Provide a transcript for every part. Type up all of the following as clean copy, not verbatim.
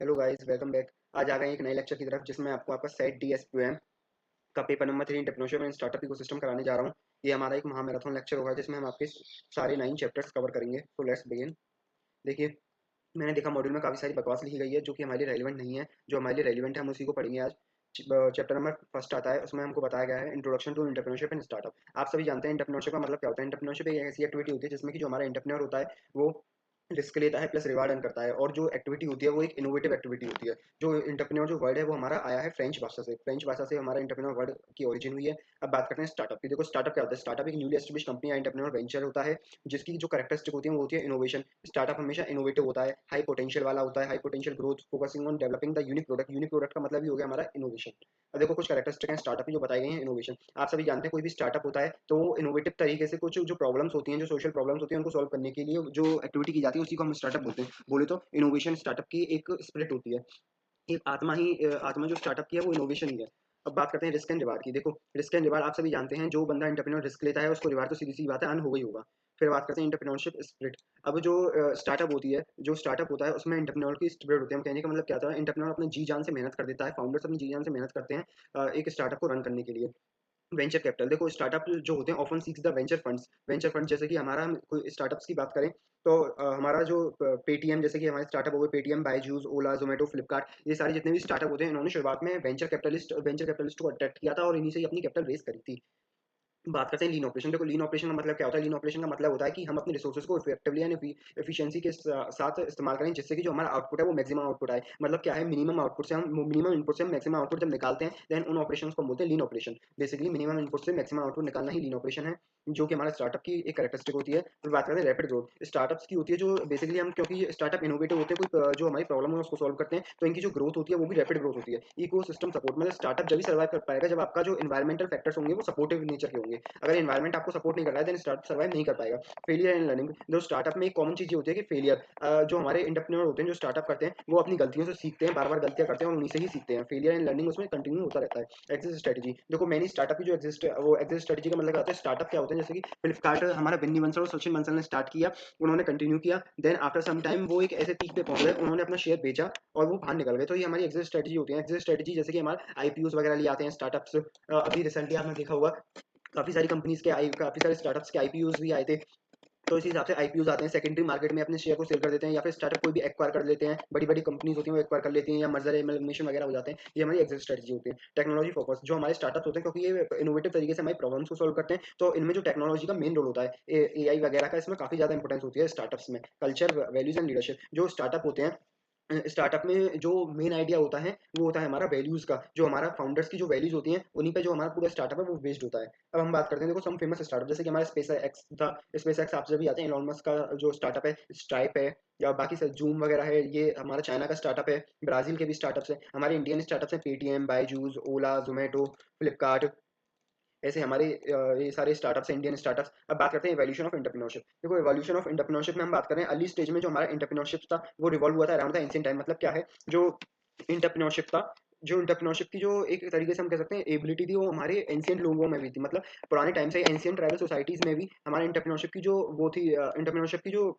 Hello guys, welcome back. आज आ गए हैं एक नए लेक्चर की तरफ जिसमें आपको आपका सेट DSQM का paper number 3 entrepreneurship and startup ecosystem कराने जा रहा हूँ। ये हमारा एक महामैराथन लेक्चर होगा जिसमें हम आपके सारे 9 चैप्टर्स कवर करेंगे। तो लेट्स बिगिन। देखिए, मैंने देखा मॉड्यूल में काफ़ी सारी बकवास लिखी गई है जो कि हमारे लिए रेलिवेंट नहीं है। जो हमारे लिए रेलिवेंट है हम उसी को पढ़ेंगे आज। चैप्टर नंबर फर्स्ट आता है, उसमें हमको बताया गया है introduction to entrepreneurship and startup. आप सभी जानते हैं एंटरप्रेन्योरशिप का मतलब क्या होता है। एंटरप्रेन्योरशिप एक ऐसी एक्टिविटी होती है जिसमें कि जो हमारा एंटरप्रेन्योर होता है वो रिस्क लेता है प्लस रिवार्ड अर्न करता है, और जो एक्टिविटी होती है वो एक इनोवेटिव एक्टिविटी होती है। जो एंटरप्रेन्योर जो वर्ड है वो हमारा आया है फ्रेंच भाषा से। फ्रेंच भाषा से हमारा एंटरप्रेन्योर वर्ड की ओरिजिन हुई है। अब बात करते हैं स्टार्टअप की। देखो, स्टार्टअप क्या होता है। स्टार्टअप एक न्यूली एस्टेब्लिश कंपनी या एंटरप्रेन्योर वेंचर होता है जिसकी जो कैरेक्टरिस्टिक होती है वो होती है इनोवेशन। स्टार्टअप हमेशा इनोवेटिव होता है, हाई पोटेंशियल वाला होता है, high potential growth, focusing on developing the unique product. Unique product का मतलब ही हो गया हमारा इनोवेशन। अब देखो, कुछ कैरेक्टरिस्टिक हैं स्टार्टअप की जो बताई गई हैं इनोवेशन। आप सभी जानते हैं कोई भी स्टार्टअप होता है तो वो इनोवेटिव तरीके से कुछ जो प्रॉब्लम्स होती हैं, जो सोशल प्रॉब्लम्स होती हैं, उनको सॉल्व करने के लिए जो एक्टिविटी की जाती है उसी को हम स्टार्टअप बोलते हैं। बोले तो इनोवेशन स्टार्टअप की एक स्पिरिट होती है। एक आत्मा ही आत्मा जो स्टार्टअप की है वो इनोवेशन ही है। अब बात करते हैं रिस्क एंड रिवार्ड की। देखो, रिस्क एंड रिवार्ड आप सभी जानते हैं, जो बंदा एंटरप्रेन्योर रिस्क लेता है उसको रिवार्ड तो सीधी सी बात है अर्न हो गई होगा। फिर बात करते हैं एंटरप्रेन्योरशिप स्पिरिट। अब जो स्टार्टअप होती है, जो स्टार्टअप होता है उसमें एंटरप्रेन्योर की स्पिरिट होती है। हम कहने का मतलब क्या था, एंटरप्रेन्योर अपने जी जान से मेहनत कर देता है, फाउंडर्स अपनी जी जान से मेहनत करते हैं एक स्टार्टअप को रन करने के लिए। वेंचर कैपिटल, देखो स्टार्टअप जो होते हैं often seeks the venture funds. Venture fund जैसे कि हमारा, हम कोई स्टार्टअप्स की बात करें तो हमारा जो पेटीएम, जैसे कि हमारे स्टार्टअप हो गए पेटीएम, बायजूस, ओला, जोमेटो, फ्लिपकार्ट, ये सारे जितने भी स्टार्टअप होते हैं इन्होंने शुरुआत में वेंचर कैपिटलिस्ट को अट्रैक्ट किया था और इन्हीं से ही अपनी कैपिटल रेज करी थी। बात करते हैं लीन ऑपरेशन। देखो, लीन ऑपरेशन का मतलब क्या होता है। लीन ऑपरेशन का मतलब होता है कि हम अपने रिसोर्सेज को इफेक्टिवली एंड एफिशिएंसी के साथ इस्तेमाल करें जिससे कि जो हमारा आउटपुट है वो मैक्सिमम आउटपुट आए। मतलब क्या है, मिनिमम आउटपुट से हम मिनिमम इनपुट से हम मैक्सिमम आउटपुट जब निकालते हैं देन उन ऑपरेशंस को हम बोलते हैं लीन ऑपरेशन। बेसिकली मिनिमम इनपुट से मैक्सिमम आउटपुट निकालना ही लीन ऑपरेशन है, जो कि हमारा स्टार्टअप की एक कैरेक्टरिस्टिक होती है। फिर बात करते हैं रैपिड ग्रोथ। स्टार्टअप्स की होती है जो बेसिकली हम, क्योंकि स्टार्टअप इनोवेटिव होते हैं, कोई जो हमारी प्रॉब्लम है उसको सॉल्व करते हैं, तो इनकी जो ग्रोथ होती है वो भी रैपिड ग्रोथ होती है। इको सिस्टम सपोर्ट, मतलब स्टार्टअप जब भी सर्वाइव कर पाएगा जब आपका जो इन्वायरमेंटल फैक्टर्स होंगे वो सपोर्टिव नेचर के होंगे। अगर एनवायरनमेंट आपको सपोर्ट नहीं कर रहा है देन स्टार्टअप सर्वाइव नहीं कर पाएगा। फेलियर एंड लर्निंग, जो स्टार्टअप में एक कॉमन चीज़ ये होती है कि फेलियर, जो हमारे एंटरप्रेन्योर होते हैं जो स्टार्टअप करते हैं वो अपनी गलतियों से सीखते हैं, बार बार गलतियां करते हैं और उन्हीं से ही सीखते हैं। फेलियर एंड लर्निंग उसमें कंटिन्यू होता रहता है। एग्जिट स्ट्रेटजी, देखो मैनी स्टार्टअप की जो एग्जिट स्ट्रेटजी का मतलब क्या होता है। स्टार्टअप क्या होता है, जैसे कि फ्लिपकार्ट हमारा बिन्नी बंसल और सचिन बंसल ने स्टार्ट किया, उन्होंने कंटिन्यू किया, देन आफ्टर सम टाइम वो एक ऐसे पीक पे पहुंच गए, उन्होंने अपना शेयर बेचा और वो बाहर निकल गए। तो ये हमारी एग्जिट स्ट्रेटजी होती है। एग्जिट स्ट्रेटजी जैसे कि हमारे आईपीओ वगैरह लिए आते हैं स्टार्टअप्स। अभी रिसेंटली आपने देखा होगा काफ़ी सारे स्टार्टअप्स के आईपीओज भी आए थे। तो इस हिसाब से आईपीओज आते हैं, सेकेंडरी मार्केट में अपने शेयर को सेल कर देते हैं, या फिर स्टार्टअप कोई भी एक्वायर कर लेते हैं, बड़ी बड़ी कंपनीज होती हैं वो एक्वायर कर लेती हैं, या मर्जर एमलमिनेशन वगैरह हो जाते हैं। ये हमारी एग्जिट स्ट्रेटजी होती है। टेक्नोलॉजी फोकस, जो हमारे स्टार्टअप्स होते हैं क्योंकि ये इनोवेटिव तरीके से हमारी प्रॉब्लम्स को सॉल्व करते हैं, तो इनमें जो टेक्नोलॉजी का मेन रोल होता है एआई वगैरह का, इसमें काफ़ी ज़्यादा इंपॉर्टेंस होती है स्टार्टअप्स में। कल्चर, वैल्यूज एंड लीडरशिप, जो स्टार्टअप होते हैं स्टार्टअप में जो मेन आइडिया होता है वो होता है हमारा वैल्यूज़ का। जो हमारा फाउंडर्स की जो वैल्यूज़ होती हैं उन्हीं पे जो हमारा पूरा स्टार्टअप है वो बेस्ड होता है। अब हम बात करते हैं, देखो सम फेमस स्टार्टअप जैसे कि हमारा स्पेस एक्स था। स्पेस एक्स आप सभी आते हैं, एलोन मस्क का जो स्टार्टअप है, स्ट्राइप है, या बाकी सब जूम वगैरह है, ये हमारा चाइना का स्टार्टअप है। ब्राज़ील के भी स्टार्टअप्स हैं। हमारे इंडियन स्टार्टअप्स हैं पेटीएम, बायजूस, ओला, ज़ोमैटो, फ्लिपकार्ट, ऐसे हमारे ये सारे स्टार्टअप्स हैं, इंडियन स्टार्टअप्स। अब बात करते हैं इवोल्यूशन ऑफ एंटरप्रेन्योरशिप। देखो, इवोल्यूशन ऑफ एंटरप्रेन्योरशिप में हम बात करें अर्ली स्टेज में जो हमारा एंटरप्रेन्योरशिप था वो रिवॉल्व हुआ था अराउंड द एंशिएंट टाइम। मतलब क्या है, जो एंटरप्रेन्योरशिप था, जो एंटरप्रेन्योरशिप की जो एक तरीके से हम कह सकते हैं एबिलिटी थी वो हमारे एंशिएंट लोगों में भी थी। मतलब पुराने टाइम से एंशिएंट ट्राइबल सोसाइटीज में भी हमारे एंटरप्रेन्योरशिप की जो वो थी, एंटरप्रेन्योरशिप की जो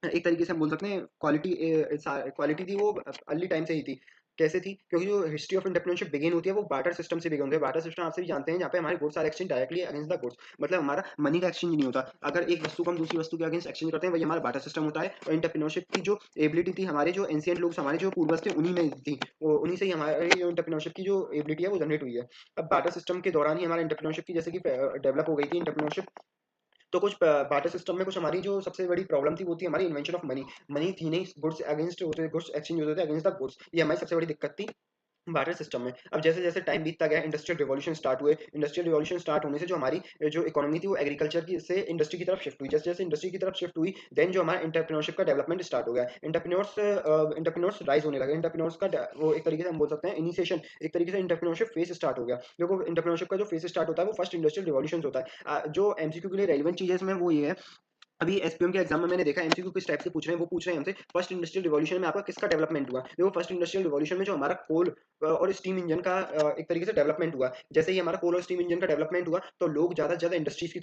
एक तरीके से हम बोल सकते हैं क्वालिटी थी, वो अर्ली टाइम से ही थी। कैसे थी, क्योंकि जो हिस्ट्री ऑफ एंटरप्रेन्योरशिप बिगिन होती है वो बार्टर सिस्टम से बिगिन होती है। बार्टर सिस्टम आप सभी जानते हैं जहाँ पे हमारे goods are exchange directly against the goods. मतलब हमारा मनी का एक्सचेंज नहीं होता। अगर एक वस्तु को हम दूसरी वस्तु के अगेंस्ट एक्सचेंज करते हैं वही हमारा बार्टर सिस्टम होता है। और एंटरप्रेन्योरशिप की जो एबिलिटी थी, हमारे जो एंशिएंट लोग, हमारे जो पूर्वज थे, उन्हीं में थी। वो उन्हीं से ही हमारी जो एंटरप्रेन्योरशिप की जो एबिलिटी है वो जनरेट हुई है। अब बार्टर सिस्टम के दौरान ही हमारे एंटरप्रेन्योरशिप की जैसे कि डेवलप हो गई थी एंटरप्रेन्योरशिप। तो कुछ बार्टर सिस्टम में कुछ हमारी जो सबसे बड़ी प्रॉब्लम थी वो थी हमारी इन्वेंशन ऑफ मनी। मनी थी नहीं, गुड्स अगेंस्ट होते, गुड्स एक्सचेंज होते थे अगेंस्ट द गुड्स। ये हमारी सबसे बड़ी दिक्कत थी बार्टर सिस्टम में। अब जैसे-जैसे टाइम बीतता गया, इंडस्ट्रियल रिवॉल्यूशन स्टार्ट हुए। इंडस्ट्रियल रिवॉल्यूशन स्टार्ट होने से जो हमारी जो इकोनॉमी थी वो एग्रीकल्चर की से इंडस्ट्री की तरफ शिफ्ट हुई। जैसे-जैसे इंडस्ट्री की तरफ शिफ्ट हुई, देन जो हमारा एंटरप्रेन्योरशिप का डेवलपमेंट स्टार्ट हो गया। एंटरप्रेन्योर्स राइज़ होने लगे। एंटरप्रेन्योर्स का वो एक तरीके से हम बोल सकते हैं इनिशिएशन, एक तरीके से एंटरप्रेन्योरशिप फेज स्टार्ट हो गया। देखो, एंटरप्रेन्योरशिप का जो फेज स्टार्ट होता है वो फर्स्ट इंडस्ट्रियल रिवॉल्यूशन होता है। जो एमसीक्यू के लिए रेलेवेंट चीज़ है इसमें वो ये है अभी एसपीएम के एग्जाम में मैंने देखा एमसीक्यू किस टाइप से पूछ रहे हैं, वो पूछ रहे हैं हमसे फर्स्ट इंडस्ट्रियल रिवॉल्यूशन में आपका किसका डेवलपमेंट हुआ। देखो फर्स्ट इंडस्ट्रियल रिवॉल्यूशन में जो हमारा कोल और स्टीम इंजन का एक तरीके से डेवलपमेंट हुआ। जैसे ही हमारा कोल और स्टीम इंजन का डेवलपमेंट हुआ तो लोग ज़्यादा से ज़्यादा इंडस्ट्रीज की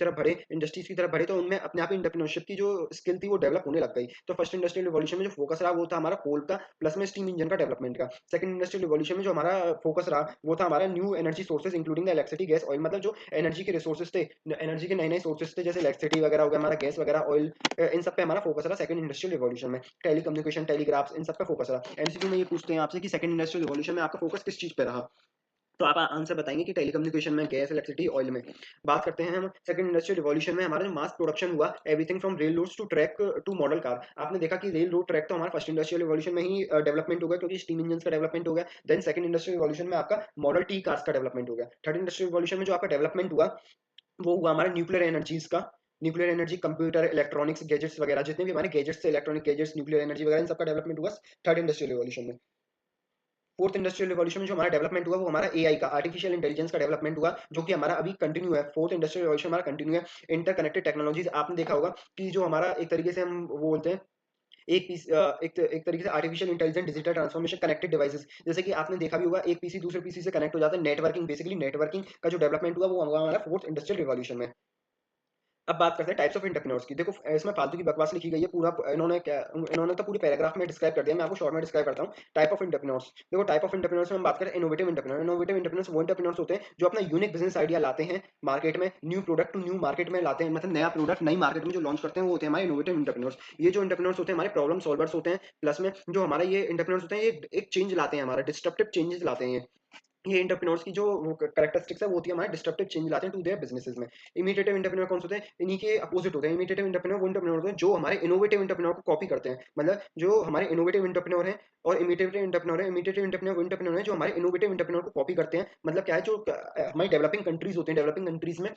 तरफ बढ़े तो उनमें अपने आप ही इंटरप्रेन्योरशिप की जो स्किल थी वो डेवलप होने लग गई। तो फर्स्ट इंडस्ट्रियल रिवॉल्यूशन में जो फोकस रहा वो था हमारा कोल का प्लस में स्टीम इंजन का डेवलपमेंट का। सेकंड इंडस्ट्रियल रिवॉल्यूशन में जो हमारा फोकस रहा वो था हमारा new energy sources including the electricity gas oil, मतलब जो एनर्जी के रिसोर्सेज थे, एनर्जी के नए नए सोर्सेज थे, जैसे इलेक्ट्रिसिटी वगैरह हो गया, हमारा गैस वगैरह, ऑयल, इन सब पे हमारा फोकस रहा सेकंड इंडस्ट्रियल रिवॉल्यूशन में। टेलीकम्युनिकेशन, टेलीग्राफ्स, इन सब पे फोकस रहा। एमसीक्यू में ये पूछते हैं आपसे कि सेकंड इंडस्ट्रियल रिवॉल्यूशन में आपका फोकस किस चीज पे रहा, तो आप आंसर बताएंगे कि टेलीकम्युनिकेशन में, गैस, इलेक्ट्रिसिटी, ऑयल में। बात करते हैं हम सेकंड इंडस्ट्रियल रिवॉल्यूशन में हमारा जो मास प्रोडक्शन हुआ everything from railroads to track to model car. आपने देखा कि रेल रोड ट्रैक तो हमारा फर्स्ट इंडस्ट्रियल रिवॉल्यूशन में ही डेवलपमेंट हो गया क्योंकि स्टीम इंजन का डेवलपमेंट हो गया। देन सेकंड इंडस्ट्रियल रिवॉल्यूशन में आपका मॉडल टी कार्स का डेवलपमेंट हो गया। थर्ड इंडस्ट्रियल रिवॉल्यूशन में जो आपका डेवलपमेंट हुआ वो हुआ हमारा न्यूक्लियर एनर्जीज का। Nuclear energy, computer, electronics, gadgets वगैरह, जितने भी हमारे गैजेट्स थे, इलेक्ट्रॉनिक गैजेट्स, न्यूक्लियर एनर्जी वगैरह, इन सबका डेवलपमेंट हुआ थर्ड इंडस्ट्रियल रिवॉल्यूशन में। फोर्थ इंडस्ट्रियल रिवॉल्यूशन में जो हमारा डेवलपमेंट हुआ वो हमारा एआई का, आर्टिफिशियल इंटेलिजेंस का डेवलपमेंट हुआ, जो कि हमारा अभी कंटिन्यू है। फोर्थ इंडस्ट्रियल रिवॉल्यूशन हमारा कंटिन्यू है। इंटरकनेक्टेड टेक्नोलॉजीज, आपने देखा होगा कि जो हमारा एक तरीके से हम वो बोलते हैं एक तरीके से artificial intelligence, digital transformation, connected devices, जैसे कि आपने देखा भी होगा एक पीसी दूसरे पीसी से कनेक्ट हो जाता है, नेटवर्किंग, बेसिकली नेटवर्किंग का जो डेवलपमेंट हुआ वो हुआ हमारा फोर्थ इंडस्ट्रियल रिवॉल्यूशन में। अब बात करते हैं टाइप्स ऑफ एंटरप्रेन्योर्स की। देखो इसमें फालतू की बकवास लिखी गई है, पूरा इन्होंने तो पूरे पैराग्राफ में डिस्क्राइब कर दिया, मैं आपको शॉर्ट में डिस्क्राइब करता हूँ। टाइप ऑफ एंटरप्रेन्योर्स, देखो टाइप ऑफ एंटरप्रेन्योर्स में हम बात करें इनोवेटिव एंटरप्रेन्योर। इनोवेटिव एंटरप्रेन्योर्स वो एंटरप्रेन्योर्स होते हैं जो अपना यूनिक बिजनेस आइडिया लाते हैं मार्केट में, new product to new market में लाते हैं, मतलब नया प्रोडक्ट नई मार्केट में जो लॉन्च करते हैं वो होते हैं हमारे इनोवेटिव एंटरप्रेन्योर्स। ये जो एंटरप्रेन्योर्स होते हैं हमारे प्रॉब्लम सॉल्वर्स होते हैं, प्लस में जो हमारा ये एंटरप्रेन्योर्स होते हैं ये एक चेंज लाते हैं, हमारा डिस्ट्रप्टिव चेंजेस लाते हैं। ये एंटरप्रेन्योर्स की जो कैरेक्टरिस्टिक्स है वो होती है हमारे डिस्ट्रप्टिव चेंज लाते हैं टू देयर बिजनेसेस में। इमिटेटिव एंटरप्रेन्योर कौन से होते हैं, इन्हीं के अपोजिट होते हैं। इमिटेटिव एंटरप्रेन्योर वो एंटरप्रेन्योर होते हैं जो हमारे इनोवेटिव एंटरप्रेन्योर को कॉपी करते हैं, मतलब जो हमारे इनोवेटिव एंटरप्रेन्योर हैं और इमिटेटिव एंटरप्रेन्योर है। इमिटेटिव एंटरप्रेन्योर वो एंटरप्रेन्योर है जो हमारे इनोवेटिव एंटरप्रेन्योर को कॉपी करते हैं, मतलब क्या है, जो हमारी डेवलपिंग कंट्रीज होते हैं, डेवलपिंग कंट्रीज में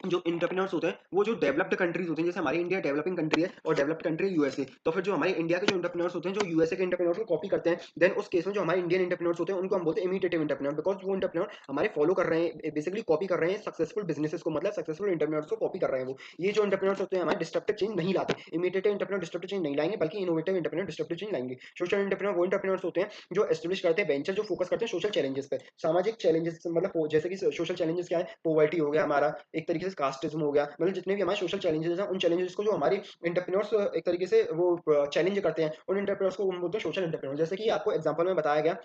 जो एंटरप्रेन्योर्स होते हैं वो जो डेवलप्ड कंट्रीज होते हैं, जैसे हमारी इंडिया डेवलपिंग कंट्री है और डेवलप्ड कंट्री यूएसए, तो फिर जो हमारे इंडिया के जो एंटरप्रेन्योर्स होते हैं जो यूएसए के एंटरप्रेन्योर्स को कॉपी करते हैं, देन उस केस में जो हमारे इंडियन एंटरप्रेन्योर्स होते हैं उनको हम बोलते हैं इमिटेटिव एंटरप्रेन्योर, बिकॉज वो एंटरप्रेन्योर हमारे फॉलो कर रहे हैं, बेसिकली कॉपी कर रहे हैं सक्सेसफुल बिजनेसेस को, मतलब सक्सेसफुल एंटरप्रेन्योर्स को कॉपी कर रहे हैं वो। ये जो एंटरप्रेन्योर्स होते हैं हमारे डिस्ट्रप्टिव चेंज नहीं लाते, इमिटेटिव एंटरप्रेन्योर डिस्ट्रप्टिव चेंज नहीं लाएंगे, बल्कि इनोवेटिव एंटरप्रेन्योर डिस्ट्रप्टिव चेंज लाएंगे। सोशल एंटरप्रेन्योर वो एंटरप्रेन्योर्स होते हैं जो एस्टेब्लिश करते हैं वेंचर, जो फोकस करते हैं सोशल चैलेंजेस पे, सामाजिक चैलेंजेस, मतलब जैसे कि सोशल चैलेंजेस क्या है, पॉवर्टी हो गया हमारा, एक तरीके से कास्टिज्म हो गया, मतलब जितने भी हमारे सोशल चैलेंजेस हैं उन चैलेंजेस को जो हमारी एंटरप्रेन्योर्स एक तरीके से वो चैलेंज करते हैं, उन एंटरप्रेन्योर्स को हम बोलते हैं सोशल एंटरप्रेन्योर। जैसे कि आपको एग्जांपल में बताया गया,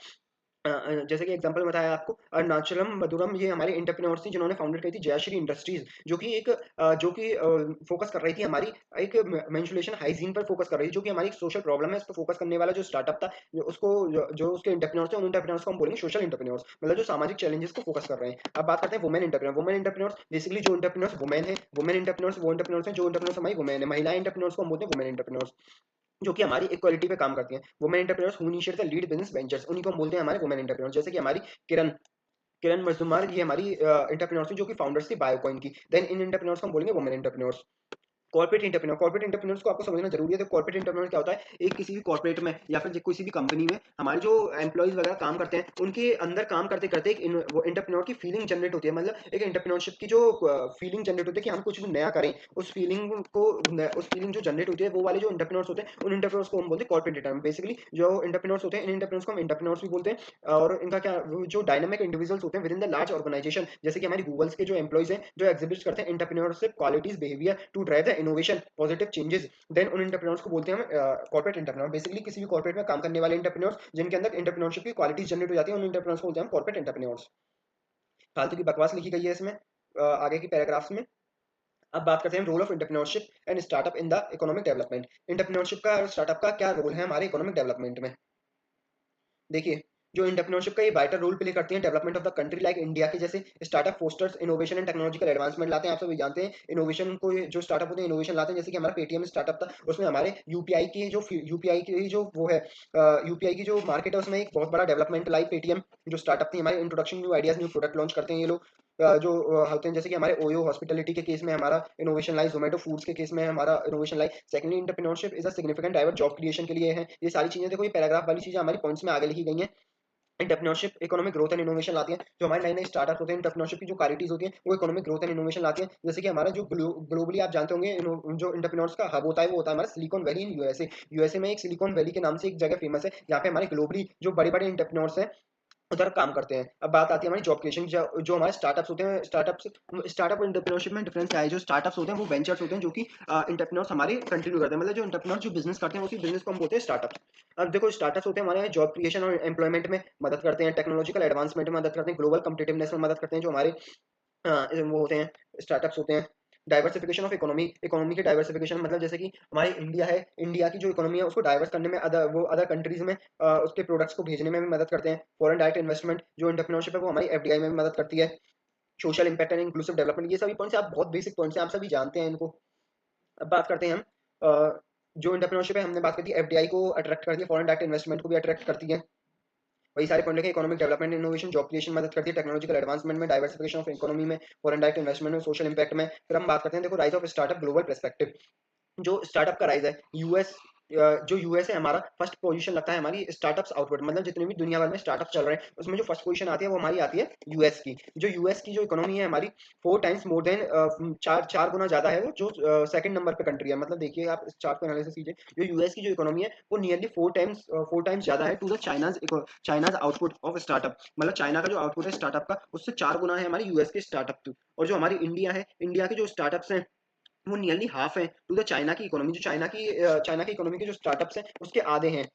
जैसे कि एग्जांपल में बताया आपको अरुणाचलम मधुरम, ये हमारे एंटरप्रेन्योर्स थी जिन्होंने फाउंडेड करी थी जयश्री इंडस्ट्रीज, जो कि फोकस कर रही थी हमारी एक मेंस्ट्रुएशन हाइजीन पर फोकस कर रही थी, जो कि हमारी एक सोशल प्रॉब्लम है, इस पर फोकस करने वाला जो स्टार्टअप था, जो उसके एंटरप्रेन्योर्स थे उन एंटरप्रेन्योर्स को हम बोलेंगे सोशल एंटरप्रेन्योर्स, मतलब जो सामाजिक चैलेंजेस को फोकस कर रहे हैं। अब बात करते हैं women entrepreneur. Women entrepreneurs basically जो एंटरप्रेन्योर्स वुमेन है, वुमेन एंटरप्रेन्योर्स वो एंटरप्रेन्योर्स हैं जो एंटरप्रेन्योर्स हमारी वुमेन है, महिला एंटरप्रेन्योर्स को हम बोलते हैं वुमेन एंटरप्रेन्योर्स, जो कि हमारी इक्वालिटी पे काम करती हैं। Women entrepreneurs who initiate the lead business ventures, उन्हीं को हम बोलते हैं हमारे वुमेन एंटरप्रेन्योर्स। जैसे कि हमारी किरण किरण मजदूमार, ये हमारी एंटरप्रेन्योर्स थी जो कि फाउंडर्स थी बायोकॉइन की। देन इन एंटरप्रेन्योर्स को हम बोलेंगे वुमेन एंटरप्रेन्योर्स। कॉर्पोरेट एंटरप्रेन्योर्स को आपको समझना जरूरी है। तो कॉर्पोरेट एंटरप्रेन्योर क्या होता है, एक किसी भी कॉर्पोरेट में या फिर किसी भी कंपनी में हमारे जो एम्प्लॉइज वगैरह काम करते हैं उनके अंदर काम करते करते वो एंटरप्रेन्योर की फीलिंग जनरेट होती है, मतलब एक एंटरप्रेन्योरशिप की जो फीलिंग जनरेट होती है कि हम कुछ भी नया करें, उस फीलिंग जो जनरेट होती है वो वाले जो एंटरप्रेन्योर्स होते हैं उन एंटरप्रेन्योर्स को हम बोलते हैं कॉर्पोरेट एंटरप्रेन्योर। बेसिकली जो एंटरप्रेन्योर्स होते हैं इन एंटरप्रेन्योर्स को हम एंटरप्रेन्योर्स भी बोलते हैं। और इनका क्या, जो डायनामिक इंडिविजुअल्स होते हैं within the large organization, जैसे कि हमारी गूगल्स के जो एम्प्लॉइज हैं जो एग्जिबिट करते हैं entrepreneurship qualities, behavior to drive the innovation, positive changes, then उन एंटरप्रेन्योर्स को बोलते हैं हम कॉर्पोरेट एंटरप्रेन्योर। बेसिकली किसी भी कॉर्पोरेट में काम करने वाले एंटरप्रेन्योर्स जिनके अंदर एंटरप्रेन्योरशिप की क्वालिटीज जनरेट हो जाती है उन एंटरप्रेन्योर्स को बोलते हैं हम कॉर्पोरेट एंटरप्रेन्योर्स। फालतू की बकवास लिखी गई है इसमें आगे की पैराग्राफ्स में। अब बात करते हैं role of entrepreneurship and startup in the economic development. Entrepreneurship का और स्टार्टअप का क्या रोल है हमारे इकोनॉमिक डेवलपमेंट में। देखिए, जो एंटरप्रेन्योरशिप का ये वाइटल रोल प्ले करती है development of the country, like India के जैसे startup fosters innovation and technological advancement लाते हैं। आप सभी जानते हैं इनोवेशन को, जो स्टार्टअप होते हैं इनोवेशन लाते हैं, जैसे कि हमारा पेटीएम स्टार्टअप था, उसमें हमारे यूपीआई की जो वो है, यूपीआई की जो मार्केट है उसमें एक बहुत बड़ा डेवलपमेंट लाई पेटीएम जो स्टार्टअप थी, हमारे introduction new ideas new product launch करते हैं ये लोग। होते हैं जैसे कि हमारे ओयो हॉस्पिटलिटी के केस में हमारा इनोवेशन लाई, जोमेटो फूड्स के केस में हमारा innovation lie. Secondly entrepreneurship is a significant driver job creation के लिए है। ये सारी चीजें देखो, ये पैराग्राफ वाली चीजें हमारी पॉइंट्स में आगे लिखी गई हैं। Entrepreneurship economic growth and innovation लाती है। जो हमारे नए-नए स्टार्टअप होते हैं, एंटरप्रेन्योरशिप की जो क्वालिटीज़ होती हैं, वो इकोनॉमिक ग्रोथ एंड इनोवेशन लाती है। जैसे कि हमारा जो ग्लोबली आप जानते होंगे जो एंटरप्रेन्योर्स का हब होता है, वो होता है हमारा silicon valley in USA. USA में एक सिलिकॉन वैली के नाम से एक जगह फेमस है, जहाँ पे हमारे ग्लोबली जो बड़े-बड़े एंटरप्रेन्योर्स हैं, उधर काम करते हैं। अब बात आती है हमारी जॉब क्रिएशन जो जो हमारे स्टार्टअप्स होते हैं, स्टार्टअप और एंटरप्रेन्योरशिप में डिफरेंस क्या है? जो स्टार्टअप्स होते हैं वो वेंचर्स होते हैं जो कि एंटरप्रेन्योर्स हमारे कंटिन्यू करते हैं। मतलब जो एंटरप्रेन्योर जो बिज़नेस करते हैं उसी बिज़नेस को हम बोलते हैं स्टार्टअप्स। अब देखो स्टार्टअप्स होते हैं हमारे जॉब क्रिएशन और एम्प्लॉयमेंट में मदद करते हैं, टेक्नोलॉजिकल एडवांसमेंट में मदद करते हैं, ग्लोबल कॉम्पिटिटिवनेस में मदद करते हैं। जो हमारे वो होते हैं स्टार्टअप्स होते हैं। डाइवर्सिफिकेशन ऑफ इकोनॉमी, इकोनॉमी की डाइवर्सिफिकेशन मतलब जैसे कि हमारी इंडिया है, इंडिया की जो इकोनॉमी है उसको डाइवर्स करने में अदर कंट्रीज में उसके प्रोडक्ट्स को भेजने में भी मदद करते हैं। फॉरेन डायरेक्ट इन्वेस्टमेंट जो एंटरप्रेन्योरशिप है वो हमारी एफडीआई में भी मदद करती है। Social impact and inclusive development, ये सभी पॉइंट्स आप बहुत बेसिक पॉइंट्स हैं, आप सभी जानते हैं इनको। अब बात करते हैं हम जो एंटरप्रेन्योरशिप है, हमने बात की थी एफडीआई को अट्रैक्ट करती है, फॉरेन डायरेक्ट इन्वेस्टमेंट को भी अट्रैक्ट करती है। वही सारे पॉइंट लिखे, economic development innovation job creation मदद करती है, टेक्नोलॉजिकल एडवांसमेंट में, डाइवर्सिफिकेशन ऑफ इकोनॉमी में, फॉरेन डायरेक्ट इन्वेस्टमेंट में, सोशल इम्पैक्ट में। फिर हम बात करते हैं देखो rise of startup global perspective. जो स्टार्टअप का राइज है यूएस, जो यूएस है हमारा फर्स्ट पोजीशन लगता है हमारी स्टार्टअप्स आउटपुट, मतलब जितने भी दुनिया भर में स्टार्टअप चल रहे हैं उसमें जो फर्स्ट पोजीशन आती है वो हमारी आती है यूएस की। जो यूएस की जो इकोनॉमी है हमारी 4 टाइम्स मोर देन चार गुना ज्यादा है वो जो सेकंड नंबर पे कंट्री है। मतलब देखिए आप इस चार्ट को एनालिसिस कीजिए, जो यूएस की जो इकोनॉमी है वो नियरली 4 टाइम्स ज्यादा है to the China's output of startup. मतलब चाइना का जो आउटपुट है स्टार्टअप का उससे 4 गुना है हमारी यूएस के स्टार्टअप। और जो हमारी इंडिया है, इंडिया के जो स्टार्टअप्स हैं वो नियरली हाफ है टू द चाइना की इकोनॉमी। जो चाइना की इकोनॉमी के जो स्टार्टअप्स हैं उसके आधे हैं।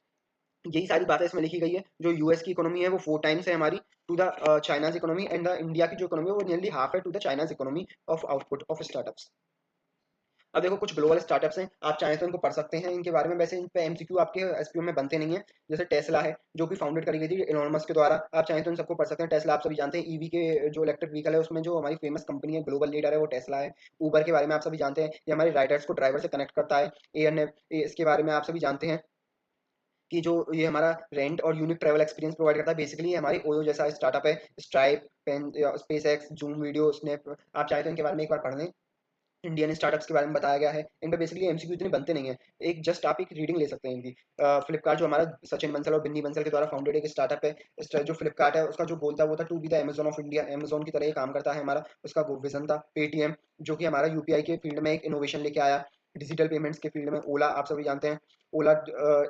यही सारी बातें इसमें लिखी गई है। जो यूएस की इकोनॉमी है वो 4 टाइम्स है हमारी to the China's economy, and the India की जो इकोनॉमी है वो नियरली हाफ है to the China's economy of output of startups. अब देखो कुछ ग्लोबल स्टार्टअप्स हैं, आप चाहें तो इनको पढ़ सकते हैं इनके बारे में। वैसे इन पे एमसीक्यू आपके एसपीओ में बनते नहीं है। जैसे टेस्ला है जो कि फाउंडेड करी गई थी इलॉन मस्क के द्वारा, आप चाहें तो इन सबको पढ़ सकते हैं। टेस्ला आप सभी जानते हैं, ईवी के जो इलेक्ट्रिक व्हीकल है उसमें जो हमारी फेमस कंपनी है, ग्लोबल लीडर है, वो टेस्ला है। ऊबर के बारे में आप सभी जानते हैं, ये हमारे राइडर्स को ड्राइवर से कनेक्ट करता है। एयरनेव इसके बारे में आप सभी जानते हैं कि जो ये हमारा रेंट और यूनिक ट्रैवल एक्सपीरियंस प्रोवाइड करता है। बेसिकली हमारी ओयो जैसा स्टार्टअप है। Stripe, Pen, SpaceX, Zoom video, Snap, आप चाहें तो इनके बारे में एक बार पढ़ लें। इंडियन स्टार्टअप्स के बारे में बताया गया है। इन पे बेसिकली एमसीक्यू इतने बनते नहीं है, एक जस्ट आप एक रीडिंग ले सकते हैं इनकी। फ्लिपकार्ट जो हमारा सचिन बंसल और बिन्नी बंसल के द्वारा फाउंडेड एक स्टार्टअप है। जो फ्लिपकार्ट है उसका जो गोल था वो था to be the Amazon of India, Amazon की तरह ये काम करता है हमारा, उसका विजन था। पेटीएम जो कि हमारा यूपीआई के फील्ड में एक इनोवेशन लेके आया। डिजिटल पेमेंट्स के फील्ड में ओला, आप सभी जानते हैं। ओला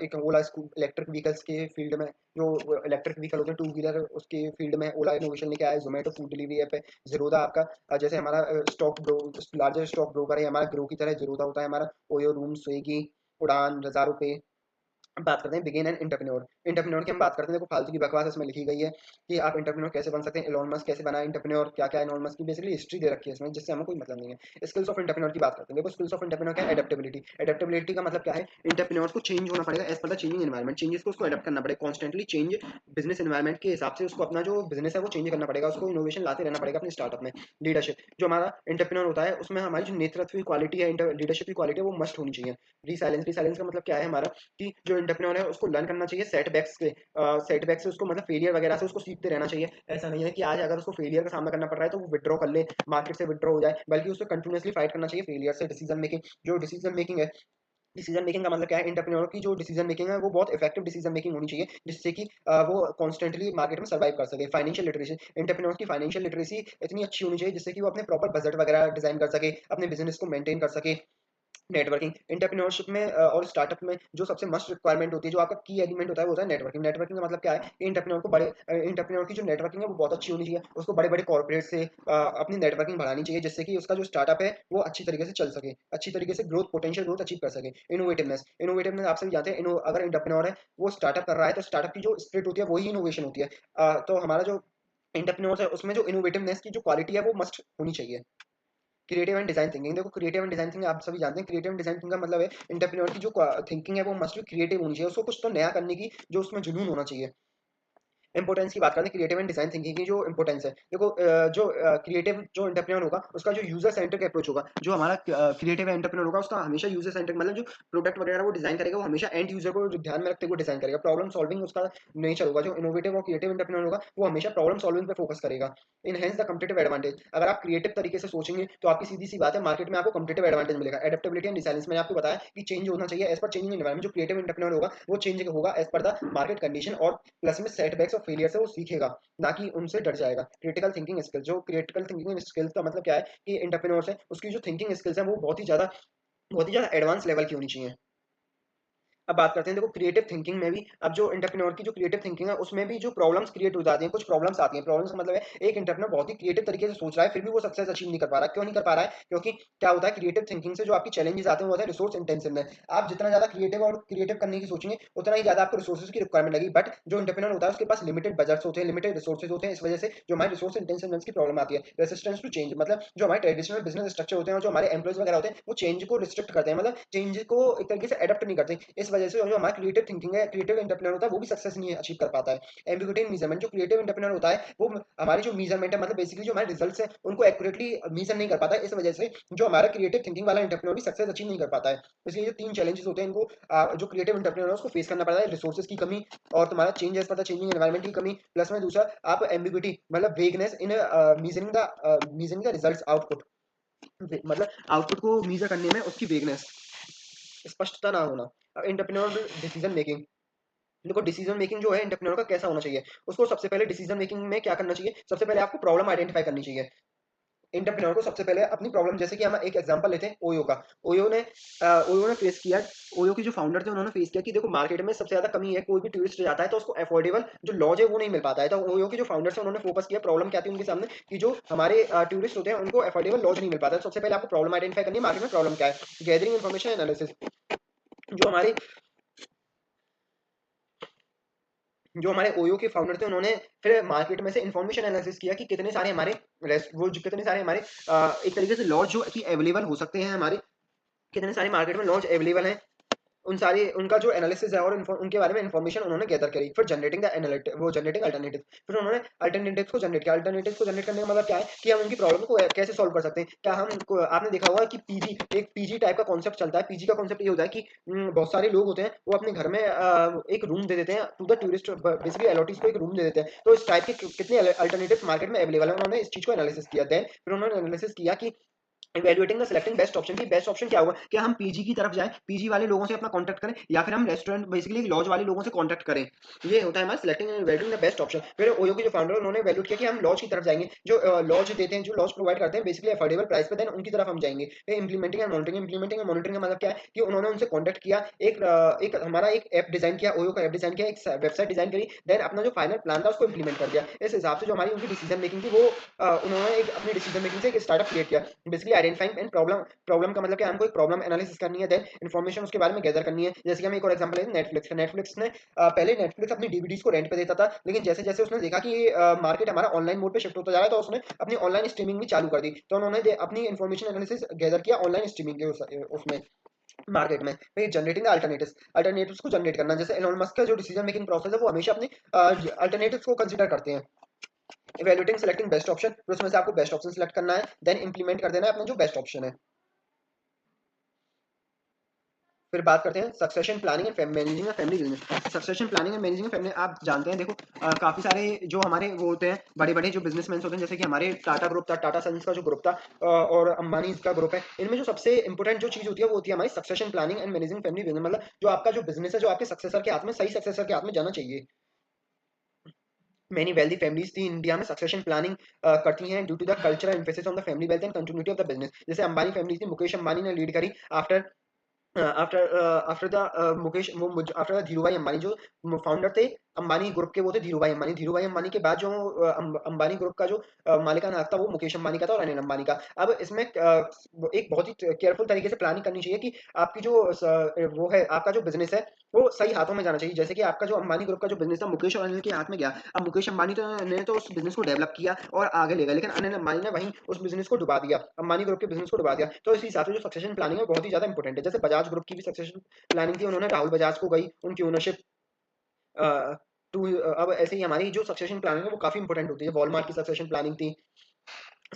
एक ओला इलेक्ट्रिक व्हीकल्स के फील्ड में, जो इलेक्ट्रिक व्हीकल होते हैं टू व्हीलर, उसके फील्ड में ओला इनोवेशन लेके आया है। जोमेटो फूड डिलीवरी ऐप है। जीरोदा आपका जैसे हमारा stock bro largest stock broker है हमारा, ग्रो की तरह जीरोदा होता है हमारा। ओयो रूम, स्विगी, उड़ान, रज़ारो पे। अब बात करते हैं बिगिन एंड एंटरप्रेन्योर। एंटरप्रेन्योर की हम बात करते हैं, देखो फालतू की बकवास इसमें लिखी गई है कि आप एंटरप्रेन्योर कैसे बन सकते हैं, एलोन मस्क कैसे बना एंटरप्रेन्योर, क्या क्या है एलोन मस्क की बेसिकली हिस्ट्री दे रखी है इसमें, जिससे हमें कोई मतलब नहीं है। स्किल्स ऑफ एंटरप्रेन्योर की बात करते हैं। देखो स्किल्स ऑफ एंटरप्रेन्योर क्या है? एडेप्टेबिलिटी। एडेप्टेबिलिटी का मतलब क्या है? एंटरप्रेन्योर को चेंज होना पड़ेगा as per the changing environment, changes को उसको अडेप्ट करना पड़ेगा, कॉन्स्टेंटली चेंज बिजनेस एनवायरमेंट के हिसाब से उसको अपना जो बिजनेस है वो चेंज करना पड़ेगा, उसको इनोवेशन लाते रहना पड़ेगा अपने स्टार्टअप में। लीडरशिप, जो हमारा एंटरप्रेन्योर होता है उसमें हमारी जो नेतृत्व की क्वालिटी है, लीडरशिप की क्वालिटी है वो मस्ट होनी चाहिए। रिसाइलेंस, रिसाइलेंस का मतलब क्या है हमारा कि जो एंटरप्रेन्योर है उसको लर्न करना चाहिए सेटबैक्स से, सेटबैक से उसको मतलब फेलियर वगैरह से उसको सीखते रहना चाहिए। ऐसा नहीं है कि आज अगर उसको फेलियर का सामना करना पड़ रहा है तो वो विड्रॉ कर ले, मार्केट से विड्रॉ हो जाए, बल्कि उसको कंटिन्यूअसली फाइट करना चाहिए फेलियर से। डिसीजन मेकिंग, जो डिसीजन मेकिंग है, डिसीजन मेकिंग का मतलब क्या है? एंटरप्रेन्योर की जो डिसीजन मेकिंग है वो बहुत इफेक्टिव डिसीजन मेकिंग होनी चाहिए, जिससे कि वो कॉन्स्टेंटली मार्केट में सर्वाइव कर सके। फाइनेंशियल लिटरेसी, एंटरप्रेन्योर की फाइनेंशियल लिटरेसी इतनी अच्छी होनी चाहिए जिससे कि वो अपने प्रॉपर बजट वगैरह डिजाइन कर सके, अपने बिजनेस को मेंटेन कर सके। नेटवर्किंग, एंटरप्रेन्योरशिप में और स्टार्टअप में जो सबसे मस्ट रिक्वायरमेंट होती है, जो आपका की एलिमेंट होता है वो होता है नेटवर्किंग। नेटवर्किंग का मतलब क्या है कि एंटरप्रेन्योर की जो नेटवर्किंग है वो बहुत अच्छी होनी चाहिए, उसको बड़े बड़े कॉर्पोरेट से अपनी नेटवर्किंग बढ़ानी चाहिए, जिससे कि उसका जो स्टार्टअप है वो अच्छी तरीके से चल सके, अच्छी तरीके से ग्रोथ, पोटेंशियल ग्रोथ अचीव कर सके। इनोवेटिवनेस, इनोवेटिवनेस आप सभी जानते हैं, अगर एंटरप्रेन्योर है वो स्टार्टअप कर रहा है तो स्टार्टअप की जो स्पिरिट होती है वही इनोवेशन होती है। तो हमारा जो एंटरप्रेन्योर है उसमें जो इनोवेटिवनेस की जो क्वालिटी है वो मस्ट होनी चाहिए। क्रिएटिव एंड डिजाइन थिंकिंग, देखो क्रिएटिव एंड डिजाइन थिंकिंग आप सभी जानते हैं, क्रिएटिव एंड डिजाइन थिंकिंग का मतलब है एंटरप्रेन्योर की जो थिंकिंग है वो मस्ट बी क्रिएटिव होनी चाहिए, उसको कुछ तो नया करने की जो उसमें जुनून होना चाहिए। इंपोर्टेंस की बात करते हैं, क्रिएटिव एंड डिजाइन थिंकिंग की जो इंपोर्टेंस है, देखो जो क्रिएटिव जो एंटरप्रेन्योर होगा उसका जो यूजर सेंट्रिक अप्रोच होगा, जो हमारा क्रिएटिव एंटरप्रेन्योर होगा उसका हमेशा यूजर सेंट्रिक, मतलब जो प्रोडक्ट वगैरह वो डिजाइन करेगा वो हमेशा एंड यूजर को जो ध्यान में रखते हुए डिजाइन करेगा। प्रॉब्लम सॉल्विंग उसका नेचर होगा। जो इनोवेटिव और क्रिएटिव एंटरप्रेन्योर होगा वो हमेशा प्रॉब्लम सॉल्विंग पे फोकस करेगा। इनहेंस द कम्पिटिटिव एडवांटेज, अगर आप क्रिएटिव तरीके से सोचेंगे तो आपकी सीधी सी बात है मार्केट में आपको कम्पिटिटिव एडवांटेज मिलेगा। एडेप्टेबिलिटी एंड रिसाइलेंस, मैंने आपको बताया कि चेंज होना चाहिए एज पर चेंजिंग एनवायरमेंट। जो क्रिएटिव एंटरप्रेन्योर होगा वो चेंज होगा as per the market condition और प्लस में सेटबैक्स और ऑफ फेलियर से वो सीखेगा, ना कि उनसे डर जाएगा। क्रिटिकल थिंकिंग स्किल, जो क्रिटिकल थिंकिंग स्किल्स का मतलब क्या है कि एंटरप्रेन्योर्स है उसकी जो थिंकिंग स्किल्स है वो बहुत ही ज़्यादा एडवांस लेवल की होनी चाहिए। अब बात करते हैं, देखो क्रिएटिव थिंकिंग में भी, अब जो एंटरप्रेन्योर की जो क्रिएटिव थिंकिंग है उसमें भी जो प्रॉब्लम्स क्रिएट हो जाती हैं, कुछ प्रॉब्लम्स आती हैं। प्रॉब्लम्स का मतलब है एक एंटरप्रेन्योर बहुत ही क्रिएटिव तरीके से सोच रहा है फिर भी वो सक्सेस अचीव नहीं कर पा रहा है। क्यों नहीं कर पा रहा है? क्योंकि क्या होता है क्रिएटिव थिंकिंग से जो आपकी चैलेंजेस आते हैं वो होता है रिसोर्स इंटेंसिव में। आप जितना ज़्यादा क्रिएटिव और क्रिएटिव करने की सोचेंगे उतना ही ज़्यादा आपको रिसोर्सेज की रिक्वायरमेंट लगेगी। बट जो एंटरप्रेन्योर होता है उसके पास लिमिटेड बजट्स होते हैं, लिमिटेड रिसोर्सेज होते हैं। इस वजह से जो हमारे रिसोर्स इंटेंसिवनेस की प्रॉब्लम आती है। रेसिस्टेंस टू चेंज, मतलब जो हमारे ट्रेडिशनल बिजनेस स्ट्रक्चर होते हैं और जो हमारे एम्प्लॉइज वगैरह होते हैं वो चेंज को रिस्ट्रिक्ट करते हैं, मतलब चेंज को एक तरीके से अडॉप्ट नहीं करते। इस वजह से जो हमारा क्रिएटिव थिंकिंग है, क्रिएटिव एंटरप्रेन्योर होता है वो भी सक्सेस नहीं अचीव कर पाता है। एम्बिग्यूइटी इन मेजरमेंट, जो क्रिएटिव एंटरप्रेन्योर होता है वो हमारी जो मेजरमेंट है, मतलब बेसिकली जो हमारे रिजल्ट्स हैं उनको एक्यूरेटली मेजर नहीं कर पाता है। इस वजह से जो हमारा क्रिएटिव थिंकिंग वाला एंटरप्रेन्योर भी सक्सेस अचीव नहीं कर पाता है। इसलिए जो तीन चैलेंजेस होते हैं इनको जो क्रिएटिव एंटरप्रेन्योर है उसको फेस करना पड़ता है। रिसोर्सेज की कमी और तुम्हारा change as per the changing environment की कमी, प्लस में दूसरा आप एम्बिग्यूइटी मतलब vagueness in measuring the results output, मतलब आउटपुट को मेजर करने में उसकी वेगनेस, स्पष्टता ना होना। एंटरप्रेन्योर डिसीजन मेकिंग, देखो डिसीजन मेकिंग जो है एंटरप्रेन्योर का कैसा होना चाहिए, उसको सबसे पहले डिसीजन मेकिंग में क्या करना चाहिए, सबसे पहले आपको प्रॉब्लम आइडेंटिफाई करनी चाहिए। एंटरप्रेन्योर को सबसे पहले अपनी प्रॉब्लम, जैसे कि हम एक एग्जांपल लेते हैं ओयो का। ओयो ने फेस किया, ओयो के जो फाउंडर थे उन्होंने फेस किया कि देखो मार्केट में सबसे ज्यादा कमी है, कोई भी टूरिस्ट जाता है तो उसको अफोर्डेबल जो लॉज है वो नहीं मिल पाता है। तो ओयो के जो फाउंडर्स हैं उन्होंने फोकस किया, प्रॉब्लम क्या थी उनके सामने कि जो हमारे टूरिस्ट होते हैं उनको अफोर्डेबल लॉज नहीं मिल पाता है। तो सबसे पहले आपको प्रॉब्लम आइडेंटिफाई करनी है, मार्केट में प्रॉब्लम क्या है। गैदरिंग इन्फॉर्मेशन एनालिसिस, जो हमारे जो हमारे ओयो के फाउंडर थे उन्होंने फिर मार्केट में से इन्फॉर्मेशन एनालिसिस किया कि कितने सारे हमारे वो जो कितने सारे हमारे एक तरीके से लॉज जो कि अवेलेबल हो सकते हैं हमारे, कितने सारे मार्केट में लॉज अवेलेबल हैं, उन सारी उनका जो एनालिसिस है और उनके बारे में इन्फॉर्मेशन उन्होंने गैदर करी। फिर जनरेटिंग द एनालिटिव, वो जनरेटिंग अल्टरनेटिव, फिर उन्होंने अल्टरनेटिव्स को जनरेट किया। अल्टरनेटिव्स को जनरेट करने का मतलब क्या है कि हम उनकी प्रॉब्लम को कैसे सॉल्व कर सकते हैं। क्या हम आपने देखा होगा कि पीजी, एक पीजी टाइप का कॉन्सेप्ट चलता है। पीजी का कॉन्सेप्ट ये होता है कि बहुत सारे लोग होते हैं वो अपने घर में एक रूम दे देते हैं टू द टूरिस्ट, बेसिकली एलओटीज को एक रूम दे देते हैं। तो इस टाइप के कितने अल्टरनेटिव मार्केट में अवेलेबल है, उन्होंने इस चीज को एनालिसिस किया। देन फिर उन्होंने एनालिसिस किया कि evaluating the selecting best option, की बेस्ट ऑप्शन क्या होगा, क्या हम पीजी की तरफ जाएं, पीजी वाले लोगों से अपना कांटेक्ट करें, या फिर हम रेस्टोरेंट बेसिकली लॉज वाले लोगों से कांटेक्ट करें। ये होता है हमारा selecting and evaluating the best option. फिर ओयो के जो फाउंडर उन्होंने इवैल्यूएट किया कि हम लॉज की तरफ जाएंगे, जो लॉज देते हैं, जो लॉज प्रोवाइड करते हैं बेसिकली अफोर्डेबल प्राइस पे, देन उनकी तरफ हम जाएंगे। फिर implementing and monitoring, implementing and monitoring का मतलब क्या है कि उन्होंने उनसे कांटेक्ट किया, एक हमारा एक ऐप डिजाइन किया, ओयो का ऐप डिजाइन किया, एक वेबसाइट डिजाइन करी, देन अपना जो फाइनल प्लान था उसको इंप्लीमेंट कर दिया। इस हिसाब से जो हमारी उनकी डिसीजन मेकिंग थी वो उन्होंने एक अपनी डिसीजन मेकिंग से एक स्टार्टअप क्रिएट किया। Basically identifying and problem, problem का मतलब क्या है, हमको एक प्रॉब्लम एनालिसिस करनी है, देन इन्फॉर्मेशन उसके बारे में गैदर करनी है। जैसे कि हम एक और एग्जांपल लेते हैं नेटफ्लिक्स का। नेटफ्लिक्स ने पहले नेटफ्लिक्स अपनी डीवीडीज को रेंट पे देता था, लेकिन जैसे जैसे उसने देखा कि मार्केट हमारा ऑनलाइन मोड पे शिफ्ट होता जा रहा है तो उसने अपनी ऑनलाइन स्ट्रीमिंग भी चालू कर दी। तो उन्होंने अपनी इन्फॉर्मेशन एनालिसिस गैदर किया ऑनलाइन स्ट्रीमिंग के उसमें मार्केट में। फिर जनरेटिंग अल्टरनेटिव्स, अल्टरनेटिव्स को जनरेट करना, जैसे एलोन मस्क का जो डिसीजन मेकिंग प्रोसेस है वो हमेशा अपने अल्टरनेटिव्स को कंसीडर करते हैं। इवैल्यूएटिंग सेलेक्टिंग बेस्ट ऑप्शन, फिर उसमें से आपको बेस्ट ऑप्शन सेलेक्ट करना है, देन इंप्लीमेंट कर देना है अपना जो बेस्ट ऑप्शन है। फिर बात करते हैं succession planning and managing a family business. Succession planning and managing a family, आप जानते हैं देखो काफ़ी सारे जो हमारे वो होते हैं बड़े-बड़े जो बिजनेसमैन होते हैं, जैसे कि हमारे टाटा ग्रुप था, टाटा सन्स का जो ग्रुप था और अंबानी का ग्रुप है। इनमें जो सबसे इंपॉर्टेंट जो चीज़ होती है वो होती है हमारी succession planning and managing family business, मतलब जो आपका जो बिजनेस है जो आपके सक्सेसर के हाथ में, सही सक्सेसर के हाथ में जाना चाहिए। Many wealthy families थी इंडिया में सक्सेशन प्लानिंग करती हैं due to the cultural emphasis on the family wealth and continuity of the business. जैसे अंबानी फैमिली थी, मुकेश अंबानी ने लीड करी after after the Dhirubhai Ambani, जो फाउंडर थे अंबानी ग्रुप के वो थे धीरूभाई अंबानी। धीरूभाई अंबानी के बाद जो अंबानी ग्रुप का जो मालिकाना हक था वो मुकेश अंबानी का था और अनिल अंबानी का। अब इसमें एक बहुत ही केयरफुल तरीके से प्लानिंग करनी चाहिए कि आपकी जो वो है आपका जो बिजनेस है वो सही हाथों में जाना चाहिए। जैसे कि आपका जो अंबानी ग्रुप का जो बिजनेस था मुकेश और अनिल के हाथ में गया, अब मुकेश अंबानी ने तो उस बिजनेस को डेवलप किया और आगे ले गया, लेकिन अनिल अंबानी ने वहीं उस बिजनेस को डुबा दिया, अंबानी ग्रुप के बिजनेस को डुबा दिया। तो इस हिसाब से जो सक्सेशन प्लानिंग है बहुत ही ज्यादा इंपॉर्टेंट है। जैसे बजाज ग्रुप की भी सक्सेशन प्लानिंग थी, उन्होंने राहुल बजाज को गई उनकी ओनरशिप टू, अब ऐसे ही हमारी जो सक्सेशन प्लानिंग है वो काफी इंपॉर्टेंट होती है। वॉलमार्ट की सक्सेशन प्लानिंग थी।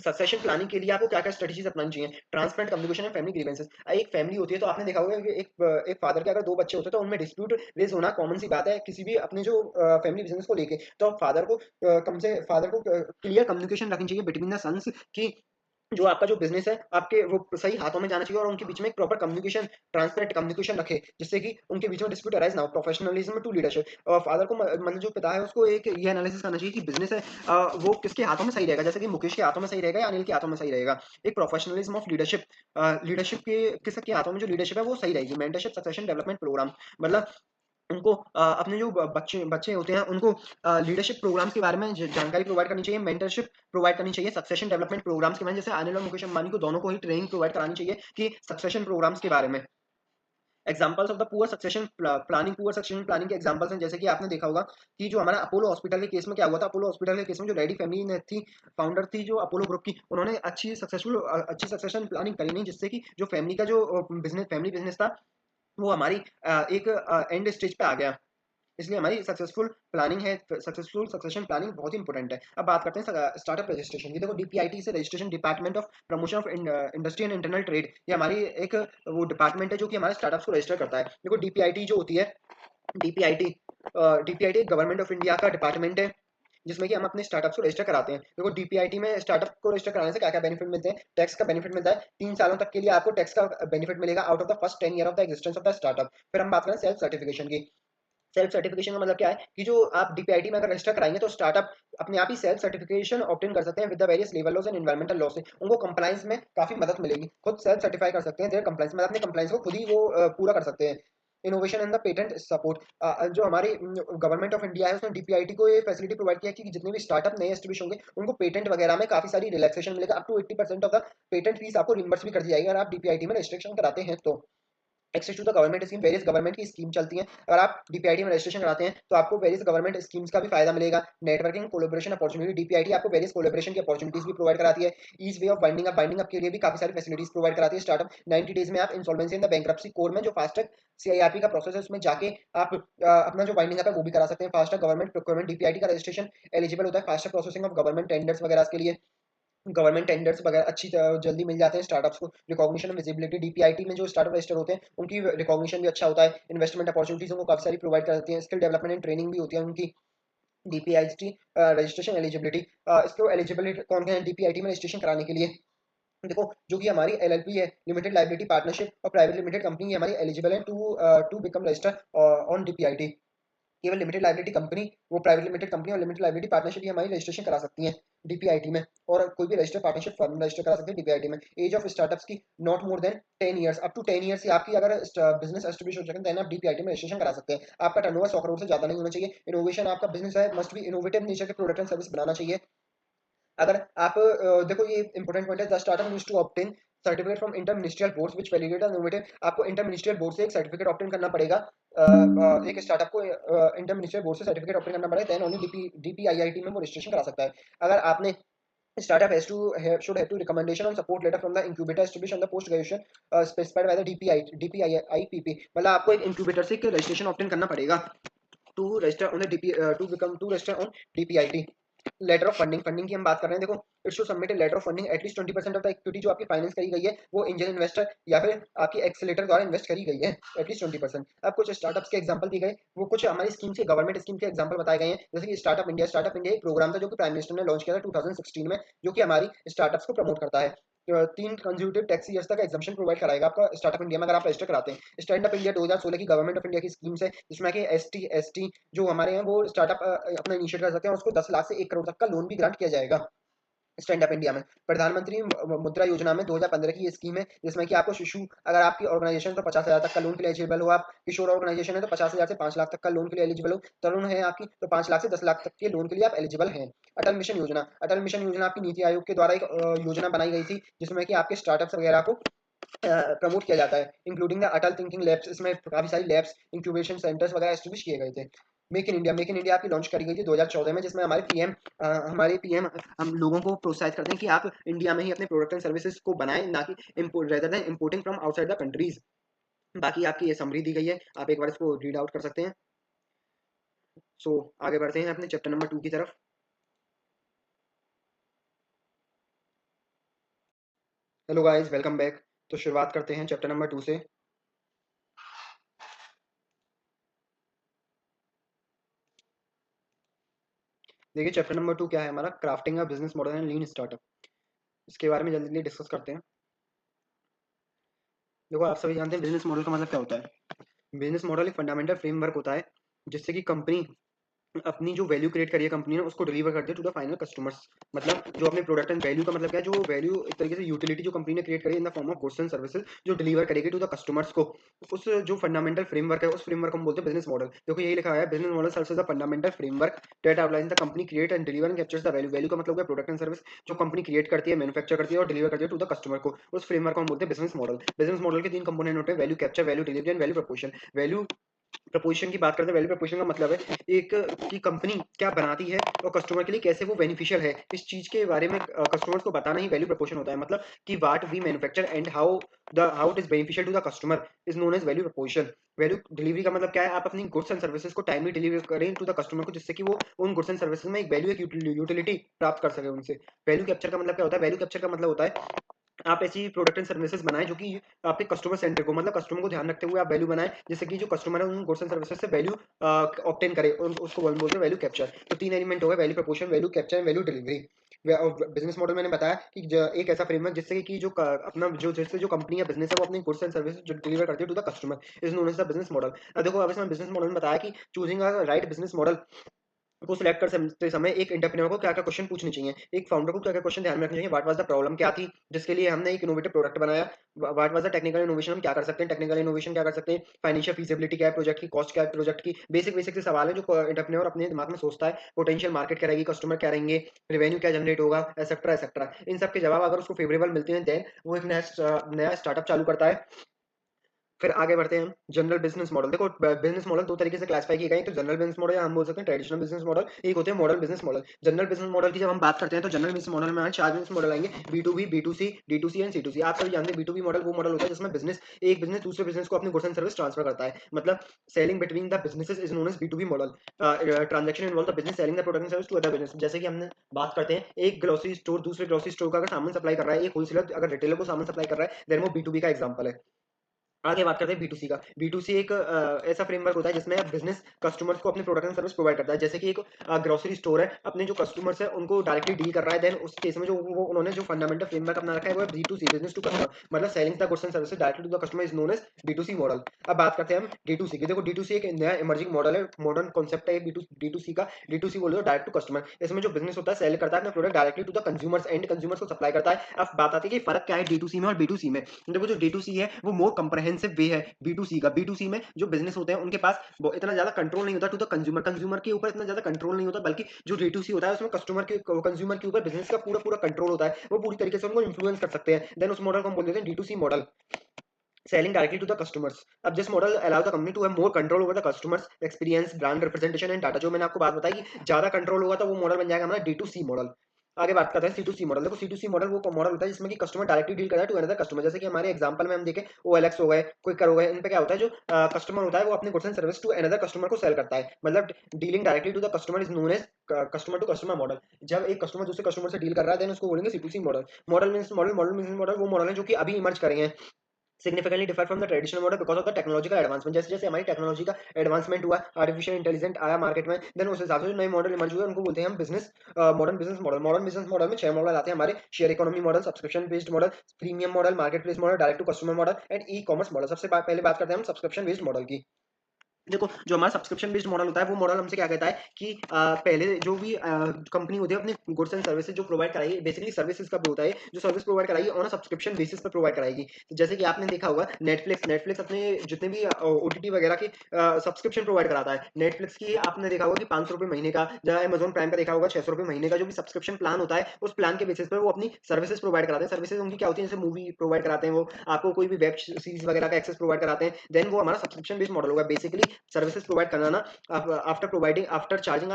सक्सेशन प्लानिंग के लिए आपको क्या क्या स्ट्रेटेजीज अपनानी चाहिए, transparent communication and family grievances. एक फैमिली होती है तो आपने देखा होगा कि एक फादर के अगर दो बच्चे होते हैं तो उनमें डिस्प्यूट रेज होना कॉमन सी बात है किसी भी अपने जो फैमिली बिजनेस को लेके। तो फादर को क्लियर कम्युनिकेशन रखनी चाहिए बिटवीन द सन्स की जो आपका जो बिजनेस है आपके वो सही हाथों में जाना चाहिए और उनके बीच में एक प्रॉपर कम्युनिकेशन, ट्रांसपेरेंट कम्युनिकेशन रखे, जिससे कि उनके बीच में डिस्प्यूट अराइज ना हो। प्रोफेशनलिज्म टू लीडरशिप, और फादर को मतलब जो पिता है उसको एक ये एनालिसिस करना चाहिए कि बिजनेस है वो किसके हाथों में सही रहेगा, जैसे कि मुकेश के हाथों में सही रहेगा या अनिल के हाथों में सही रहेगा। एक प्रोफेशनलिज्म ऑफ लीडरशिप, लीडरशिप के किसके हाथों में जो लीडरशिप है वो सही रहेगी। मेंटरशिप सक्सेशन डेवलपमेंट प्रोग्राम, मतलब उनको अपने जो बच्चे बच्चे होते हैं उनको लीडरशिप प्रोग्राम्स के बारे में जानकारी प्रोवाइड करनी चाहिए, मेंटरशिप प्रोवाइड करनी चाहिए सक्सेशन डेवलपमेंट प्रोग्राम्स के बारे में। जैसे अनिल और मुकेश अंबानी को दोनों को ही ट्रेनिंग प्रोवाइड करानी चाहिए कि सक्सेशन प्रोग्राम्स के बारे में। Examples of the poor succession planning, poor succession planning के एग्जांपल्स हैं, जैसे कि आपने देखा होगा कि जो हमारा अपोलो हॉस्पिटल के केस में क्या हुआ था। अपोलो हॉस्पिटल के केस में जो रेड्डी फैमिली ने थी, फाउंडर थी जो अपोलो ग्रुप की, उन्होंने अच्छी सक्सेशन प्लानिंग करी नहीं, जिससे कि जो फैमिली का जो बिजनेस फैमिली बिजनेस था वो हमारी एक एंड स्टेज पे आ गया। इसलिए हमारी सक्सेसफुल प्लानिंग है, सक्सेसफुल सक्सेशन प्लानिंग बहुत ही इंपॉर्टेंट है। अब बात करते हैं स्टार्टअप रजिस्ट्रेशन की। देखो डीपीआईटी से registration, department of promotion of industry and internal trade, ये हमारी एक वो डिपार्टमेंट है जो कि हमारे स्टार्टअप्स को रजिस्टर करता है। देखो डीपीआईटी जो होती है, डीपीआईटी डीपीआईटी गवर्नमेंट ऑफ इंडिया का डिपार्टमेंट है जिसमें कि हम अपने स्टार्टअप्स को रजिस्टर कराते हैं। देखो डीपीआईटी में स्टार्टअप को रजिस्टर कराने से क्या क्या बेनिफिट मिलते हैं। टैक्स का बेनिफिट मिलता है, 3 सालों तक के लिए आपको टैक्स का बेनिफिट मिलेगा out of the first 10 year of the existence of the startup. फिर हम बात करें सेल्फ सर्टिफिकेशन की। सेल्फ सर्टिफिकेशन का मतलब क्या है कि जो आप डीपीआईटी में अगर रजिस्टर कराएंगे तो स्टार्टअप अपने आप ही सेल्फ सर्टिफिकेशन ऑब्टेन कर सकते हैं with the various level laws and environmental law से। उनको कंप्लायंस में काफी मदद मिलेगी, खुद सेल्फ सर्टिफाई कर सकते हैं देयर कंप्लायंस में, अपने कंप्लायंस को खुद ही वो पूरा कर सकते हैं। Innovation and the patent support, जो हमारी गवर्नमेंट ऑफ इंडिया है उसने डीपीआईटी को ये फैसिलिटी प्रोवाइड किया है कि जितने भी स्टार्टअप नए एस्टेब्लिश होंगे उनको पेटेंट वगैरह में काफी सारी रिलैक्सेशन मिलेगा। Up to 80% of the patent fees आपको रिम्बर्स भी कर दी जाएगी अगर आप डीपीआईटी में रजिस्ट्रेशन कराते हैं तो। Access to the government scheme, various government की स्कीम चलती हैं। अगर आप डीपीआईटी में रजिस्ट्रेशन कराते हैं तो आपको वेरियस गवर्नमेंट स्कीम्स का भी फायदा मिलेगा। नेटवर्किंग कोलैबोरेशन अपॉर्चुनिटी, डीपीआईटी आपको वेरियस कोलैबोरेशन की अपॉर्चुनिटीज भी प्रोवाइड कराती है। Ease way of winding up के लिए भी काफी सारी फैसिलिटीज प्रोवाइड कराती है स्टार्टअप। 90 डेज में आप insolvency in the bankruptcy code में जो फास्टैग सीआईआरपी का प्रोसेस है उसमें जाके आप अपना जो बाइंडिंग अप है वो भी करा सकते हैं। फास्टैग गवर्नमेंट प्रोक्योरमेंट, डीपीआईटी का रजिस्ट्रेशन एलिजिबल होता है FASTag processing of government tenders वगैरह के लिए। गवर्नमेंट टेंडर्स वगैरह अच्छी जल्दी मिल जाते हैं स्टार्टअप्स को। रिकॉग्निशन और विजिबिलिटी, डीपीआईटी में जो स्टार्टअप रजिस्टर होते हैं उनकी रिकॉग्निशन भी अच्छा होता है। इन्वेस्टमेंट अपॉर्चुनिटीज उनको काफी सारी प्रोवाइड करती हैं। स्किल डेवलपमेंट एंड ट्रेनिंग भी होती है उनकी। डीपीआईटी रजिस्ट्रेशन एलिजिबिलिटी, इसको एलिजिबिलिटी कौन है डीपीआईटी में रजिस्ट्रेशन कराने के लिए। देखो जो कि हमारी एलएलपी है, लिमिटेड लाइबिलिटी पार्टनरशिप और प्राइवेट लिमिटेड कंपनी, हमारी एलिजिबल है टू बिकम रजिस्टर ऑन डीपीआईटी। केवल लिमिटेड लाइबिलिटी कंपनी, वो प्राइवेट लिमिटेड कंपनी और लिमिटेड लाइबिलिटी पार्टनरशिप ही हमारी रजिस्ट्रेशन करा सकती हैं डीपीआईटी में, और कोई भी रजिस्टर्ड पार्टनरशिप फर्म रजिस्टर करा सकते हैं डीपीआईटी में। एज ऑफ स्टार्टअप्स की not more than 10 years, up to 10 years से आपकी अगर बिजनेस एस्टेब्लिश हो सके देन आप डीपीआईटी में रजिस्ट्रेशन करा सकते हैं। आपका टर्नओवर 100 करोड़ से ज्यादा नहीं होना चाहिए। इनोवेशन, आपका बिजनेस है मस्ट बी इनोवेटिव नेचर के प्रोडक्ट एंड सर्विस बनाना चाहिए। अगर आप देखो ये इंपॉर्टेंट पॉइंट है, the startup needs to obtain certificate from inter ministerial boards which validate and innovative. आपको इंटर मिनिस्ट्रियल बोर्ड से एक सर्टिफिकेट ऑब्टेन करना पड़ेगा। एक स्टार्टअप को इंटर मिनिस्ट्रियल बोर्ड से सर्टिफिकेट ऑब्टेन करना पड़ेगा, देन ओनली डीपीआईआईटी में वो रजिस्ट्रेशन करा सकता है। अगर आपने startup has to have should have to recommendation and support letter from the incubator established on the post graduation specified by the DPIPP, मतलब आपको एक इंक्यूबेटर से एक रजिस्ट्रेशन ऑब्टेन करना पड़ेगा to register on the DP to become to register on DPIT. Letter of funding, funding की हम बात कर रहे हैं। देखो it should submit letter of funding at least 20% of the equity जो आपकी फाइनेंस करी गई है वो एंजल इन्वेस्टर या फिर आपकी एक्सेलेटर द्वारा इन्वेस्ट करी गई है, एटलीस्ट 20%। अब कुछ स्टार्टअप्स के एग्जांपल दिए गए, वो कुछ हमारी स्कीम्स के गवर्नमेंट स्कीम के एग्जांपल बताए गए हैं, जैसे कि स्टार्टअप इंडिया। स्टार्टअप इंडिया एक प्रोग्राम था जो कि प्राइम मिनिस्टर ने लॉन्च किया था 2016 में, जो कि हमारी स्टार्टअप्स को प्रमोट करता है। 3 कंज्यूटिव टैक्स ईयर्स तक एग्जाम्पशन प्रोवाइड कराएगा आपका स्टार्टअप इंडिया में अगर आप रजिस्टर कराते हैं। स्टैंड अप इंडिया 2016 की गवर्नमेंट ऑफ इंडिया की स्कीम्स है जिसमें कि एसटी जो हमारे हैं वो स्टार्टअप अपना इनिशिएट कर सकते हैं, उसको 10 लाख से 1 करोड़ तक का लोन भी ग्रांट किया जाएगा स्टैंड अप इंडिया में। प्रधानमंत्री मुद्रा योजना में 2015 की ये स्कीम है जिसमें कि आपको शिशु, अगर आपकी ऑर्गेनाइजेशन तो 50,000 तक का लोन के लिए एलिजिबल हो आप। किशोर ऑर्गेनाइजेशन है तो 50,000 से 5 लाख तक का लोन के लिए एलिजिबल हो। तरुण है आपकी तो 5 लाख से 10 लाख तक के लोन के लिए आप एलिजिबल हैं। अटल मिशन योजना, अटल मिशन योजना आपकी नीति आयोग के द्वारा एक योजना बनाई गई थी जिसमें कि आपके स्टार्टअप्स वगैरह को प्रमोट किया जाता है, including the Atal thinking labs. इसमें काफी सारी लैब्स, इंक्यूबेशन सेंटर्स वगैरह एस्टेब्लिश किए गए थे। Make in India, make in India आपकी लॉन्च करी गई थी 2014 में, जिसमें हमारे पीएम हम लोगों को प्रोत्साहित करते हैं कि आप इंडिया में ही अपने प्रोडक्ट एंड सर्विसेज को बनाएं, ना कि import rather than importing from outside the countries. बाकी आपकी ये समरी दी गई है, आप एक बार इसको रीड आउट कर सकते हैं। सो आगे बढ़ते हैं अपने चैप्टर नंबर 2 की तरफ। Hello guys, welcome back. तो शुरुआत करते हैं चैप्टर नंबर 2 से। देखिए चैप्टर नंबर 2 क्या है हमारा, crafting a business model and lean startup. इसके बारे में जल्दी डिस्कस करते हैं। देखो, आप सभी जानते हैं बिजनेस मॉडल का मतलब क्या होता है। बिजनेस मॉडल एक फंडामेंटल फ्रेमवर्क होता है जिससे कि कंपनी अपनी जो वैल्यू क्रिएट करी है कंपनी ने उसको डिलीवर कर दिया टू द फाइनल कस्टमर्स। मतलब जो अपने प्रोडक्ट एंड वैल्यू का मतलब क्या है, जो वैल्यू एक तरीके से यूटिलिटी जो कंपनी ने क्रिएट करी in the form of goods and services जो डिलीवर करेगी टू द कस्टमर्स को। उस जो फंडामेंटल फ्रेमवर्क है उस फ्रेमवर्क को हम बोलते हैं बिजनेस मॉडल। देखो यही लिखा है, business model serves as the fundamental framework that outlines the company create and deliver and captures the value. Value का मतलब है प्रोडक्ट एंड सर्विस जो कंपनी क्रिएट करती है, मैन्युफैक्चर करती है और डिलीवर करती है टू द कस्टमर को। उस फ्रेमवर्क को हम बोलते हैं बिजनेस मॉडल। बिजनेस मॉडल के तीन कंपोनेंट होते हैं, value capture, value delivery and value proportion. Value preposition की बात करते हैं। वैल्यू प्रपोजिशन का मतलब है एक कि कंपनी क्या बनाती है और कस्टमर के लिए कैसे वो बेनिफिशियल है, इस चीज के बारे में कस्टमर्स को बताना ही वैल्यू प्रपोजिशन होता है। मतलब कि what we manufacture and how it is beneficial to the customer is known as value proposition. Value delivery का मतलब क्या है, आप अपनी गुड्स एंड सर्विसेज को टाइमली डिलीवर करें टू द कस्टमर को जिससे कि वो उन गुड्स एंड सर्विसेज में एक वैल्यू, एक यूटिलिटी प्राप्त कर सके उनसे। वैल्यू कैप्चर का मतलब क्या होता है, वैल्यू कैप्चर का मतलब होता है आप ऐसी प्रोडक्ट एंड सर्विसेज बनाएं जो कि आपके कस्टमर सेंट्रिक हो, मतलब कस्टमर को ध्यान रखते हुए आप वैल्यू बनाएं जिससे कि जो कस्टमर है उन गुड्स एंड सर्विसेज से वैल्यू ऑब्टेन करे, उसको बोलते हैं वैल्यू कैप्चर। तो तीन एलिमेंट हो गए, value proportion, value capture and value delivery. Business model मैंने बताया कि एक ऐसा फ्रेमवर्क जिससे कि जो अपना जो जिससे जो कंपनी या बिजनेस है वो अपनी गुड्स एंड सर्विसेज जो डिलीवर करती है to the customer is known as the business model. अब देखो, अब इसमें बिजनेस मॉडल में बताया कि choosing a right business model को सिलेक्ट करते समय एक एंटरप्रेन्योर को क्या-क्या क्वेश्चन पूछने चाहिए, एक फाउंडर को क्या-क्या क्वेश्चन ध्यान में रखने चाहिए, व्हाट वाज़ द प्रॉब्लम क्या थी, जिसके लिए हमने एक इनोवेटिव प्रोडक्ट बनाया, what was the technical innovation, हम क्या कर सकते हैं, टेक्निकल इनोवेशन क्या कर सकते हैं, फाइनेंशियल फीजिबिलिटी क्या है प्रोजेक्ट की, कॉस्ट क्या है प्रोजेक्ट की, बेसिक बेसिक से सवाल है जो एंटरप्रेन्योर अपने दिमाग में सोचता है, पोटेंशियल मार्केट क्या रहेगी, कस्टमर क्या रहेंगे, रेवेन्यू क्या जनरेट होगा, एसेट्रा एसेट्रा। इन सब के जवाब अगर उसको फेवरेबल मिलते हैं देन वो एक नया स्टार्टअप चालू करता है। फिर आगे बढ़ते हैं हम जनरल बिजनेस मॉडल। देखो, बिजनेस मॉडल दो तरीके से क्लासिफाई किए गए हैं, तो जनरल बिजनेस मॉडल या हम बोल सकते हैं ट्रेडिशनल बिजनेस मॉडल, एक होते हैं model business model. General business model की जब हम बात करते हैं तो जनरल बिजनेस मॉडल में चार बिजनेस मॉडल आएंगे, B to B, B to C, D to C and C to C. आप सभी जानते हैं बी टू बी मॉडल वो मॉडल होता है जिसमें एक बिजनेस दूसरे बिजनेस को अपनी गुड्स एंड सर्विस ट्रांसफर करता है, मतलब selling between the businesses is known as B to B model. Transaction involve the business selling the product and service to other business. जैसे कि हमने बात करते हैं, एक ग्रोसरी स्टोर दूसरे ग्रोसरी स्टोर का अगर सामान सप्लाई कर रहा है, एक होलसेलर अगर रिटेलर को सामान सप्लाई कर रहा है, देन वो बी टू बी का एग्जांपल है। आगे बात करते हैं बी2सी का। बी2सी एक ऐसा फ्रेमवर्क होता है जिसमें बिजनेस कस्टमर्स को अपने प्रोडक्ट एंड सर्विस प्रोवाइड करता है। जैसे कि एक ग्रोसरी स्टोर है, अपने जो कस्टमर्स है उनको डायरेक्टली डील कर रहा है, देन उस केस में जो वो उन्होंने जो फंडामेंटल फ्रेमवर्क अपना रखा है वो है बी2सी, बिजनेस टू कस्टमर, मतलब selling the goods and services directly to the customer is known as B to C model. अब बात करते हैं हम डी2सी की। देखो, डी2सी एक नया इमर्जिंग मॉडल है, मॉडर्न कॉन्सेप्ट है डी2सी का। डी2सी बोले तो डायरेक्ट टू कस्टमर। इसमें जो बिजनेस होता है सेल करता है अपना product directly to the consumers, end consumers को सप्लाई करता है। अब बात आती है कि फर्क क्या है डी2सी में और बी2सी में। देखो, जो डी2सी है वो मोर कंप्रहेंसिव वे है बी2सी का। बी2सी में जो बिजनेस होते हैं उनके पास इतना ज्यादा कंट्रोल नहीं होता टू द कंज्यूमर, कंज्यूमर के ऊपर इतना ज्यादा कंट्रोल नहीं होता, बल्कि जो डी2सी होता है उसमें कंज्यूमर के ऊपर बिजनेस का पूरा पूरा कंट्रोल होता है, वो पूरी तरीके से उनको इन्फ्लुएंस कर सकते हैं। देन उस मॉडल को हम बोल देते हैं डी2सी model, selling directly to the customers. अब this model allows the company to have more control over the customers experience, brand representation and data। जो मैंने आपको बात बताई कि ज्यादा कंट्रोल होगा तो वो मॉडल बन जाएगा हमारा डी2सी मॉडल। आगे बात करते हैं सी टू सी मॉडल। देखो, सी टू सी मॉडल वो मॉडल होता है जिसमें कि कस्टमर डायरेक्टली डील कर रहा है टू अनदर कस्टमर। जैसे कि हमारे एग्जांपल में हम देखें, ओएलएक्स हो गए, क्विकर हो गए, इन पे क्या होता है, जो कस्टमर होता है वो अपने goods and service to another customer को सेल करता है, मतलब dealing directly to the customer is known as customer to customer model. जब एक कस्टमर दूसरे कस्टमर से डील कर रहा है देन उसको बोलेंगे सी टू सी मॉडल। मॉडल वो मॉडल है जो कि अभी इमर्ज करे हैं, significantly differ from the traditional model because of the technological advancement। जैसे जैसे हमारी टेक्नोलॉजी का एडवांसमेंट हुआ, आर्टिफिशियल इंटेलिजेंट आया मार्केट में, देन उस हिसाब से जो नए मॉडल इमर्ज हुए उनको बोलते हैं हम business modern business model. Modern business model में 6 मॉडल आते हैं हमारे, share economy model, subscription based model, premium model, market place model, direct to customer model and e commerce model. सबसे पहले बात करते हैं हम सब्सक्रिप्शन बेस्ड मॉडल की। देखो, जो हमारा सब्सक्रिप्शन बेस्ड मॉडल होता है वो मॉडल हमसे क्या कहता है कि पहले जो भी कंपनी होती है अपने गुड्स एंड सर्विसेज जो प्रोवाइड कराएगी, बेसिकली सर्विसेज का होता है, जो सर्विस प्रोवाइड कराएगी ऑन सब्सक्रिप्शन बेसिस पर प्रोवाइड कराएगी। तो जैसे कि आपने देखा होगा नेटफ्लिक्स, नेटफ्लिक्स अपने जितने भी ओटीटी वगैरह की सब्सक्रिप्शन प्रोवाइड कराता है। नेटफ्लिक्स की आपने देखा होगा कि 500 रुपये महीने का, या अमेजोन प्राइम का देखा होगा 600 रुपये महीने का, जो भी सब्सक्रिप्शन प्लान होता है उस प्लान के बेसिस पर वो अपनी सर्विसेज प्रोवाइड कराते हैं। सर्विसेज उनकी क्या होती है, जैसे मूवी प्रोवाइड कराते हैं, वो आपको कोई भी वेब सीरीज वगैरह का एक्सेस प्रोवाइड कराते हैं, देन वो हमारा सब्सक्रिप्शन बेस्ड मॉडल होगा। बेसिकली सर्विसेज प्रोवाइड करना ना, after charging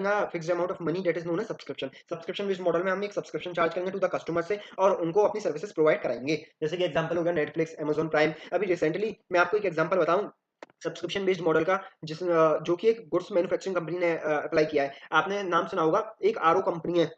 a fixed amount of money that is known as subscription. Subscription based model में हम एक सब्सक्रिप्शन चार्ज करेंगे टू द कस्टमर से और उनको अपनी सर्विसेज प्रोवाइड कराएंगे। जैसे कि एग्जांपल हो गया नेटफ्लिक्स, अमेजोन प्राइम। अभी रिसेंटली मैं आपको एक एग्जांपल बताऊं सब्सक्रिप्शन बेस्ड मॉडल का, जो कि एक गुड्स मैन्युफैक्चरिंग कंपनी ने अप्लाई किया है। आपने नाम सुना होगा, एक आरओ कंपनी है,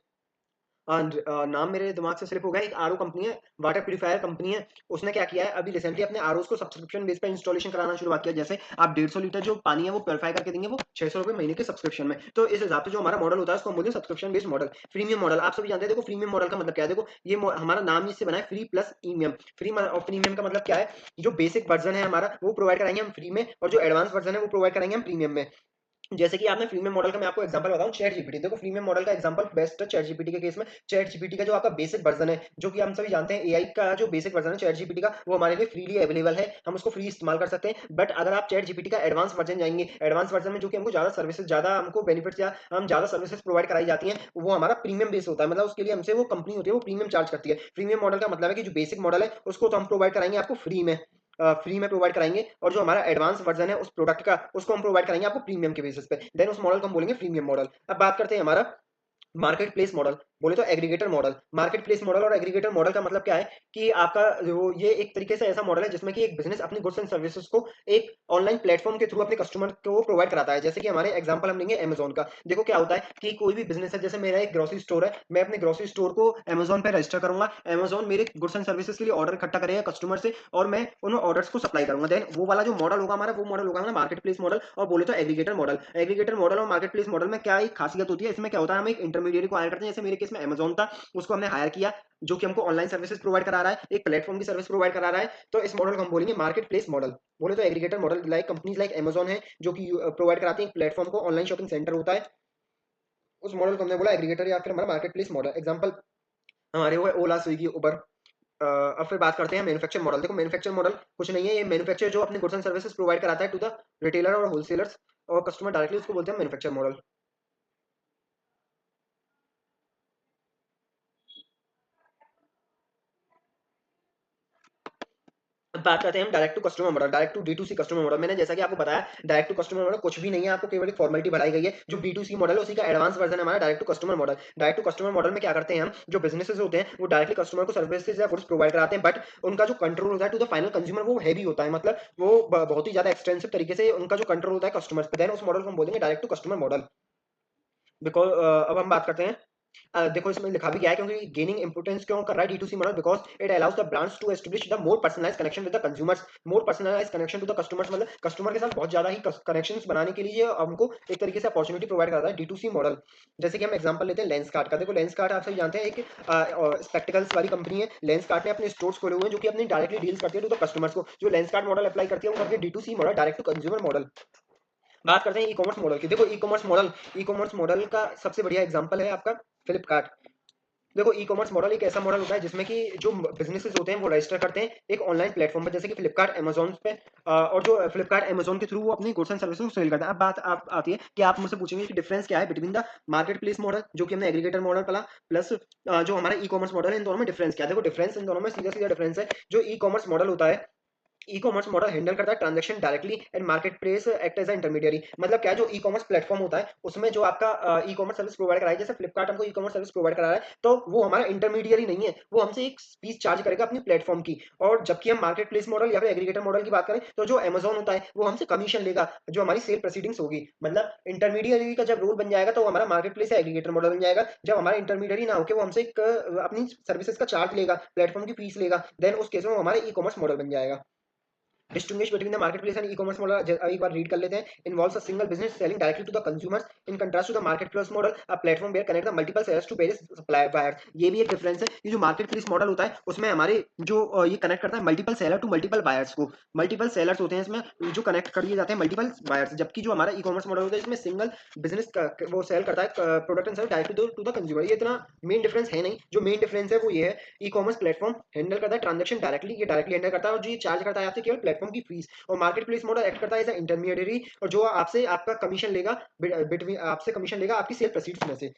नाम मेरे दिमाग से स्लिप हो गया, एक आरओ कंपनी है, वाटर प्यूरीफायर कंपनी है। उसने क्या किया है, अभी रिसेंटली अपने आरओस को सब्सक्रिप्शन बेस पे इंस्टॉलेशन कराना शुरुआत किया। जैसे आप 150 लीटर जो पानी है वो प्यूरीफाई करके देंगे, वो 600 रुपए महीने के सब्सक्रिप्शन में। तो इस हिसाब से जो हमारा मॉडल होता है उसको हम बोलते हैं subscription based model. Premium model आप सभी जानते हैं। देखो प्रीमियम मॉडल का मतलब क्या है, देखो ये हमारा नाम ही इससे बना है, फ्री प्लस प्रीमियम। फ्री और प्रीमियम का मतलब क्या है, जो बेसिक वर्जन है हमारा वो प्रोवाइड कराएंगे हम फ्री में, और जो एडवांस वर्जन है वो प्रोवाइड कराएंगे हम प्रीमियम में। जैसे कि आपने प्रीमियम मॉडल का मैं आपको एग्जांपल बताऊं, चैट जीपीटी। देखो प्रीमियम मॉडल का एग्जांपल बेस्ट है चैट जीपीटी के केस में। चैट जीपीटी का जो आपका बेसिक वर्जन है, जो कि हम सभी जानते हैं एआई का जो बेसिक वर्जन है चैट जीपीटी का, वो हमारे लिए फ्रीली अवेलेबल है, हम उसको फ्री इस्तेमाल कर सकते हैं। बट अगर आप चैट जीपीटी का एडवांस वर्जन जाएंगे, एडवांस वर्जन में जो कि हमको ज्यादा सर्विसेज, ज्यादा हमको बेनिफिट्स या हम ज्यादा सर्विसेज प्रोवाइड कराई जाती हैं, वो हमारा प्रीमियम बेस होता है। मतलब उसके लिए हमसे वो कंपनी होती है वो प्रीमियम चार्ज करती है। प्रीमियम मॉडल का मतलब है कि जो बेसिक मॉडल है उसको तो हम प्रोवाइड कराएंगे आपको फ्री में, फ्री में प्रोवाइड कराएंगे, और जो हमारा एडवांस वर्जन है उस प्रोडक्ट का उसको हम प्रोवाइड कराएंगे आपको प्रीमियम के बेसिस पे। देन उस मॉडल को हम बोलेंगे प्रीमियम मॉडल। अब बात करते हैं हमारा मार्केट प्लेस मॉडल, बोले तो aggregator model. Market place model और एग्रीगेटर मॉडल का मतलब क्या है कि आपका जो ये एक तरीके से ऐसा मॉडल है जिसमें कि एक बिजनेस अपनी गुड्स एंड सर्विसेज को एक ऑनलाइन प्लेटफॉर्म के थ्रू अपने कस्टमर को प्रोवाइड कराता है। जैसे कि हमारे एग्जांपल हम लेंगे अमेजोन का। देखो क्या होता है कि कोई भी बिजनेस है, जैसे मेरा एक ग्रोसरी स्टोर है, मैं अपने ग्रोसरी स्टोर को अमेजोन पे रजिस्टर करूंगा, अमेजोन मेरे गुड्स एंड सर्विसेज के लिए ऑर्डर इकट्ठा करेगा कस्टमर से, और मैं उन ऑर्डर्स को सप्लाई करूंगा। देन वो वाला जो मॉडल होगा हमारा, वो मॉडल होगा हमारा मार्केट प्लेस मॉडल। और बोले तो एग्रीगेटर मॉडल। एग्रीगेटर मॉडल और मार्केट प्लेस मॉडल में क्या एक खासियत होती है, इसमें क्या होता है, हम एक इंटरमीडिएट को हायर करते हैं। जैसे मेरे केस में अमेजोन था, उसको हमने हायर किया, जो कि हमको ऑनलाइन सर्विसेज प्रोवाइड करा रहा है, एक प्लेटफॉर्म की सर्विस प्रोवाइड करा रहा है। तो इस मॉडल को हम बोलेंगे मार्केट प्लेस मॉडल। बोले तो aggregator model like companies like Amazon है, जो कि प्रोवाइड कराती है प्लेटफॉर्म को, ऑनलाइन शॉपिंग सेंटर होता है, उस मॉडल को हमने बोला एग्रीगेटर या फिर हमारा मार्केट प्लेस मॉडल। एग्जाम्पल हमारे वो है ओला, स्विगी, उबर। अब फिर बात करते हैं मैन्युफैक्चर मॉडल। देखो मैन्युफैक्चर मॉडल कुछ नहीं है, ये मैन्युफैक्चर जो अपनी गुड्स एंड सर्विसेज प्रोवाइड कराता है टू द रिटेलर और होलसेलर्स और कस्टमर डायरेक्टली, उसको बोलते हैं मैन्युफैक्चर मॉडल। अब बात करते हैं हम direct to customer model, direct to D to C customer model. मैंने जैसा कि आपको बताया डायरेक्ट टू कस्टमर मॉडल कुछ भी नहीं है, आपको केवल एक फॉर्मेलिटी बढ़ाई गई है। जो बी टू सी मॉडल है उसी का एडवांस वर्जन है हमारा direct to customer model. Direct to customer model में क्या करते हैं हम, जो बिजनेसेस होते हैं वो डायरेक्टली कस्टमर को सर्विसेज या गुड्स प्रोवाइड कराते हैं, बट उनका जो कंट्रोल होता है टू द फाइनल कंज्यूमर वो हैवी होता है। मतलब वो बहुत ही ज्यादा एक्सटेंसिव तरीके से उनका जो कंट्रोल होता है कस्टमर्स पे। देन उस मॉडल को हम बोलेंगे direct to customer model. Because अब हम बात करते हैं, देखो इसमें लिखा भी क्या है, क्योंकि गेनिंग इंपोर्टेंस क्यों कर रहा है D2C model, because it allows the brands to establish the more personalised connection with the consumers. More personalised connection to the customers, मतलब कस्टमर के साथ बहुत ज्यादा ही कनेक्शंस बनाने के लिए हमको एक तरीके से अपॉर्चुनिटी प्रोवाइड करता है D2C मॉडल। जैसे कि हम एग्जांपल लेते हैं लेंसकार्ट का। देखो लेंसकार्ट आप सभी जानते हैं एक स्पेक्टिकल्स वाली कंपनी है। लेंसकार्ट ने अपने स्टोर्स खोले हुए हैं जो कि अपनी डायरेक्टली डील्स करती है टू द कस्टमर्स को। जो लेंसकार्ट मॉडल अप्लाई करती है वो करती है D2C model, direct to consumer model. बात करते हैं ई कॉमर्स मॉडल की। देखो ई कॉमर्स मॉडल का सबसे बढ़िया एग्जांपल है आपका फ्लिपकार्ट। देखो ई कॉमर्स मॉडल एक ऐसा मॉडल होता है जिसमें कि जो बिजनेसेस होते हैं वो रजिस्टर करते हैं एक ऑनलाइन प्लेटफॉर्म पर, जैसे कि फ्लिपकार्ट अमेजोन पे, और जो फ्लिपकार्ट अमेजोन के थ्रू वो अपनी गुड्स एंड सर्विसेज को सेल करते हैं। अब बात आप आती है कि आप मुझसे पूछेंगे कि डिफरेंस क्या है between the market place model, जो कि हमने एग्रीगेटर मॉडल पढ़ा, प्लस जो हमारा ई कॉमर्स मॉडल है, इन दोनों में डिफरेंस क्या है। देखो डिफरेंस इन दोनों में सीधा सीधा डिफरेंस है। जो ई कॉमर्स मॉडल होता है, ई कॉमर्स मॉडल हैंडल करता है transaction directly and market place act as intermediary. मतलब क्या है, जो ई कॉमर्स प्लेटफॉर्म होता है उसमें जो आपका ई कॉमर्स सर्विस प्रोवाइड करा है, जैसे फ्लिपकार्ट हमको ई कॉमर्स सर्विस प्रोवाइड करा रहा है, तो वो हमारा इंटरमीडियरी नहीं है, वो हमसे एक फीस चार्ज करेगा अपनी प्लेटफॉर्म की। और जबकि हम मार्केट प्लेस मॉडल या फिर एग्रीगेटर मॉडल की बात करें, तो जो अमेजोन होता है वो हमसे कमीशन लेगा, जो हमारी सेल प्रोसीडिंग्स होगी। मतलब इंटरमीडियरी का जब रोल बन जाएगा तो हमारा मार्केट प्लेस या एग्रीगेटर मॉडल बन जाएगा। जब हमारा इंटरमीडियरी ना होकर वो हमसे एक अपनी सर्विसेज का चार्ज लेगा, प्लेटफॉर्म की फीस लेगा, देन उस केस में वो हमारे ई कॉमर्स मॉडल बन जाएगा। Distinguish between the marketplace and e-commerce model एक बार रीड कर लेते हैं। Involves a single business selling directly to the consumers in contrast to the marketplace model, a platform where connect the multiple sellers to various supply buyers। ये भी एक difference है। ये जो मार्केटप्लेस मॉडल होता है उसमें हमारे जो ये कनेक्ट करता है multiple seller to multiple buyers को। मल्टीपल सेलर्स होते हैं इसमें जो कनेक्ट कर दिए जाते हैं मल्टीपल बायर्स, जबकि जो हमारा ई कॉमर्स मॉडल होता है इसमें सिंगल बिजनेस वो सेल करता है product and service direct to the consumer. ये इतना मेन डिफरेंस है नहीं। जो मेन डिफरेंस है वो ये है, ई कॉमर्स प्लेटफॉर्म हैंडल करता है ट्रांजेक्शन डायरेक्टली, ये डायरेक्टली हैंडल करता है, और जो ये चार्ज करता है आपसे केवल प्लेटफॉर्म की फीस। और मार्केट प्लेस मॉडल एक्ट करता है एज इंटरमीडियरी, और जो आपसे आपका कमीशन लेगा, बिटवीन आपसे कमीशन लेगा आपकी सेल प्रोसीड्स में से।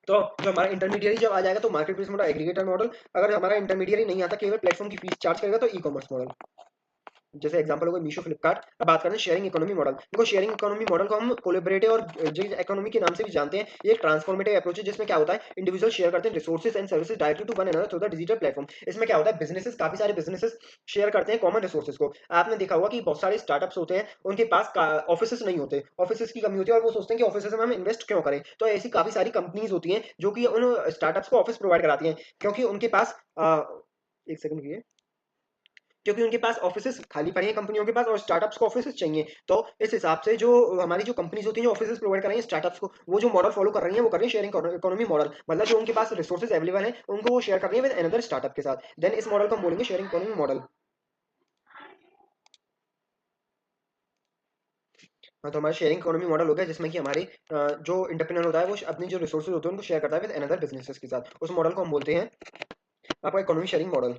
तो जो हमारा इंटरमीडियरी जब आ जाएगा तो market place model aggregator model. अगर हमारा इंटरमीडियरी नहीं आता, केवल प्लेटफॉर्म की फीस चार्ज करेगा, तो ई कॉमर्स मॉडल। जैसे एग्जांपल हो गया मीशो, फ्लिपकार्ट। अब बात करते हैं शेयरिंग इकोनॉमी मॉडल। देखो शेयरिंग इकोनॉमी मॉडल को हम कोलैबोरेटिव और जिग इकोनॉमी के नाम से भी जानते हैं। ये एक ट्रांसफॉर्मेटिव अप्रोच है जिसमें क्या होता है, इंडिविजुअल शेयर करते हैं resources and services directly to one another through the digital platform. इसमें क्या होता है, बिजनेसेस, काफी सारे बिजनेसेस शेयर करते हैं कॉमन रिसोर्सेज को। आपने देखा होगा कि बहुत सारे स्टार्टअप्स होते हैं, उनके पास ऑफिसेस नहीं होते, ऑफिसेस की कमी होती है और वो सोचते हैं कि ऑफिसेस में हम इन्वेस्ट क्यों करें। तो ऐसी काफी सारी कंपनीज होती हैं जो कि उन स्टार्टअप्स को ऑफिस प्रोवाइड कराती हैं, क्योंकि उनके पास एक सेकंड की, क्योंकि उनके पास ऑफिसेस खाली पड़े हैं कंपनियों के पास और स्टार्टअप्स को ऑफिसेस चाहिए। तो इस हिसाब से जो हमारी जो कंपनीज होती हैं जो ऑफिसेस प्रोवाइड कर रही हैं स्टार्टअप्स को, वो जो मॉडल फॉलो कर रही हैं वो कर रही है शेयरिंग इकोनॉमी मॉडल। मतलब जो उनके पास रिसोर्सेज अवेलेबल हैं उनको वो शेयर कर रही है विद अनदर स्टार्टअप के साथ। देन इस मॉडल को हम बोलेंगे शेयरिंग इकोनॉमी मॉडल। हाँ, तो हमारा शेयरिंग इकोनॉमी मॉडल हो गया जिसमें कि हमारे जो एंटरप्रेन्योर होता है वो अपनी जो रिसोर्सेज होते हैं उनको शेयर करता है विद अनदर बिजनेसेस के साथ। उस मॉडल को हम बोलते हैं आपका economy sharing model,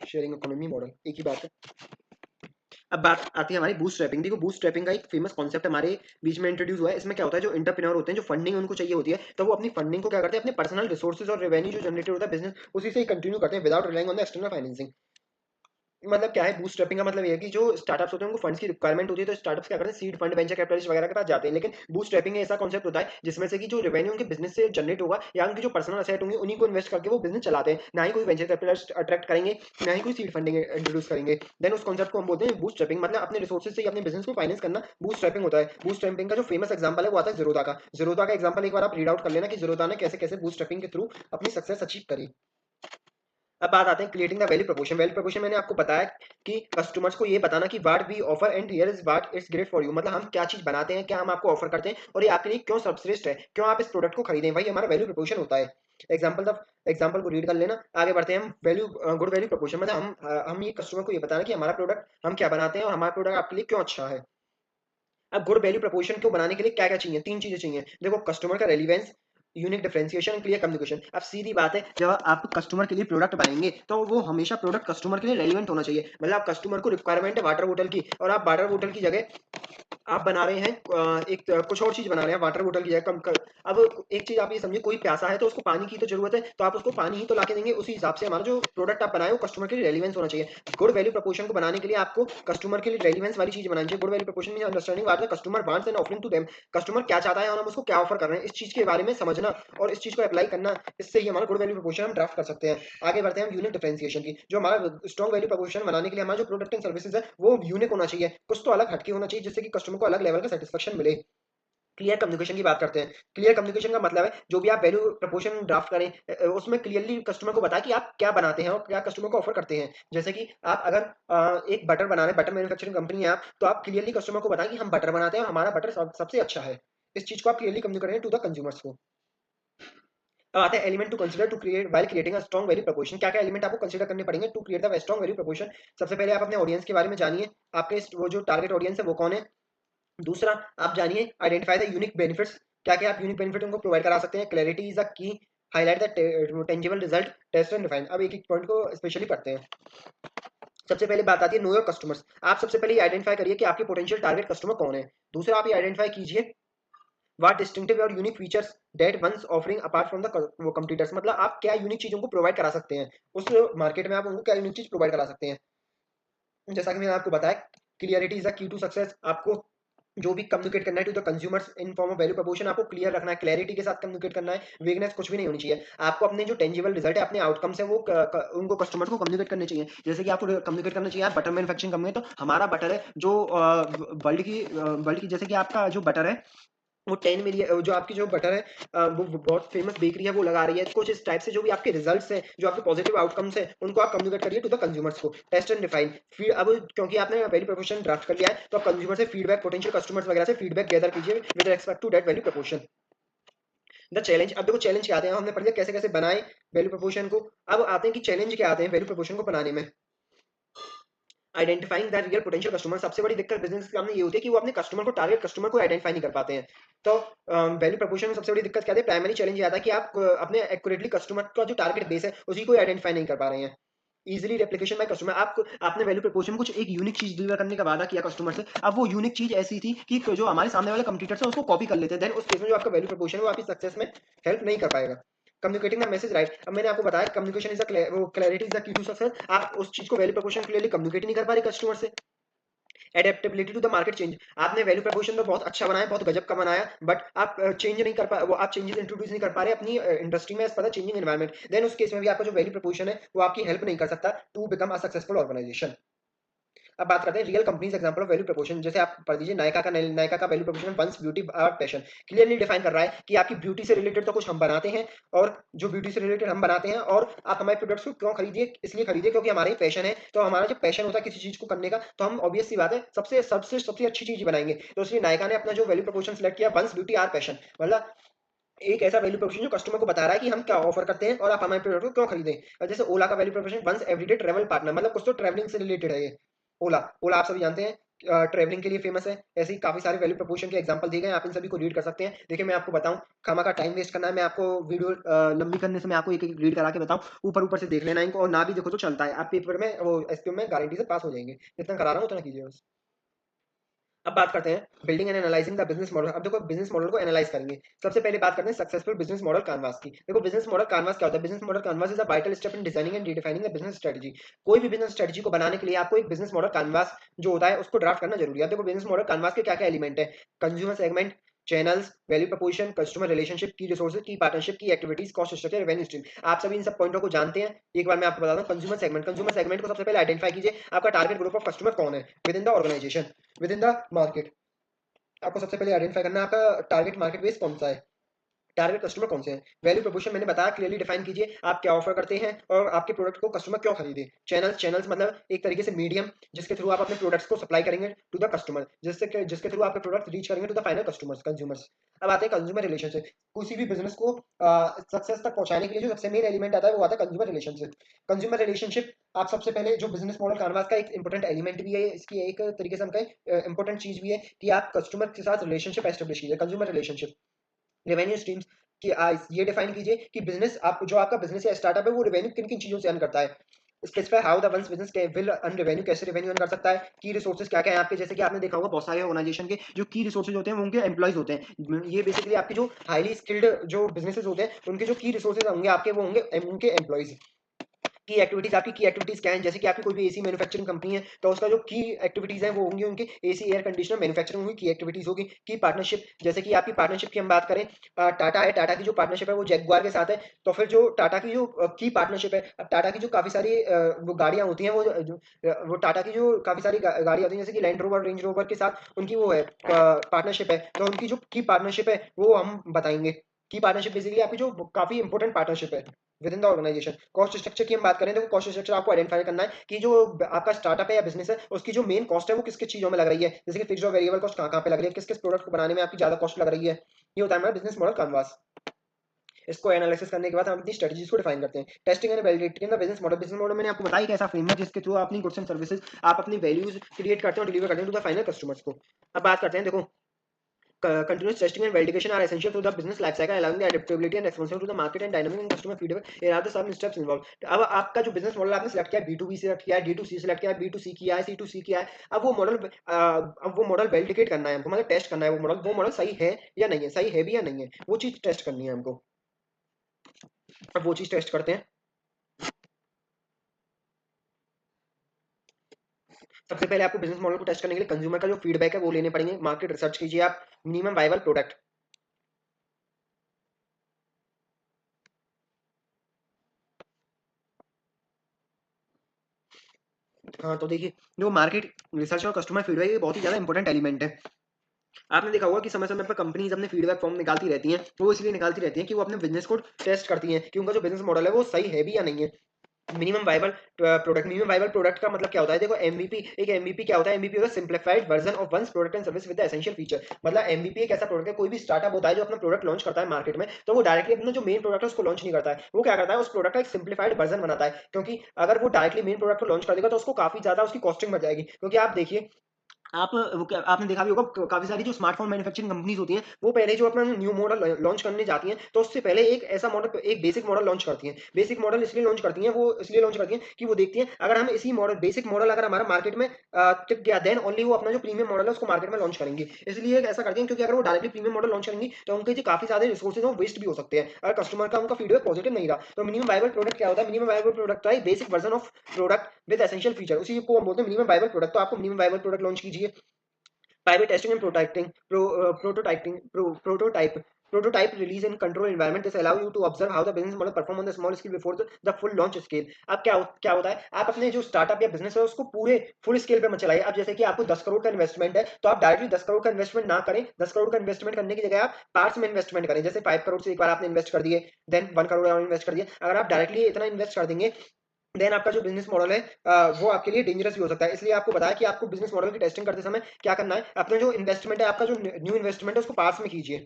sharing economy model, एक ही बात है। अब बात आती है हमारी बूटस्ट्रैपिंग। देखो बूटस्ट्रैपिंग का एक फेमस कॉन्सेप्ट हमारे बीच में इंट्रोड्यूस हुआ है। इसमें क्या होता है, जो एंटरप्रेन्योर होते हैं, जो फंडिंग उनको चाहिए होती है, तो वो अपनी फंडिंग को क्या करते हैं, अपने पर्सनल रिसोर्सेज और रेवेन्यू जो जनरेटेड होता है बिजनेस उसी से ही कंटिन्यू करते हैं without relying on the external financing. मतलब क्या है, बूटस्ट्रैपिंग का मतलब ये है कि जो स्टार्टअप्स होते हैं उनको फंड्स की रिक्वायरमेंट होती है, तो स्टार्टअप्स क्या करते हैं, सीड फंड, वेंचर कैपिटलिस्ट वगैरह के पास जाते हैं। लेकिन बूटस्ट्रैपिंग ऐसा कॉन्सेप्ट होता है जिसमें से कि जो रेवेन्यू उनके बिजनेस से जनरेट होगा या उनकी जो पर्सनल असेट होंगे उन्हीं को इन्वेस्ट करके वो बिजनेस चलाते हैं, ना ही कोई वेंचर कैपिटलिस्ट अट्रैक्ट करेंगे, ना ही कोई सीड फंडिंग इंट्रोड्यूस करेंगे। देन उस कॉन्सेप्ट को हम बोलते हैं बूटस्ट्रैपिंग। मतलब अपने रिसोर्सेज से ही अपने बिजनेस को फाइनेंस करना बूटस्ट्रैपिंग होता है। बूटस्ट्रैपिंग का जो फेमस एग्जांपल है वो आता है जीरोधा का। जीरोधा का एग्जांपल एक बार आप रीड आउट कर लेना कि जीरोधा ने कैसे कैसे बूटस्ट्रैपिंग के थ्रू अपनी सक्सेस अचीव करी। अब बात आते हैं creating the value proportion. Value proportion मैंने आपको बताया कि कस्टमर्स को ये बताना कि what we offer and here is what it's great for you. मतलब हम क्या चीज बनाते हैं, क्या हम आपको ऑफर करते हैं और ये आपके लिए क्यों सर्वश्रेष्ठ है, क्यों आप इस प्रोडक्ट को खरीदें, वही हमारा वैल्यू प्रोपोर्शन होता है। एग्जाम्पल को रीड कर लेना, आगे बढ़ते हैं हम। वैल्यू गुड वैल्यू प्रोपोर्शन मतलब हम ये कस्टमर को ये बताना कि हमारा प्रोडक्ट हम क्या बनाते हैं और हमारा प्रोडक्ट आपके लिए क्यों अच्छा है। अब गुड वैल्यू प्रोपोर्शन को बनाने के लिए क्या क्या चाहिए, तीन चीजें चाहिए। देखो, कस्टमर का relevance, unique differentiation, clear communication. अब सीधी बात है, जब आप कस्टमर के लिए प्रोडक्ट बनाएंगे तो वो हमेशा प्रोडक्ट कस्टमर के लिए रेलिवेंट होना चाहिए। मतलब आप कस्टमर को रिक्वायरमेंट है वाटर बोतल की और आप वाटर बोतल की जगह आप बना रहे हैं कुछ और चीज बना रहे हैं वाटर बोतल की जगह कम कर। अब एक चीज आप ये समझिए, कोई प्यासा है तो उसको पानी की तो जरूरत है, तो आप उसको पानी ही तो लाके देंगे। उसी हिसाब से हमारा जो प्रोडक्ट आप बनाए वो कस्टमर के लिए रेलिवेंस होना चाहिए। गुड वैल्यू प्रोपोर्शन को बनाने के लिए आपको कस्टमर के लिए रेलिवेंस वाली चीज बनानी चाहिए। Good value proportion means understanding what the customer wants and offering to them. Customer क्या चाहता है और हम उसको क्या ऑफर कर रहे हैं, इस चीज के बारे में समझना और इस चीज को अप्लाई करना, इससे ही हमारा गुड वैल्यू प्रोपोर्शन हम ड्राफ्ट कर सकते हैं। आगे बढ़ते हैं हम यूनिक डिफरेंशिएशन की। जो हमारा स्ट्रॉन्ग वैल्यू प्रोपोर्शन बनाने के लिए हमारा जो प्रोडक्ट एंड सर्विसेज है वो यूनिक होना चाहिए, कुछ तो अलग हटके होना चाहिए जिससे कि कस्टमर को अलग लेवल का सेटिस्फेक्शन मिले। क्लियर कम्युनिकेशन की बात करते हैं। क्लियर कम्युनिकेशन का मतलब है जो भी आप वैल्यू प्रपोर्शन ड्राफ्ट करें उसमें क्लियरली कस्टमर को बताएं कि आप क्या बनाते हैं और क्या कस्टमर को ऑफर करते हैं। जैसे कि आप अगर एक बटर बना रहे हैं, बटर मैन्युफैक्चरिंग कंपनी है आप, तो आप क्लियरली कस्टमर को बताएं कि हम बटर बनाते हैं और हमारा बटर सबसे अच्छा है। इस चीज को आप क्लियरली कम्युनिकेट करें टू द कंज्यूमर्स को। अब आते हैं element to consider to create while creating a strong value proportion. क्या क्या एलिमेंट आपको कंसीडर करने पड़ेंगे to create the strong value proportion. सबसे पहले आप अपने ऑडियंस के बारे में जानिए, आपके वो जो टारगेट ऑडियंस है वो कौन है। दूसरा, आप जानिए आइडेंटिफाई द यूनिक बेनिफिट्स। क्या क्या आप यूनिक बेनिफिट उनको प्रोवाइड करा सकते हैं। Clarity is a key, highlight the tangible result, test and define. अब एक एक पॉइंट को स्पेशली पढ़ते हैं। सबसे पहले बात आती है नो योर कस्टमर्स। आप सबसे पहले आइडेंटिफाई करिए कि आपके पोटेंशियल टारगेट कस्टमर कौन है। दूसरा, आप ये आइडेंटिफाई कीजिए व्हाट डिस्टिंक्टिव और unique features that one's offering apart from the वो कंपटीटर्स। मतलब आप क्या यूनिक चीज उनको प्रोवाइड करा सकते हैं, उस मार्केट में आप उनको क्या यूनिक चीज प्रोवाइड करा सकते हैं। जैसा कि मैंने आपको बताया, clarity is the key to success. आपको जो भी कम्युनिकेट करना है to the consumers in form of value proportion आपको क्लियर रखना है, क्लैरिटी के साथ कम्युनिकेट करना है। वेगनेस कुछ भी नहीं होनी चाहिए। आपको अपने जो टेंजिबल रिजल्ट है, अपने आउटकम्स है वो उनको कस्टमर को कम्युनिकेट करने चाहिए। जैसे कि आपको कम्युनिकेट करना चाहिए, आप बटर मैन्युफैक्चरिंग कंपनी है तो हमारा बटर है जो वर्ल्ड की जैसे कि आपका जो बटर है वो 10 मिलियन, जो आपकी जो बटर है वो बहुत फेमस बेकरी है वो लगा रही है। कुछ इस टाइप से जो भी आपके रिजल्ट्स हैं, जो आपके पॉजिटिव आउटकम्स हैं, उनको आप कम्युनिकेट करिए टू द कंज्यूमर्स को। Test and define. फिर अब क्योंकि आपने वैल्यू प्रोपोर्शन ड्राफ्ट कर लिया है तो आप कंज्यूमर से फीडबैक, पोटेंशियल कस्टमर्स वगैरह से फीडबैक गैदर कीजिए with respect to that value proportion. The challenge. अब देखो चैलेंज क्या आते हैं, हमने पढ़ लिया कैसे कैसे बनाए वैल्यू प्रोपोर्शन को। अब आते हैं कि चैलेंज क्या आते हैं वैल्यू प्रोपोर्शन को बनाने में। Identifying the real potential customer. सबसे बड़ी दिक्कत बिजनेस के सामने ये होती है कि वो अपने कस्टमर को, टारगेट कस्टमर को आइडेंटिफाई नहीं कर पाते हैं। तो वैल्यू प्रोपोर्शन में सबसे बड़ी दिक्कत क्या है, प्राइमरी चैलेंज ये आता है कि आप अपने एक्यूरेटली कस्टमर का जो टारगेट बेस है उसी को आइडेंटिफाई नहीं कर पा रहे हैं। Easily replication by customer. आपने वैल्यू प्रोपोर्शन में कुछ एक यूनिक चीज डिलीवर करने का वादा किया कस्टमर से। अब वो यूनिक चीज ऐसी थी कि जो हमारे सामने वाले कंपटीटर्स हैं उसको कॉपी कर लेते हैं। देन उस केस में जो आपका वैल्यू प्रोपोर्शन है वो आपकी सक्सेस में हेल्प नहीं कर पाएगा। Communicating the message right. अब मैंने आपको बताया communication is clarity is the key to success. आप उस चीज को वैल्यू प्रपोजल क्लियरली कम्युनिकेट नहीं कर पा रहे कस्टमर से। Adaptability to the market change, आपने वैल्यू प्रपोजल तो बहुत अच्छा बनाया, बहुत गजब का बनाया, बट आप चेंज नहीं कर पा, वो आप चेंजेस इंट्रोड्यूस नहीं कर पा रहे अपनी इंडस्ट्री में as per the changing environment. Then उस केस में भी आपका जो वैल्यू प्रपोजल है वो आपकी हेल्प नहीं कर सकता to become a successful organisation. अब बात करते हैं real companies example of value proportion. जैसे आप पढ़ लीजिए नायका का value proportion once beauty our passion, clearly define कर रहा है कि आपकी ब्यूटी से रिलेटेड तो कुछ हम बनाते हैं, और जो ब्यूटी से रिलेटेड हम बनाते हैं, और आप हमारे प्रोडक्ट्स को क्यों खरीदिए, इसलिए खरीदिए क्योंकि हमारा ही पैशन है। तो हमारा जो पैशन होता है किसी चीज को करने का, तो हम ऑब्वियस सी बात है सबसे सबसे सबसे अच्छी चीज बनाएंगे। तो इसलिए नायका ने अपना जो वैल्यू प्रोपोर्शन सिलेक्ट किया वंस ब्यूटी आवर पैशन, मतलब एक ऐसा वैल्यू प्रोपोर्शन जो कस्टमर को बता रहा है कि हम क्या ऑफर करते हैं और आप हमारे प्रोडक्ट को क्यों खरीदें। और जैसे ओला का value proportion once everyday travel partner, मतलब कुछ तो ट्रैवलिंग से रिलेटेड है ये। ओला ओला आप सभी जानते हैं ट्रैवलिंग के लिए फेमस है। ऐसे ही काफी सारे वैल्यू प्रोपोर्शन के एग्जांपल दिए गए हैं, आप इन सभी को रीड कर सकते हैं। देखिए मैं आपको बताऊं, खामा का टाइम वेस्ट करना है, मैं आपको वीडियो लंबी करने से मैं आपको एक एक रीड करा के बताऊं, ऊपर ऊपर से देख लेना इनको, और ना भी देखो तो चलता है, आप पेपर में वो एसपीएम में गारंटी से पास हो जाएंगे। जितना करा रहा हूं उतना कीजिए बस। अब बात करते हैं building and analysing the business model. अब देखो बिजनेस मॉडल को एनालाइज करेंगे। सबसे पहले बात करते हैं सक्सेसफुल बिजनेस मॉडल कैनवास की। देखो बिजनेस मॉडल कैनवास क्या होता है? Business model canvas is a vital step in designing and redefining the business strategy. कोई भी बिजनेस स्ट्रेटजी को बनाने के लिए आपको एक बिजनेस मॉडल कैनवास जो होता है उसको ड्राफ्ट करना जरूरी है। अब देखो बिजनेस मॉडल कैनवास के क्या क्या एलिमेंट है? Consumer segment, channels, value preposition, customer relationship, की रिसोर्सेज, की पार्टनरशिप, की activities, cost structure, revenue stream. आप सभी इन सब पॉइंटों को जानते हैं। एक बार मैं आपको बताता हूँ कंज्यूमर सेगमेंट। कंज्यूमर सेगमेंट को सबसे पहले आइडेंटिफाई कीजिए, आपका टारगेट ग्रुप ऑफ कस्टमर कौन है within the organisation, within the market. आपको सबसे पहले आइडेंटिफाई करना है आपका टारगेट मार्केट बेस कौन सा है, टारगेट कस्टमर कौन से हैं। वैल्यू प्रोपोर्शन मैंने बताया, क्लियरली डिफाइन कीजिए आप क्या ऑफर करते हैं और आपके प्रोडक्ट को कस्टमर क्यों खरीदे। चैनल्स, चैनल्स मतलब एक तरीके से मीडियम जिसके थ्रू आप अपने प्रोडक्ट्स को सप्लाई करेंगे टू द कस्टमर, जिसके थ्रू आपके प्रोडक्ट रीच करेंगे to the final customers, consumers. अब आते हैं कंज्यूमर रिलेशनशिप। किसी भी बिजनेस को सक्सेस तक पहुंचाने के लिए जो सबसे मेन एलिमेंट आता है वो आता है कंज्यूमर रिलेशनशिप। कंज्यूमर रिलेशनशिप आप सबसे पहले जो बिजनेस मॉडल कानवास का एक इंपॉर्टेंट एलिमेंट भी है, इसकी एक तरीके से हम कहें इंपॉर्टेंट चीज भी है कि आप कस्टमर के साथ रिलेशनशिप एस्टेब्लिश कीजिए। कंज्यूमर रिलेशनशिप, रेवेन्यू स्ट्रीम्स कि ये डिफाइन कीजिए कि बिजनेस आप जो आपका बिजनेस या स्टार्टअप है वो रेवेन्यू किन किन चीजों से अर्न करता है। Specify how the ones business will earn revenue, कैसे रेवेन्यू अर्न कर सकता है। की रिसोर्सेज क्या क्या है आपके, जैसे कि आपने देखा होगा बहुत सारे ऑर्गेनाइजेशन के जो की रिसोर्सेज होते हैं वो उनके एम्प्लॉइज होते हैं। ये बेसिकली आपकी जो हाईली स्किल्ड जो बिजनेसेस होते हैं उनके जो की रिसोर्सेज होंगे आपके वो होंगे उनके एम्प्लॉइज। की एक्टिविटीज, आपकी की एक्टिविटीज क्या है? जैसे कि आपकी कोई भी एसी मैन्युफैक्चरिंग कंपनी है तो उसका जो की एक्टिविटीज है वो होंगी उनके एसी एयर कंडीशनर मैन्युफैक्चरिंग होगी, की एक्टिविटीज होगी। की पार्टनरशिप, जैसे कि आपकी पार्टनरशिप की हम बात करें, टाटा है, टाटा की जो पार्टनरशिप है वो जैगुआर के साथ है। तो फिर जो टाटा की जो की पार्टनरशिप है, अब टाटा की जो काफी सारी वो गाड़ियां होती हैं, वो टाटा की जो काफी सारी गाड़ियां होती हैं जैसे कि लैंड रोवर, रेंज रोवर के साथ उनकी वो है पार्टनरशिप है। तो उनकी जो की पार्टनरशिप है वो हम बताएंगे। की पार्टनरशिप बेसिकली आपकी जो काफी इंपॉर्टेंट पार्टनरशिप है within the organisation. Cost structure की हम बात करें तो कॉस्ट स्ट्रक्चर आपको आइडेंटिफाई करना है कि जो आपका स्टार्टअप है या बिजनेस है उसकी जो मेन कॉस्ट है वो किस किस चीजों में लग रही है, जैसे कि फिक्स्ड और वेरिएबल कॉस्ट कहाँ कहाँ पे लग रही है, किस किस प्रोडक्ट को बनाने में आपकी ज्यादा कॉस्ट लग रही है। ये होता है हमारा बिजनेस मॉडल कैनवास। इसको एनालिसिस करने के बाद हम अपनी स्ट्रेटजीज को डिफाइन करते हैं। Testing and validating the business model. Business model मैंने आपको बताया कि ऐसा फ्रेमवर्क जिसके थ्रू आप अपनी गुड्स एंड सर्विसेज, आप अपनी वैल्यूज क्रिएट करते हो, डिलीवर करते हैं टू द फाइनल कस्टमर्स को। अब बात करते हैं, देखो continuous testing and validation are essential to the business life cycle, allowing the adaptability and responsive to the market and dynamic and customer feedback. Here are the some steps involved. अब आपका जो business model आपने select किया, B2B select किया है, D2C select किया है, B2C किया है, C2C किया है। अब वो मॉडल वैलिडेट करना है हमको, मतलब टेस्ट करना है वो मॉडल सही है या नहीं है, सही है भी या नहीं है, वो चीज टेस्ट करनी है हमको। अब वो चीज टेस्ट करते हैं। सबसे पहले आपको बिजनेस मॉडल को टेस्ट करने के लिए कंज्यूमर का जो फीडबैक है वो लेने पड़ेंगे। मार्केट रिसर्च कीजिए आप, मिनिमम वाइबल प्रोडक्ट। हाँ तो देखिए, जो मार्केट रिसर्च और कस्टमर फीडबैक ये बहुत ही ज्यादा इंपॉर्टेंट एलिमेंट है। आपने देखा होगा कि समय समय पर कंपनीज अपने फीडबैक फॉर्म निकालती रहती हैं, वो इसलिए निकालती रहती हैं कि वो अपने बिजनेस को टेस्ट करती हैं कि उनका जो बिजनेस मॉडल है वो सही है भी या नहीं है। Minimum viable product, minimum viable product का मतलब क्या होता है? देखो एमवीपी, एक एमवीपी क्या होता है? एमवीपी होता है simplified version of one's product and service with the essential feature. मतलब एमवीपी एक ऐसा प्रोडक्ट है, कोई भी स्टार्टअप होता है जो अपना प्रोडक्ट लॉन्च करता है मार्केट में, तो वो डायरेक्टली अपना जो मेन प्रोडक्ट है उसको लॉन्च नहीं करता है। वो क्या करता है? उस प्रोडक्ट का एक सिंप्लीफाइड वर्जन बनाता है, क्योंकि अगर वो डायरेक्टली मेन प्रोडक्ट को लॉन्च कर देगा तो उसको काफी ज्यादा उसकी कॉस्टिंग बढ़ जाएगी। क्योंकि आप देखिए आपने देखा भी होगा काफी सारी जो स्मार्टफोन मैन्युफैक्चरिंग कंपनीज होती हैं वो पहले जो अपना न्यू मॉडल लॉन्च करने जाती हैं तो उससे पहले एक ऐसा मॉडल एक बेसिक मॉडल लॉन्च करती हैं। बेसिक मॉडल इसलिए लॉन्च करती हैं, वो इसलिए लॉन्च करती हैं कि वो देखती हैं अगर हम इसी मॉडल बेसिक मॉडल अगर हमारा मार्केट में टिक गया देन ओनली वो अपना जो प्रीमियम मॉडल है उसको मार्केट में लॉन्च करेंगी। इसलिए ऐसा करती हैं क्योंकि अगर वो डायरेक्टली प्रीमियम मॉडल लॉन्च करेंगी तो उनके जो काफी सारे रिसोर्सेज हैं वो वेस्ट भी हो सकते हैं अगर कस्टमर का उनका फीडबैक पॉजिटिव नहीं रहा। तो मिनिमम वायबल प्रोडक्ट क्या होता है? मिनिमम वायबल प्रोडक्ट है basic version of product with essential feature, उसी को हम बोलते हैं मिनिमम वायबल प्रोडक्ट। तो आपको मिनिमम वायबल प्रोडक्ट लॉन्च कीजिए। Private testing and prototype release in control environment. This allow you to observe how the business model perform on the small scale before the full launch scale. अब क्या होता है, आप अपने जो startup या business है उसको पूरे फुल स्केल पे मत चलाइए। अब जैसे कि आपको 10 करोड़ का इन्वेस्टमेंट है तो आप डायरेक्टली 10 करोड़ का इन्वेस्टमेंट ना करें। 10 करोड़ का इन्वेस्टमेंट करने की जगह आप पार्ट्स में इन्वेस्टमेंट करें। जैसे 5 करोड़ से एक बार आपने इन्वेस्ट कर दिए, देन 1 करोड़ और इन्वेस्ट कर दिया। अगर आप डायरेक्टली इतना इन्वेस्ट कर देंगे देन आपका जो बिजनेस मॉडल है वो आपके लिए डेंजरस भी हो सकता है। इसलिए आपको बताया कि आपको बिजनेस मॉडल की टेस्टिंग करते समय क्या करना है, अपना जो इन्वेस्टमेंट है, आपका जो न्यू इन्वेस्टमेंट है उसको पार्ट्स में कीजिए।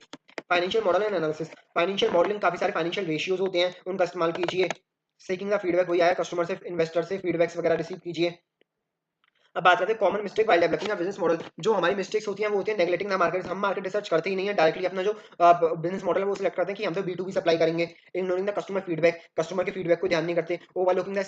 Financial model and analysis, financial modelling काफी सारे फाइनेंशियल रेशियोज होते हैं उनका इस्तेमाल कीजिए। सीकिंग द फीडबैक, वही आया कस्टमर से इन्वेस्टर से फीडबैक्स वगैरह रिसीव कीजिए। अब बात करते हैं common mistake while developing a business model. जो हमारी मिस्टेक्स होती हैं वो होती है नेगलेक्टिंग द मार्केट। हम मार्केट रिसर्च करते ही नहीं है, डायरेक्टली अपना जो बिजनेस मॉडल है वो सिलेक्ट करते हैं कि हम तो B2B सप्लाई करेंगे। Ignoring the customer feedback, customer के फीडबैक को ध्यान नहीं करते। ओवरलुकिंग द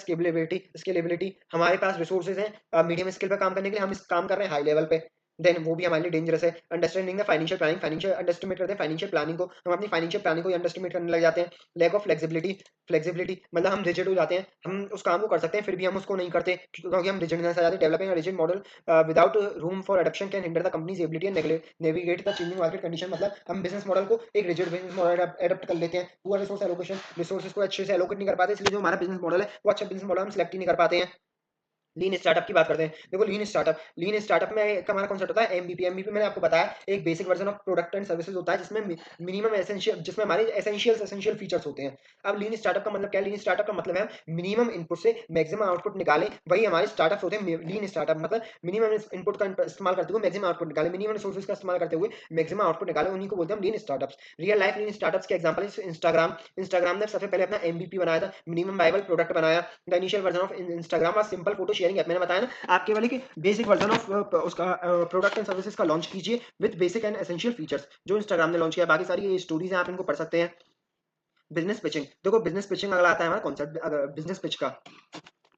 स्केलेबिलिटी, हमारे पास रिसोर्सेज हैं मीडियम स्केल पे काम करने के लिए, हम इस काम कर रहे हैं हाई लेवल पे, देन वो भी हमारे लिए डेंजरस है। Understanding the financial planning, financial underestimate करते हैं फाइनेंशियल प्लानिंग को, हम अपनी फाइनेंशियल प्लानिंग को अंडरस्टिमेट करने लग जाते हैं। लैक ऑफ फ्लेक्सिबिलिटी, फ्लेक्सिबिलिटी मतलब हम रिजिड हो जाते हैं, हम उस काम को कर सकते हैं फिर भी हम उसको नहीं करते क्योंकि हम रिजिडनेस आ जाती है। Developing rigid model without room for adaption can hinder the companies ability and navigate the changing market condition. मतलब हम बिजनेस मॉडल को एक रिजिड बिजनेस मॉडल एडप्ट कर लेते हैं, पुअर रिसोर्स एलोकेशन, रिसोर्सेज को अच्छे से एलोकेट नहीं कर पाते, इसलिए जो हमारा बिजनेस मॉडल है वो अच्छा बिजनेस मॉडल हम सिलेक्ट ही नहीं कर पाते हैं। लीन स्टार्टअप की बात करते हैं। देखो लीन स्टार्टअप में एक हमारा कॉन्सेप्ट होता है एमबीपी। एमबीपी मैंने आपको बताया एक basic version of product and services होता है जिसमें मिनिमम एसेंशियल, जिसमें हमारे एसेंशियल फीचर्स होते हैं। अब लीन स्टार्टअप का मतलब क्या है? लीन स्टार्टअप का मतलब है मिनिमम इनपुट से मैक्सिमम आउटपुट निकालें, वही हमारे स्टार्टअप होते हैं। लीन स्टार्टअप मतलब मिनिमम इनपुट का इस्तेमाल करते हुए मैक्सिमम आउटपुट निकालें, मिनिमम रिसोर्सेज का इस्तेमाल करते हुए मैक्सिमम आउटपुट निकालें, उन्हीं को बोलते हैं लीन स्टार्टअप्स। रियल लाइफ लीन स्टार्टअप्स के एग्जांपल है इंस्टाग्राम। इंस्टाग्राम ने सबसे पहले अपना एमबीपी बनाया था, मिनिमम वायबल प्रोडक्ट बनाया। The initial version of Instagram was simple photo sharing app. मैंने बताया ना आपके वाले की बेसिक वर्जन ऑफ उसका प्रोडक्ट एंड सर्विसेज का लॉन्च कीजिए with basic and essential features जो इंस्टाग्राम ने लॉन्च किया। बाकी सारी ये स्टोरीज हैं, आप इनको पढ़ सकते हैं। बिजनेस पिचिंग, देखो बिजनेस पिचिंग अगला आता है हमारा कॉन्सेप्ट बिजनेस पिच का।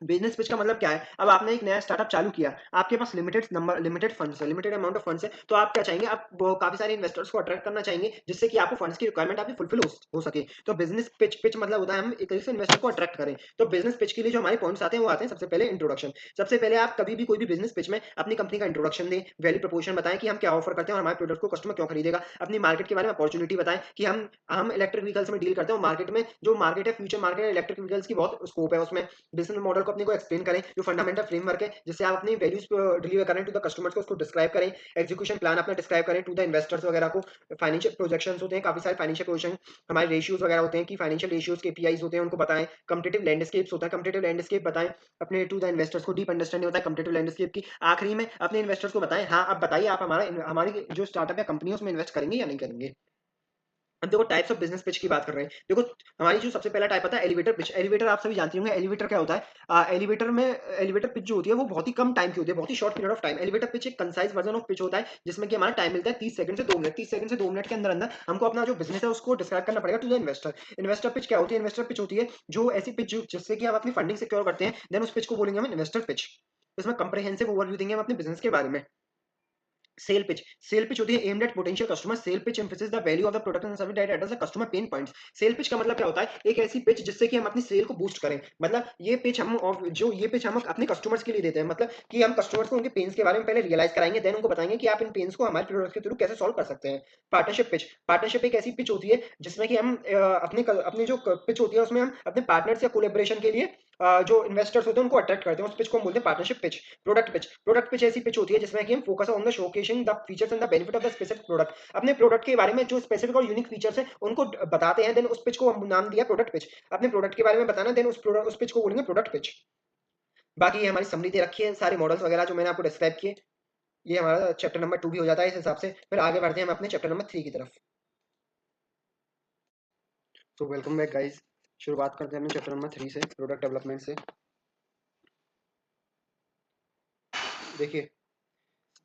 बिजनेस पिच का मतलब क्या है? अब आपने एक नया स्टार्टअप चालू किया, आपके पास लिमिटेड फंड्स है, लिमिटेड अमाउंट ऑफ फंड्स है, तो आप क्या चाहेंगे? आप काफी सारे इन्वेस्टर्स को अट्रैक्ट करना चाहेंगे जिससे कि आपको फंड्स की रिक्वायरमेंट आपकी फुलफिल हो सके। तो बिजनेस पिच पिच मतलब होता है हम एक तरीके से इन्वेस्टर को अट्रैक्ट करें। तो बिजनेस पिच के लिए जो हमारे पॉइंट्स आते हैं वो आते हैं सबसे पहले इंट्रोडक्शन। सबसे पहले आप कभी भी कोई भी बिजनेस पिच में अपनी कंपनी का इंट्रोडक्शन दें, वैल्यू प्रपोजल बताएं कि हम क्या ऑफर करते हैं और हमारे प्रोडक्ट को कस्टमर क्यों खरीदेगा। अपनी मार्केट के बारे में अपॉर्चुनिटी बताएं कि हम इलेक्ट्रिक व्हीकल्स में डील करते हैं और मार्केट में जो मार्केट है फ्यूचर मार्केट है इलेक्ट्रिक व्हीकल्स की बहुत स्कोप है उसमें। बिजनेस मॉडल को अपने को एक्सप्लेन करें, जो फंडामेंटल फ्रेमवर्क है जिससे आप अपनी वैल्यूज डिलीवर करें टू द कस्टमर्स को, उसको डिस्क्राइब करें। एग्जीक्यूशन प्लान अपना डिस्क्राइब करें टू द इन्वेस्टर्स वगैरह को। फाइनेंशियल प्रोजेक्शंस होते हैं, काफी सारे फाइनेंशियल प्रोजेक्शन हमारे रेशियोज वगैरह होते हैं कि फाइनेंशियल रेशियोज केपीआईज होते हैं उनको बताएं। कम्पिटिटिव लैंडस्केप्स होता है, कम्पिटिटिव लैंडस्केप बताएं अपने टू द इन्वेस्टर्स को, डीप अंडरस्टैंडिंग होता है कम्पिटिटिव लैंडस्केप की। आखिरी में अपने इन्वेस्टर्स को बताएं, हाँ अब बताइए आप हमारी जो स्टार्टअप या कंपनी है उसमें इन्वेस्ट करेंगे या नहीं करेंगे। अब देखो टाइप्स ऑफ बिजनेस पिच की बात कर रहे हैं। देखो हमारी जो सबसे पहला टाइप आता है एलिवेटर पिच। एलिवेटर आप सभी जानते होंगे एलिवेटर क्या होता है। एलिवेटर पिच जो होती है वो बहुत ही कम टाइम की होती है, बहुत ही short period of time. Elevator pitch एक कंसाइज वर्जन ऑफ पिच होता है जिसमें कि हमारा टाइम मिलता है 30 सेकंड से 2 मिनट। 30 सेकंड से 2 मिनट के अंदर अंदर हमको अपना जो बिजनेस है उसको डिस्क्राइब करना पड़ेगा to the investor. Investor pitch क्या होती है? इन्वेस्टर पिच होती है जो ऐसी पिच जिससे कि हम अपनी फंडिंग सिक्योर करते हैं, देन उस पिच को बोलेंगे हम इन्वेस्टर पिच। इसमें कंप्रिहेंसिव ओवरव्यू देंगे हम अपने बिजनेस के बारे में। सेल पिच होती है aimed at potential customer. Sale pitch emphasis the value of the product and service that address the customer pain points. Sale pitch का मतलब क्या होता है? एक ऐसी पिच जिससे कि हम अपनी सेल को बूस्ट करें। मतलब ये पिच हम अपने कस्टमर्स के लिए देते हैं, मतलब कि हम कस्टमर्स को उनके पेन्स के बारे में पहले रियलाइज कराएंगे, देन उनको बताएंगे कि आप इन पेन्स को हमारे प्रोडक्ट के थ्रू कैसे सॉल्व कर सकते हैं। पार्टनरशिप पिच, पार्टनरशिप एक ऐसी पिच होती है जिसमें कि हम अपनी जो पिच होती है उसमें हम अपने पार्टनर्स या कोलेबोरेशन के लिए जो इन्वेस्टर्स होते हैं उनको अट्रैक्ट करते हैं। उस पिच को हम बोलते हैं पार्टनरशिप पिच। प्रोडक्ट पिच ऐसी पिच होती है जिसमें कि हम focus on the showcasing the features and the benefit of the specific product. अपने प्रोडक्ट के बारे में जो स्पेसिफिक और यूनिक फीचर्स हैं उनको बताते हैं, देन उस पिच को हम नाम दिया प्रोडक्ट पिच। अपने प्रोडक्ट के बारे में बताना, देन उस पिच को बोलेंगे प्रोडक्ट पिच। बाकी ये हमारी समरी दे रखी है सारे मॉडल्स वगैरह जो मैंने आपको डिस्क्राइब किए। ये हमारा चैप्टर नंबर 2 भी हो जाता है इस हिसाब से। फिर आगे बढ़ते हैं हम अपने चैप्टर नंबर 3 की तरफ। तो वेलकम बैक गाइस, शुरुआत करते हैं अपने चैप्टर नंबर 3 से, प्रोडक्ट डेवलपमेंट से। देखिए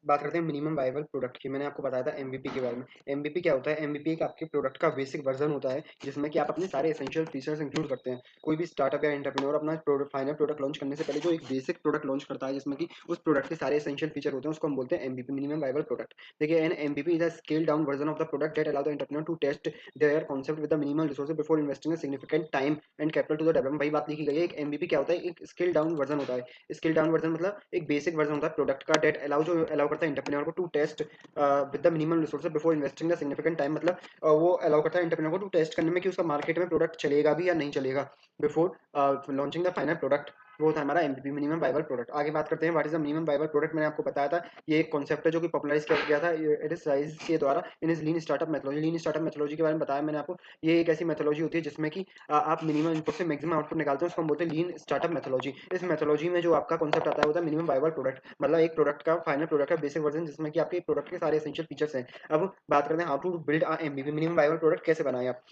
बात करते हैं मिनिमम वायबल प्रोडक्ट की। मैंने आपको बताया था एमवीपी के बारे में। एमवीपी क्या होता है? एमवीपी एक आपके प्रोडक्ट का बेसिक वर्जन होता है जिसमें कि आप अपने सारे एसेंशियल फीचर्स इंक्लूड करते हैं। कोई भी स्टार्टअप या एंटरप्रेन्योर अपना फाइनल प्रोडक्ट लॉन्च करने से पहले जो एक बेसिक प्रोडक्ट लॉन्च करता है जिसमें कि उस प्रोडक्ट के सारे एसेंशियल फीचर होते हैं, उसको हम बोलते हैं एमवीपी, मिनिमम वायबल प्रोडक्ट। देखिए, an MVP is a scale down version of the product that allow the entrepreneur to test their concept with the minimal resources before investing a significant time and capital to the development. वही बात लिखी गई है। एक MVP क्या होता है? एक स्केल डाउन वर्जन होता है। स्केल डाउन वर्जन मतलब एक बेसिक वर्जन होता है प्रोडक्ट का, डेट अलाउ जो अलाउ करता है एंटरप्रेन्योर को to test with the minimum resources before investing the significant time. मतलब वो अलाउ करता है एंटरप्रेन्योर को टू टेस्ट करने में कि उसका मार्केट में प्रोडक्ट चलेगा भी या नहीं चलेगा before launching the final product. वो था हमारा एमवीपी, मिनिमम वायबल प्रोडक्ट। आगे बात करते हैं what is the minimum viable product. मैंने आपको बताया था ये एक कॉन्सेप्ट है जो कि पॉपुलराइज किया गया था इट इज राइज के द्वारा इन is lean startup methodology. Lean startup methodology के बारे में बताया मैंने आपको। ये एक ऐसी मेथोलॉजी होती है जिसमें कि आप मिनिमम इनपुट से मैक्सिमम आउटपुट निकालते हैं, उसको हम बोलते हैं लीन स्टार्टअप मेथोलॉजी। इस मेथोलॉजी में जो आपका कॉन्सेप्ट आता है वो था मिनिमम वायबल प्रोडक्ट, मतलब एक प्रोडक्ट का फाइनल प्रोडक्ट का बेसिक वर्जन जिसमें कि आपके प्रोडक्ट के सारे एसेंशियल फीचर्स हैं। अब बात करते हैं how to build a MVP, minimum viable product कैसे बनाएं आप।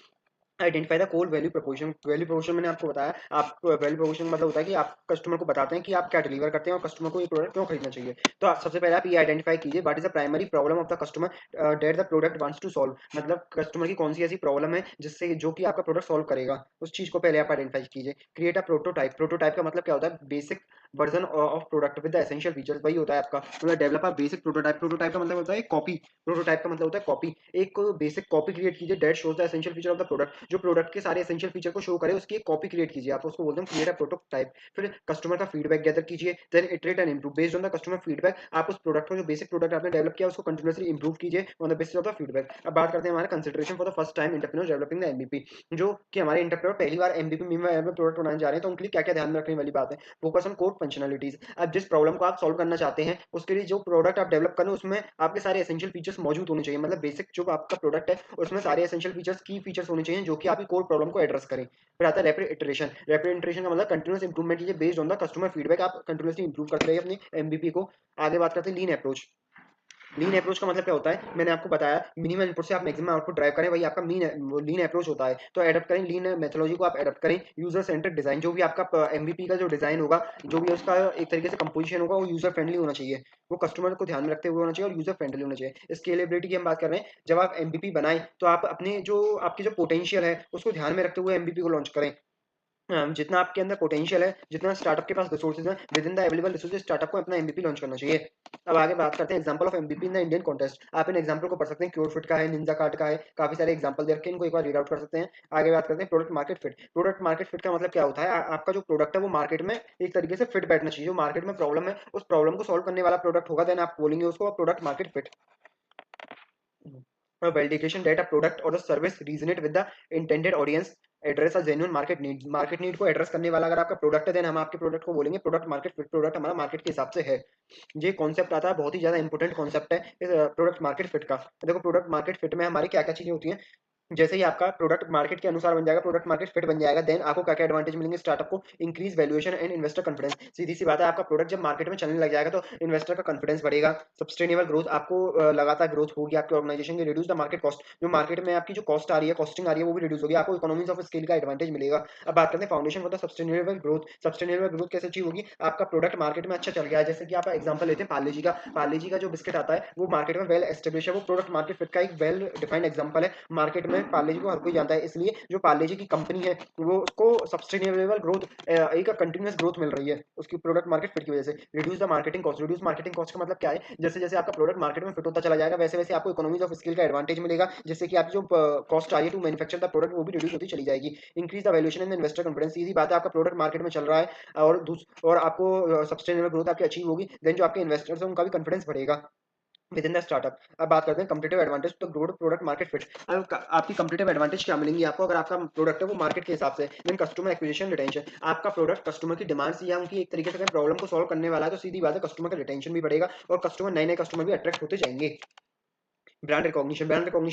Identify the core value proportion. Value proportion मैंने आपको बताया। आप वैल्यू प्रोपोर्शन मतलब होता है कि आप कस्टमर को बताते हैं कि आप क्या डिलीवर करते हैं और कस्टमर को ये प्रोडक्ट क्यों खरीदना चाहिए। तो सबसे पहले आप ये आइडेंटिफाई कीजिए what is the primary problem of the customer that the product wants to solve. मतलब कस्टमर की कौन सी ऐसी प्रॉब्लम है जिससे जो कि आपका प्रोडक्ट सॉल्व करेगा, उस चीज को पहले आप आइडेंटिफाई कीजिए। Create a prototype. प्रोटोटाइप का मतलब क्या होता है? Basic version of product with the essential features. वही होता है आपका मतलब develop a basic prototype. Prototype का मतलब होता है कॉपी। प्रोटोटाइप का मतलब होता है कॉपी। एक बेसिक कॉपी क्रिएट कीजिए that shows the essential feature of the product. जो प्रोडक्ट के सारे एसेंशियल फीचर को शो करे उसकी एक कॉपी क्रिएट कीजिए। आप उसको बोलते हैं क्रिएट अ प्रोटोटाइप। फिर कस्टमर का फीडबैक गैदर कीजिए, then iterate and improve based on the customer feedback. आप उस प्रोडक्ट को, जो बेसिक प्रोडक्ट आपने डेवलप किया, उसको कंटिन्यूअसली इंप्रूव कीजिए on the basis of the feedback. अब बात करते हैं हमारे consideration for the first time entrepreneur developing the MVP. जो कि हमारे एंटरप्रेन्योर पहली बार एमवीपी मिनिमम प्रोडक्ट बनाने जा रहे हैं तो उनके लिए क्या क्या ध्यान में रखने वाली बात है। Focus on core functionalities. अब जिस प्रॉब्लम को आप सॉल्व करना चाहते हैं उसके लिए जो प्रोडक्ट आप डेवलप करें उसमें आपके सारे एसेंशियल फीचर्स मौजूद होने चाहिए। मतलब बेसिक जो आपका प्रोडक्ट है उसमें सारे एसेंशियल फीचर्स, की फीचर्स होने चाहिए जो कि आपकी कोर प्रॉब्लम को एड्रेस करें। फिर आता है रैपिड इटरेशन। रैपिड इटरेशन का मतलब कंटिन्यूअस इंप्रूवमेंट कीजिए based on the customer feedback. आप कंटिन्यूअसली इंप्रूव करते रहिए अपनी एमवीपी को। आगे बात करते हैं लीन अप्रोच। लीन अप्रोच का मतलब क्या होता है? मैंने आपको बताया मिनिमम इनपुट से आप मैक्सिमम आउटपुट ड्राइव करें, वही आपका लीन अप्रोच होता है। तो एडप्ट करें लीन मेथोलॉजी को, आप एडप्ट करें यूजर सेंटर्ड डिजाइन। जो भी आपका एमवीपी का जो डिजाइन होगा, जो भी उसका एक तरीके से कंपोजिशन होगा, वो यूजर फ्रेंडली होना चाहिए। वो कस्टमर को ध्यान में रखते हुए होना चाहिए और यूजर फ्रेंडली होना चाहिए। स्केलेबिलिटी की हम बात कर रहे हैं। जब आप एमवीपी बनाएं तो आप अपने जो आपकी जो पोटेंशियल है उसको ध्यान में रखते हुए एमवीपी को लॉन्च करें। जितना आपके अंदर पोटेंशियल है, जितना स्टार्टअप के पास रिसोर्सेज हैं, within the available resources startup को अपना एमवीपी लॉन्च करना चाहिए। अब आगे बात करते हैं example of MVP in the Indian contest. आप इन एग्जांपल को पढ़ सकते हैं, क्योरफिट का है, निंजा कार्ड का है, काफी सारे एग्जांपल दे रखे हैं, इनको एक बार रीड आउट कर सकते हैं। आगे बात करते हैं product market fit. Product market fit का मतलब क्या होता है? आपका जो प्रोडक्ट है वो मार्केट में एक तरीके से फिट बैठना चाहिए। जो मार्केट में प्रॉब्लम है उस प्रॉब्लम को सॉल्व करने वाला प्रोडक्ट होगा, देन आप बोलेंगे उसको product market fit. Validation that a product or a service resonate with the intended audience, address a genuine market need. Market need को एड्रेस करने वाला अगर आपका प्रोडक्ट है, देन हम आपके प्रोडक्ट को बोलेंगे प्रोडक्ट मार्केट फिट। प्रोडक्ट हमारा मार्केट के हिसाब से है। ये कॉन्सेप्ट आता है, बहुत ही ज्यादा इंपॉर्टेंट कॉन्सेप्ट है इस प्रोडक्ट मार्केट फिट का। देखो, प्रोडक्ट मार्केट फिट में हमारी क्या क्या चीजें होती हैं। जैसे ही आपका प्रोडक्ट मार्केट के अनुसार बन जाएगा, प्रोडक्ट मार्केट फिट बन जाएगा, देन आपको क्या क्या एडवांटेज मिलेंगे स्टार्टअप को। Increase valuation and investor confidence. सीधी सी बात है, आपका प्रोडक्ट जब मार्केट में चलने लग जाएगा तो इन्वेस्टर का कॉन्फिडेंस बढ़ेगा। सस्टेनेबल ग्रोथ, आपको लगातार ग्रोथ होगी आपके ऑर्गेनाइजेशन की। Reduce the market cost. जो मार्केट में आपकी जो कॉस्ट आ रही है, कॉस्टिंग आ रही है, वो भी रिड्यूस होगी। आपको इकोनॉमीज ऑफ स्केल का एडवांटेज मिलेगा। अब बात करते हैं foundation for the sustainable growth. Sustainable growth कैसे अचीव होगी? आपका प्रोडक्ट मार्केट में अच्छा चल गया है। जैसे कि आप एग्जांपल लेते हैं पार्ले जी का। पार्ले जी का जो बिस्किट आता है वो मार्केट में वेल एस्टेब्लिश है। वो प्रोडक्ट मार्केट फिट का एक वेल डिफाइंड एग्जांपल है। मार्केट में पार्ले जी को हर कोई जानता है, इसलिए जो पार्ले जी की कंपनी है वो उसको सस्टेनेबल ग्रोथ, एक कंटिन्यूअस ग्रोथ मिल रही है उसकी प्रोडक्ट मार्केट फिट की वजह से। Reduce the marketing cost. Reduce marketing cost का मतलब क्या है? जैसे जैसे आपका प्रोडक्ट मार्केट में फिट होता चला जाएगा, वैसे वैसे आपको इकोनॉमीज ऑफ स्केल का एडवांटेज मिलेगा, जिससे कि आपकी जो कॉस्ट आ रही है टू मैन्युफैक्चर द प्रोडक्ट वो भी रिड्यूस होती चली जाएगी। Increase the valuation and investor confidence. सीधी बात है, आपका प्रोडक्ट मार्केट में चल रहा है और आपको सस्टेनेबल ग्रोथ आपकी अचीव होगी, देन जो आपके इन्वेस्टर्स हैं उनका भी कॉन्फिडेंस बढ़ेगा विद इन द स्टार्टअप। अब बात करते हैं कंपटीटिव एडवांटेज तो ग्रोथ प्रोडक्ट मार्केट फिट। अब आपकी कंपटीटिव एडवांटेज क्या मिलेंगी आपको अगर आपका प्रोडक्ट है वो मार्केट के हिसाब से? Then customer acquisition retention. आपका प्रोडक्ट कस्टमर की डिमांड्स या उनकी एक तरीके से प्रॉब्लम को सॉल्व करने वाला है, तो सीधी बात है कस्टमर का रिटेंशन भी बढ़ेगा और कस्टमर, नए नए कस्टमर भी अट्रैक्ट होते जाएंगे। ब्रांड रिकॉग्निशन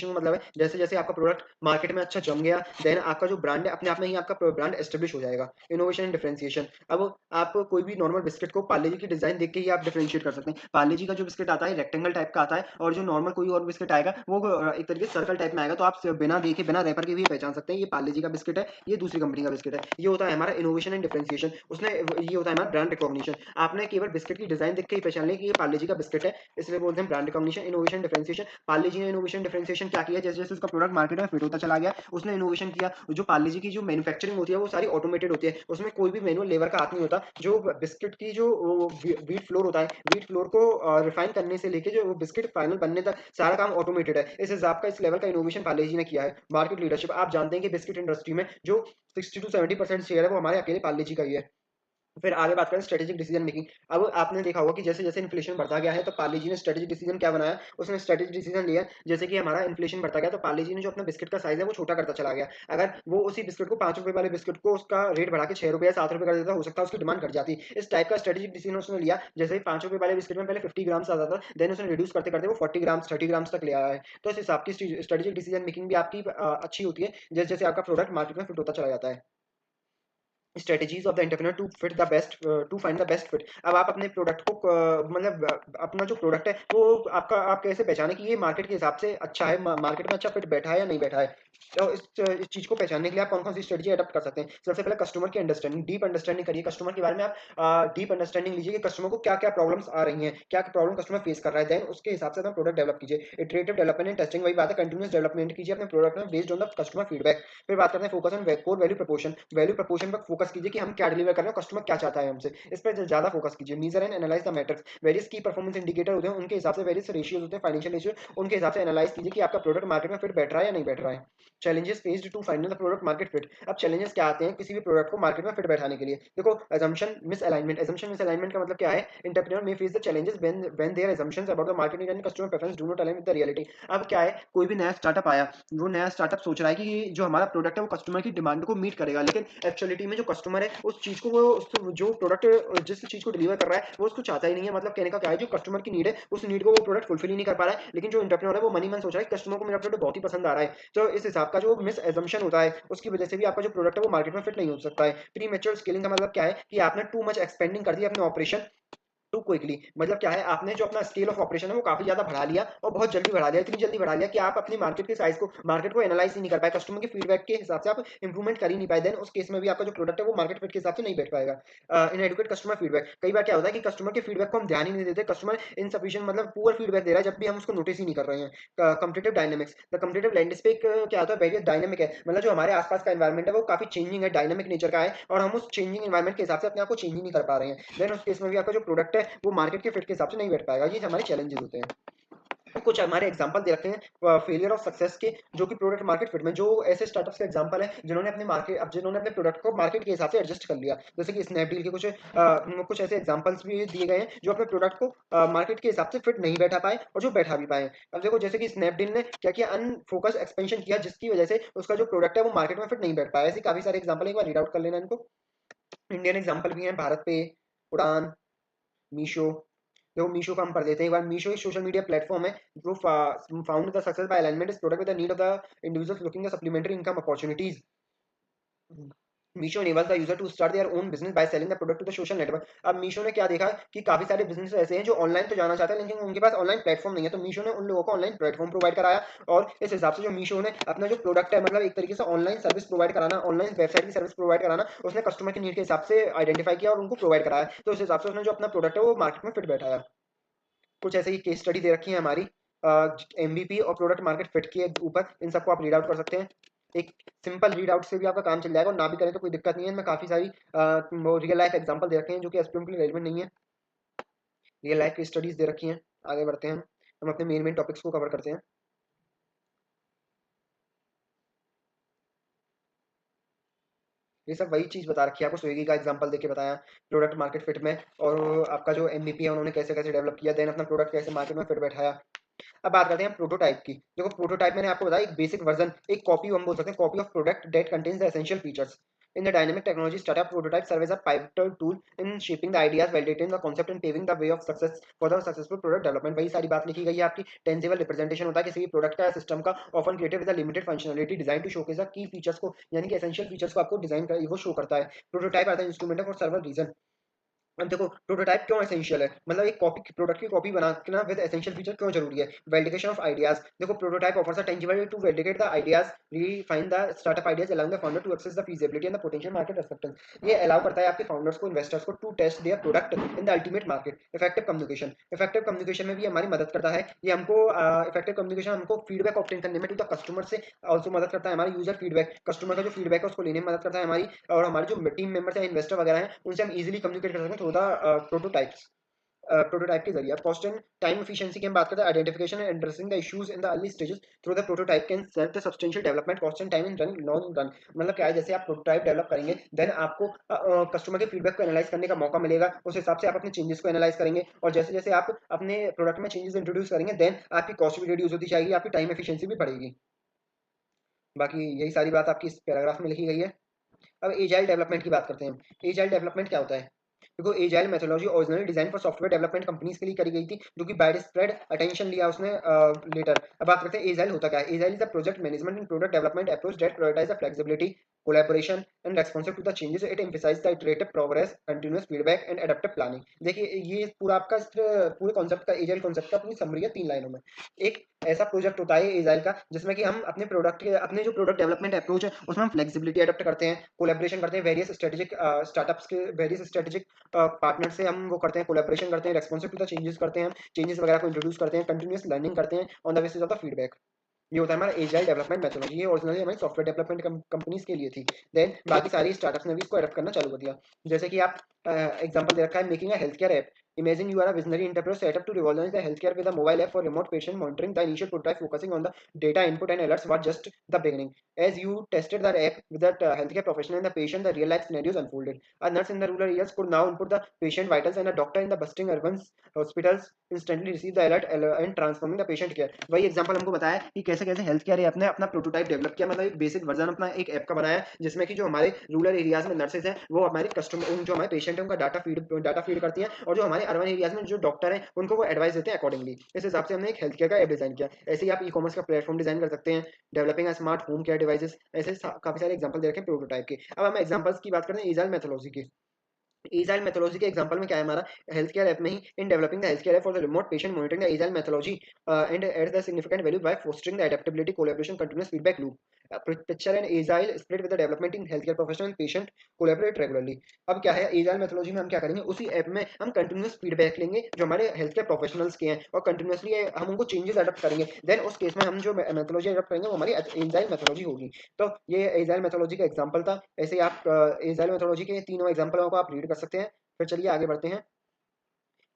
का मतलब है जैसे जैसे आपका प्रोडक्ट मार्केट में अच्छा जम गया, देन आपका जो ब्रांड है अपने आप में ही आपका ब्रांड एस्टेब्लिश हो जाएगा। इनोवेशन एंड डिफरेंशिएशन, अब आप कोई भी नॉर्मल बिस्किट को पार्ले जी की डिजाइन देख के ही आप डिफरेंशिएट कर सकते हैं। पार्ले जी का जो बिस्किट आता है रेक्टेंगल टाइप का आता है, और जो नॉर्मल कोई और बिस्किट आएगा वो एक तरीके से सर्कल टाइप में आएगा, तो आप बिना देखे बिना रेपर के भी पहचान सकते हैं ये पार्ले जी का बिस्किट है, ये दूसरी कंपनी का बिस्किट है। ये होता है हमारा इनोवेशन एंड डिफरेंशिएशन, उसने ये होता है हमारा ब्रांड रिकॉग्निशन। आपने केवल बिस्किट की डिजाइन देख के ही पहचान लिया कि ये पार्ले जी का बिस्किट है, इसलिए बोलते हैं brand recognition. Innovation differentiation, Parle G ने इनोवेशन डिफरेंशिएशन क्या किया, जैसे जैसे उसका प्रोडक्ट मार्केट में फिट होता चला गया उसने इनोवेशन किया। जो पार्ले जी की जो मैन्युफैक्चरिंग होती है वो सारी ऑटोमेटेड होती है, उसमें कोई भी मैनुअल लेबर का हाथ नहीं होता। जो बिस्किट की जो व्हीट फ्लोर होता है, व्हीट फ्लोर को रिफाइन करने से लेके जो बिस्किट फाइनल बनने तक सारा काम ऑटोमेटेड है। इस हिसाब का इस लेवल का इनोवेशन पार्ले जी ने किया है। मार्केट लीडरशिप, आप जानते हैं कि बिस्किट इंडस्ट्री में जो 60 to 70% शेयर है वो हमारे अकेले पार्ले जी का ही है। फिर आगे बात करें स्ट्रेटेजिक डिसीजन मेकिंग। अब आपने देखा होगा कि जैसे जैसे इन्फ्लेशन बढ़ता गया है तो पार्ले जी ने स्ट्रेटेजिक डिसीजन क्या बनाया, उसने स्ट्रेटेजिक डिसीजन लिया। जैसे कि हमारा इन्फ्लेशन बढ़ता गया तो पार्ले जी ने जो अपना बिस्किट का साइज है वो छोटा करता चला गया। अगर वो उसी बिस्किट को ₹5 वाले बिस्किट को उसका रेट बढ़ा के ₹6 या ₹7 कर देता, हो सकता है उसकी डिमांड घट जाती। इस टाइप का स्ट्रेटेजिक डिसीजन उसने लिया। जैसे ही ₹5 वाले बिस्किट में पहले 50 ग्राम्स आता था, देन उसने रिड्यूस करते करते वो 40 ग्राम्स 30 ग्राम्स तक ले आया है। तो इस हिसाब की स्ट्रेटेजिक डिसीजन मेकिंग भी आपकी अच्छी होती है, जैसे जैसे आपका प्रोडक्ट मार्केट में फिट होता चला जाता है। Strategies of the entrepreneur to fit the best, to find the best fit. अब आप अपने प्रोडक्ट को मतलब अपना जो प्रोडक्ट है वो आपका आप कैसे पहचाने कि ये मार्केट के हिसाब से अच्छा है, मार्केट में अच्छा फिट बैठा है या नहीं बैठा है। तो इस चीज को पहचानने के लिए आप कौन कौन सी स्ट्रेटजी अडॉप्ट कर सकते हैं। सबसे पहले कस्टमर की अंडरस्टैंडिंग, डीप अंडरस्टैंडिंग करिए कस्टमर के बारे में। आप डीप अंडरस्टैंडिंग लीजिए कि कस्टमर को क्या क्या प्रॉब्लम्स आ रही हैं, क्या प्रॉब्लम कस्टमर फेस कर रहा है, देन उसके हिसाब से अपना प्रोडक्ट डेवलप कीजिए। इटरेटिव डेवलपमेंट एंड टेस्टिंग, वही बात है, कंटिन्यूस डेवलपमेंट कीजिए अपने प्रोडक्ट में based on the customer feedback. फिर बात करते हैं focus on core value proportion. Value proportion पर फोकस कीजिए कि हम क्या डिलीवर कर रहे हैं, कस्टमर क्या चाहता है हमसे, इस पर ज्यादा फोकस कीजिए। Measure and analyse the metrics, various key performance indicator होते हैं उनके हिसाब से, वेरियस रेशियोज होते हैं फाइनेंशियल रेशियो, उनके हिसाब से एनालाइज कीजिए कि आपका प्रोडक्ट मार्केट में फिट बैठ रहा है या नहीं बैठ रहा है। Challenges faced to find the product market fit. अब चैलेंजेस क्या आते हैं किसी भी प्रोडक्ट को मार्केट में फिट बैठाने के लिए। देखो assumption misalignment, assumption misalignment का मतलब क्या है, entrepreneur may face the challenges when their assumptions about the market need and customer preference do not align with the reality। अब क्या है, कोई भी नया स्टार्टअप आया, वो नया स्टार्टअप सोच रहा है कि जो हमारा प्रोडक्ट है वो कस्टमर की डिमांड को मीट करेगा, लेकिन एक्चुअलिटी में जो कस्टमर है उस चीज को वो जो प्रोडक्ट जिस चीज को डिलीवर कर रहा है वो उसको चाहता ही नहीं है। मतलब कहने का क्या है, जो कस्टमर की नीड है उस नीड को वो प्रोडक्ट फुलफिल ही नहीं कर पा रहा है, लेकिन जो एंटरप्रेन्योर है वो मनी मन सोच रहा है कि कस्टमर को मेरा प्रोडक्ट बहुत ही पसंद आ रहा है। तो इस हिसाब का जो मिस एजम्पशन होता है उसकी वजह से भी आपका जो प्रोडक्ट है वो मार्केट में फिट नहीं हो सकता है। प्री मेच्योर स्केलिंग का मतलब क्या है कि आपने टू मच एक्सपेंडिंग कर दिया अपने ऑपरेशन टू क्विकली। मतलब क्या है, आपने जो अपना स्केल ऑफ ऑपरेशन है वो काफी ज्यादा बढ़ा लिया और बहुत जल्दी बढ़ा लिया, इतनी जल्दी बढ़ा लिया कि आप अपनी मार्केट को एनालाइज ही नहीं कर पाए, कस्टमर के फीडबैक के हिसाब से आप इंप्रूवमेंट कर ही नहीं पाए। देन उस केस में भी आपका जो प्रोडक्ट है वो मार्केट फिट के हिसाब से नहीं बैठ पाएगा। इनएडुकेट कस्टमर फीडबैक, कई बार क्या होता है कि कस्टमर के फीडबैक को हम ध्यान ही नहीं देते, कस्टमर इनसफिशिएंट मतलब पुअर फीडबैक दे रहा है जब भी हम उसको नोटिस ही नहीं कर रहे हैं। Competitive dynamics, the competitive landscape क्या होता है, वेरियस डायनामिक है, मतलब जो हमारे आसपास का एनवायरमेंट है वो काफी चेंजिंग है, डायनामिक नेचर का है, और हम उस चेंजिंग एनवायरमेंट के हिसाब से अपने आप को चेंज ही नहीं कर पा रहे हैं। देन उस केस में भी आपका जो प्रोडक्ट है वो मार्केट के फिट के हिसाब से नहीं बैठ पाएगा। ये हमारे चैलेंजेस होते हैं। कुछ हमारे एग्जांपल दे रखे हैं फेलियर ऑफ सक्सेस के, जो कि प्रोडक्ट मार्केट फिट में जो ऐसे स्टार्टअप्स के एग्जांपल है जिन्होंने अपने प्रोडक्ट को मार्केट के हिसाब से एडजस्ट कर लिया। जैसे कि स्नैपडील के कुछ ऐसे एग्जांपल्स भी दिए गए हैं जो अपने प्रोडक्ट को मार्केट के हिसाब से फिट नहीं बैठा पाए और जो बैठा भी पाए। अब देखो जैसे कि स्नैपडील ने क्या किया, अनफोकस एक्सपेंशन किया जिसकी वजह से उसका जो प्रोडक्ट है वो मार्केट में फिट नहीं बैठ पाया। ऐसे काफी सारे एग्जांपल एक बार रीड आउट कर लेना इनको। इंडियन एग्जांपल भी है, भारत पे, उड़ान, मीशो। देखो मीशो का हम पढ़ लेते हैं एक बार। मीशो एक सोशल मीडिया प्लेटफॉर्म है जो found the success by alignment इस product with the need of the individuals looking the supplementary income opportunities. Meesho enables the user to start their own business by selling the product to the social network। अब मीशो ने क्या देखा कि काफी सारे business ऐसे हैं जो ऑनलाइन तो जाना चाहते हैं लेकिन उनके पास ऑनलाइन प्लेटफॉर्म नहीं है, तो मीशो ने उन लोगों को ऑनलाइन प्लेटफॉर्म प्रोवाइड कराया। और इस हिसाब से जो मीशो ने अपना जो प्रोडक्ट है मतलब एक तरीके से ऑनलाइन सर्विस प्रोवाइड कराना, ऑनलाइन वेबसाइट की सर्विस प्रोवाइड कराना, उसने कस्टमर की नीड के हिसाब से आइडेंटिफाई किया और उनको प्रोवाइड कराया। तो इस हिसाब से उसने जो अपना प्रोडक्ट है वो मार्केट में फिट बैठाया। कुछ ऐसे ही केस स्टडी दे रखी है हमारी एमवीपी और प्रोडक्ट मार्केट फिट के ऊपर, इन सबको आप रीड आउट कर सकते हैं। एक सिंपल रीड आउट से भी आपका काम चल जाएगा, और ना भी करें तो कोई दिक्कत नहीं है। इनमें काफी सारी रियल लाइफ एग्जांपल दे रखे हैं जो कि एसपीएम के लिए रेलेवेंट नहीं है। रियल लाइफ की स्टडीज दे रखी हैं। आगे बढ़ते हैं, हम अपने मेन टॉपिक्स को कवर करते हैं। ये सब वही चीज बता रखी है आपको, स्विगी का एग्जांपल देके बताया प्रोडक्ट मार्केट फिट में, और आपका जो एमवीपी है उन्होंने कैसे कैसे डेवलप किया, देन अपना प्रोडक्ट कैसे मार्केट में फिट बैठाया। अब बात करते हैं प्रोटोटाइप की। देखो प्रोटोटाइप मैंने आपको बताया एक बेसिक वर्जन, एक कॉपी हम बोल सकते हैं, copy of product that contains the essential features. In the dynamic technology startup, prototype serve as a pivotal tool in shaping the ideas, validating the concept and paving the way of success for the successful product development. वही सारी बात लिखी गई है आपकी। Tangible representation होता है किसी भी प्रोडक्ट का सिस्टम का, often created with limited functionality design to showcase the key features को, यानी कि एसेंशियल फीचर्स को आपको डिजाइन कर वो शो करता है। Prototype are the instrument for several reason. अब देखो प्रोटोटाइप क्यों एसेंशियल है, मतलब एक कॉपी प्रोडक्ट की कॉपी बनाना विद एसेंशियल फीचर क्यों जरूरी है। वैलिडेशन ऑफ आइडियाज, देखो prototype offers a tangible to validate the ideas, refine the startup ideas, allowing the founder to access the feasibility and the potential market acceptance. ये allow करता है आपके founders को, investors को to test their product in the ultimate market. Effective communication, effective communication में भी हमारी मदद करता है ये हमको। इफेक्टिव कम्युनिकेशन हमको फीडबैक ऑब्टेन करने में टू द कस्टमर से ऑल्सो मदद करता है। हमारी यूजर फीडबैक, कस्टमर का जो फीडबैक है उसको लेने में मदद करता है हमारी, और हमारे जो टीम मेंबर्स हैं, इन्वेस्टर वगैरह हैं, उनसे हम इजीली कम्युनिकेट कर सकते हैं थ्रू द प्रोटोटाइप्स। प्रोटोटाइप के जरिए क्वेश्चन टाइम एफिशिएंसी की हम बात करते हैं। Identification and addressing the issues in the early stages through the prototype can save the substantial development cost and time in run long run. मतलब क्या है, जैसे आप प्रोटोटाइप डेवलप करेंगे देन आपको कस्टमर के फीडबैक को एनालाइज करने का मौका मिलेगा, उस हिसाब से आप अपने चेंजेस को एनालाइज करेंगे, और जैसे जैसे आप अपने प्रोडक्ट में चेंजेस इंट्रोड्यूस करेंगे देन आपकी कॉस्ट भी रिड्यूस होती जाएगी, आपकी टाइम एफिशिएंसी भी बढ़ेगी। बाकी यही सारी बात आपकी इस पैराग्राफ में लिखी गई है। अब एजाइल डेवलपमेंट की बात करते हैं। एजाइल डेवलपमेंट क्या होता है, देखो agile methodology originally design for software development companies के लिए करी गई थी, जो कि वाइड स्प्रेड अटेंशन लिया उसने लेटर। अब बात करते हैं एजाइल होता क्या है। Agile is the project management and product development approach that prioritise the flexibility, collaboration and responsive to the changes. It emphasise the iterative progress, continuous feedback and adaptive planning. देखिए ये पूरा आपका पूरे कॉन्सेप्ट का, agile concept का पूरी summary है 3 लाइनों में। एक ऐसा प्रोजेक्ट होता है एजाइल का जिसमें कि हम अपने प्रोडक्ट के, अपने जो प्रोडक्ट डेवलपमेंट अप्रोच है उसमें हम फ्लेक्सिबिलिटी अडॉप्ट करते हैं, कोलैबोरेशन करते हैं वेरियस स्ट्रेटेजिक स्टार्टअप्स के, वेरियस स्ट्रेटेजिक पार्टनर से हम वो करते हैं, कोलैबोरेशन करते हैं, रेस्पॉन्सिव टू द चेंजेस करते हैं, चेंजेस वगैरह को इंट्रोड्यूस करते हैं, कंटिन्यूअस लर्निंग करते हैं on the basis of the feedback. ये होता है हमारा एजाइल डेवलपमेंट मेथोडोलॉजी। ये ओरिजिनली हमारी सॉफ्टवेयर डेवलपमेंट कंपनीज के लिए थी, देन बाकी सारी स्टार्टअप्स ने भी इसको अडॉप्ट करना चालू कर दिया। जैसे कि आप एग्जांपल दे रखा है, making a health care app. Imagine you are a visionary enterprise set up to revolutionize the healthcare with a mobile app for remote patient monitoring. The initial prototype focusing on the data input and alerts was just the beginning. As you tested the app with the healthcare professional and the patient, the real life scenarios unfolded. A nurse in the rural areas could now input the patient vitals, and a doctor in the bustling urban hospitals instantly receive the alert and transforming the patient care. वही example हमको बताया कि कैसे कैसे health care app ने अपना prototype develop किया, मतलब एक बेसिक वर्जन अपना एक ऐप का बनाया, जिसमें कि जो हमारे रूरल एरियाज में नर्सेज हैं वो हमारे कस्टमर, जो हमारे पेशेंट हैं उनका डाटा फीड करती हैं, और जो हमारे अर्बन एरियाज में जो डॉक्टर हैं उनको वो एडवाइस देते हैं अकॉर्डिंगली। इस हिसाब से हमने एक हेल्थ केयर का ऐप डिजाइन किया। ऐसे ही आप ई कॉमर्स का प्लेटफॉर्म डिजाइन कर सकते हैं, developing a smart home care devices. ऐसे काफी सारे एग्जांपल दे रखे हैं प्रोटोटाइप के। अब हम एग्जांपल्स की बात करते हैं एजाइल मेथोडोलॉजी की। एजाइल मेथोडोलॉजी के एग्जांपल में क्या है हमारा, हेल्थ केयर ऐप में ही, in developing the health care app for the remote patient monitoring the agile methodology and aids the significant value by fostering the adaptability, collaboration, continuous feedback loop. Picture and agile split with the development in health care professional and patient collaborate regularly. अब क्या है agile methodology में हम क्या करेंगे, उसी app में हम कंटीन्यूअस फीडबैक लेंगे जो हमारे हेल्थ केयर प्रोफेशनल्स के हैं, और कंटीन्यूअसली हम उनको चेंजेस अडॉप्ट करेंगे। देन उस केस में हम जो मेथोडोलॉजी अडॉप्ट करेंगे वो हमारी एजाइल मेथोडोलॉजी होगी। तो ये एजाइल मेथोडोलॉजी का एग्जांपल था। ऐसे ही आप एजाइल मेथोडोलॉजी के तीनों एग्जांपलों को आप रीड कर सकते हैं। फिर चलिए आगे बढ़ते हैं।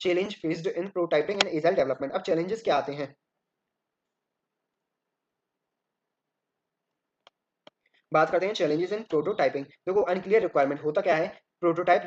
Challenge faced in prototyping and agile development. अब चैलेंजेस क्या आते हैं, बात करते हैं चैलेंजेस इन प्रोटोटाइपिंग। देखो अनक्लियर रिक्वायरमेंट होता क्या है, prototype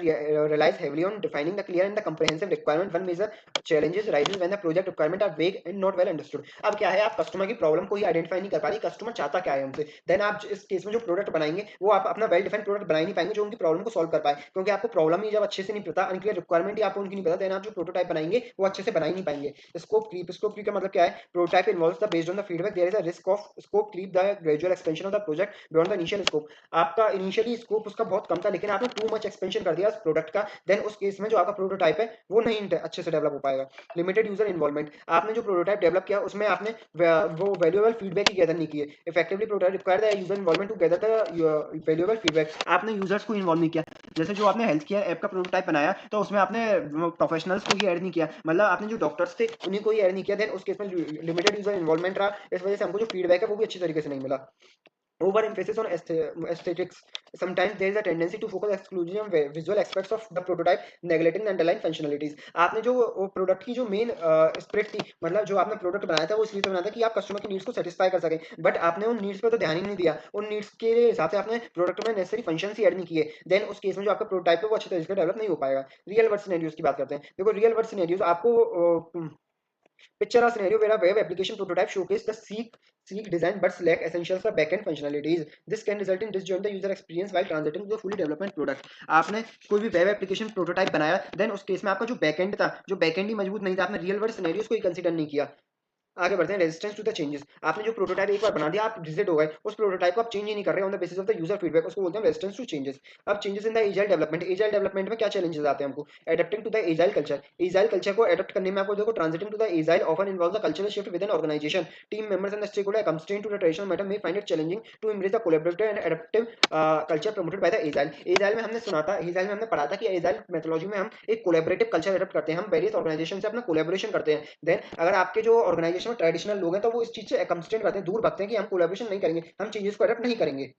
relies heavily on defining the clear and the comprehensive requirement. One major challenges arises when the project requirement are vague and not well understood. अब क्या है, आप कस्टमर की problem को ही आइडेंटिफाई नहीं कर पा रही, कस्टमर चाहता क्या है हमसे, देन आप इस केस में जो प्रोडक्ट बनाएंगे वो आप अपना वेल डिफाइंड प्रोडक्ट बना ही नहीं पाएंगे जो उनकी प्रॉब्लम को सॉल्व कर पाए, क्योंकि आपको प्रॉब्लम ही जब अच्छे से नहीं पता, अनक्लियर रिक्वायरमेंट ही आपको उनकी नहीं पता, देन आप जो प्रोटोटाइप बनाएंगे वो अच्छे से बना ही नहीं पाएंगे। स्कोप क्रीप का मतलब क्या है, prototype involves the based on the feedback there is a risk of scope creep, the gradual expansion of the project beyond the initial scope. आपका इनिशियली स्कोप उसका बहुत कम था, लेकिन आपने टू मच एक्सपेंशन कर दिया उस प्रोडक्ट का, देन उस केस में जो आपका प्रोटोटाइप है वो नहीं अच्छे से डेवलप हो पाएगा। लिमिटेड यूजर इन्वॉल्वमेंट, आपने जो प्रोटोटाइप डेवलप किया उसमें आपने वो वैल्यूएबल फीडबैक ही गैदर नहीं किए। Effectively prototype require the user involvement to gather the valuable feedback, आपने यूजर्स को इन्वॉल्व नहीं किया। जैसे जो आपने हेल्थ केयर ऐप का प्रोटोटाइप बनाया तो उसमें आपने प्रोफेशनल्स को ही ऐड नहीं किया, मतलब आपने जो डॉक्टर्स थे उन्हीं को ही ऐड नहीं किया, देन उस केस में लिमिटेड यूजर इन्वॉल्वमेंट रहा, इस वजह से हमको जो फीडबैक है वो भी अच्छी तरीके से नहीं मिला। Over emphasis on aesthetics. Sometimes there is a tendency to focus exclusively on visual aspects of the prototype, neglecting the underlying functionalities. आपने जो प्रोडक्ट की जो मेन स्प्रिट थी, मतलब जो आपने प्रोडक्ट बनाया था वो इसलिए तो बनाया था कि आप कस्टमर की नीड्स को सेटिस्फाई कर सकें, बट आपने उन नीड्स पे तो ध्यान ही नहीं दिया, उन नीड्स के हिसाब से आपने प्रोडक्ट में नेसेसरी फंक्शंस ही ऐड नहीं किए, देन उस केस में जो आपका प्रोटोटाइप है वो अच्छे तरीके से डेवलप नहीं हो पाएगा। रियल वर्ल्ड सिनेरियोज की बात करते हैं। देखो रियल वर्ल्ड सिनेरियोज आपको Picture a scenario where a web application prototype showcase the sleek design but lack essentials for backend functionalities. This can result in disjoint the user experience while transiting to a fully development product. आपने कोई भी web application prototype बनाया, then उस case में आपका जो backend था, जो बैकएंड ही मजबूत नहीं था, आपने रियल वर्ल्ड सिनेरियोज को ही कंसीडर नहीं किया। आगे बढ़ते हैं, रेजिस्टेंस टू द चेंजेस। आपने जो प्रोटोटाइप एक बार बना दिया, आप रिजिड हो गए, उस प्रोटोटाइप को आप चेंज ही नहीं कर रहे on the basis of the user feedback, उसको बोलते हैं रेजिस्टेंस टू चेंजेस। अब changes in the agile development, agile development में क्या चैलेंजेस आते हैं हमको? Adapting to the agile culture, agile culture को एडप्ट करने में आपको देखो, transitioning to the agile often involves the cultural shift with an organisation, team members and stakeholder constraint to the traditional method may find it challenging to embrace the collaborative and adaptive culture promoted by the agile. Agile में हमने सुना था, agile में हमने पढ़ा था कि agile methodology में हम एक कोलैबोरेटिव कल्चर एडप्ट करते हैं, हम वेरियस ऑर्गेनाइजेशन से अपना कोलैबोरेशन करते हैं। देन अगर आपके जो ऑर्गेनाइजेशन में ट्रेडिशनल लोग हैं, तो वो इस चीज से कंस्ट्रेंट रहते हैं, दूर भागते हैं कि हम कोलैबोरेशन नहीं करेंगे, हम चीजेस को अडॉप्ट नहीं करेंगे।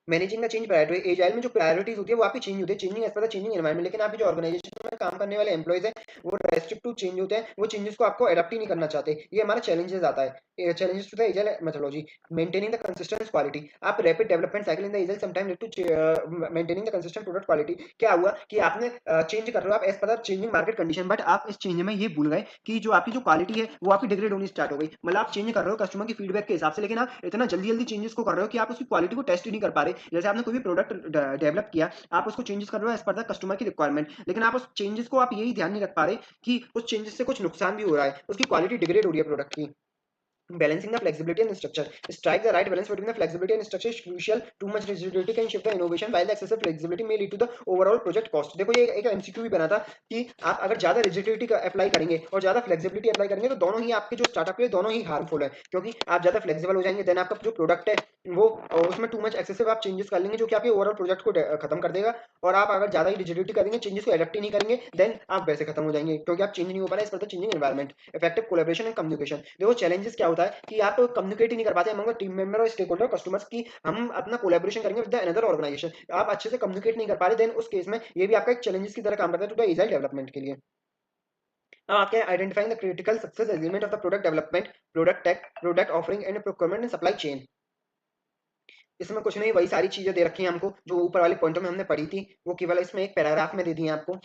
Managing the change priority, agile में जो प्रायोरिटीज होती है वो आपकी चेंज होती है, changing as per the changing environment. लेकिन आपकी जो ऑर्गेनाइजेशन में काम करने वाले एम्प्लॉइज हैं, वो रेस्ट्रिक्ट टू चेंज होते हैं, वो चेंजेस को आपको अडॉप्ट ही नहीं करना चाहते। ये हमारा चैलेंजेस आता है, challenges to the agile methodology. Maintaining the consistent quality, आप rapid development cycle in the agile sometime lead to maintaining the consistent product quality. क्या हुआ कि आपने चेंज कर रहे हो आप as per the changing market condition, but आप इस चेंज में ये भूल गए कि जो आपकी जो क्वालिटी है वो आपकी डिग्रेड होनी स्टार्ट हो गई। मतलब आप चेंज कर रहे हो कस्टमर की फीडबैक के हिसाब से, लेकिन आप इतना जल्दी जल्दी चेंजेस को कर रहे हो कि आप उसकी क्वालिटी को टेस्ट ही नहीं कर पा रहे। जैसे आपने कोई भी प्रोडक्ट डेवलप किया, आप उसको चेंजेस कर रहे हो एज पर द कस्टमर की रिक्वायरमेंट, लेकिन आप उस चेंजेस को आप यही ध्यान नहीं रख पा रहे कि उस चेंजेस से कुछ नुकसान भी हो रहा है, उसकी क्वालिटी डिग्रेड हो रही है प्रोडक्ट की। Balancing the flexibility and structure, strike the right balance between the flexibility and structure is crucial. Too much rigidity can shift the innovation, while the excessive flexibility may lead to the overall project cost. देखो ये एक MCQ भी बना था कि आप अगर ज्यादा रिजिडिटी का अप्लाई करेंगे और ज्यादा फ्लेक्सिबिलिटी अप्लाई करेंगे, तो दोनों ही आपके जो स्टार्टअप है दोनों ही हार्मफुल है, क्योंकि आप ज्यादा फ्लेक्सिबल हो जाएंगे, देन आपका जो प्रोडक्ट है वो उसमें टू मच एक्सेसिव आप चेंजेस कर लेंगे, जो कि आपके ओवरऑल प्रोजेक्ट को खत्म कर देगा। और आप अगर ज्यादा ही रिजिडिटी करेंगे, चेंजेस को एडेप्ट ही नहीं करेंगे, देन आप वैसे खत्म हो जाएंगे, क्योंकि आप चेंज नहीं हो पा रहे इस पर changing environment. Effective collaboration and communication, देखो चैलेंजेस क्या होता है कि आप कम्युनिकेट ही नहीं कर पाते अमंग टीम मेंबर और स्टेक होल्डर कस्टमर्स की, हम अपना कोलैबोरेशन करेंगे विद अनदर ऑर्गेनाइजेशन, आप अच्छे से कम्युनिकेट नहीं कर पा रहे, देन उस केस में ये भी आपका एक चैलेंजेस की तरह काम करता है टू द एजाइल डेवलपमेंट के लिए। अब आपके identifying the critical success element of the product development, product tech, product offering and procurement and supply chain. इसमें कुछ नहीं, वही सारी चीजें दे रखी हैं हमको जो ऊपर वाले पॉइंटों में हमने पढ़ी थी, वो केवल इसमें एक पैराग्राफ में दे दी है आपको।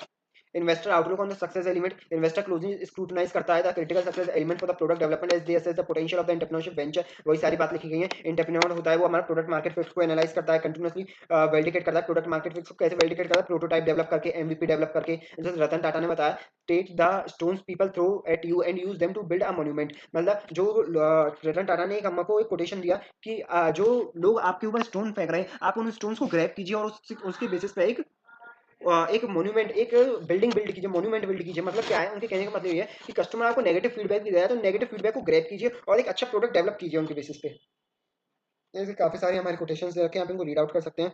Investor outlook on the success element, investor closing scrutinise करता है the critical success element for the product development as they assess the potential of the entrepreneurship venture, वही सारी बात लिखी गई है। एंटरप्रेन्योर होता है वो हमारा प्रोडक्ट मार्केट फिट को एनालाइज करता है, कंटिन्यूअसली वैलिडेट करता है प्रोडक्ट मार्केट फिट को, कैसे वैलिडेट करता है? प्रोटोटाइप डेवलप करके, एमवीपी डेवलप करके, जैसे रतन टाटा ने बताया, take the stones people throw at you and use them to build a monument. मतलब जो रतन टाटा ने एक हमको एक कोटेशन दिया कि जो लोग आपके ऊपर स्टोन फेंक रहे हैं, आप उन स्टोन्स को ग्रैब कीजिए और उसके बेसिस पे एक मोन्यूमेंट, एक बिल्डिंग बिल्ड कीजिए, मोन्यूमेंट बिल्ड कीजिए। मतलब क्या है, उनके कहने का मतलब ये है कि कस्टमर आपको नेगेटिव फीडबैक भी दे रहा है, तो नेगेटिव फीडबैक को ग्रैब कीजिए और एक अच्छा प्रोडक्ट डेवलप कीजिए उनके बेसिस पे। ऐसे काफी सारे हमारे कोटेशंस दे रखे हैं, आप इनको रीड आउट कर सकते हैं।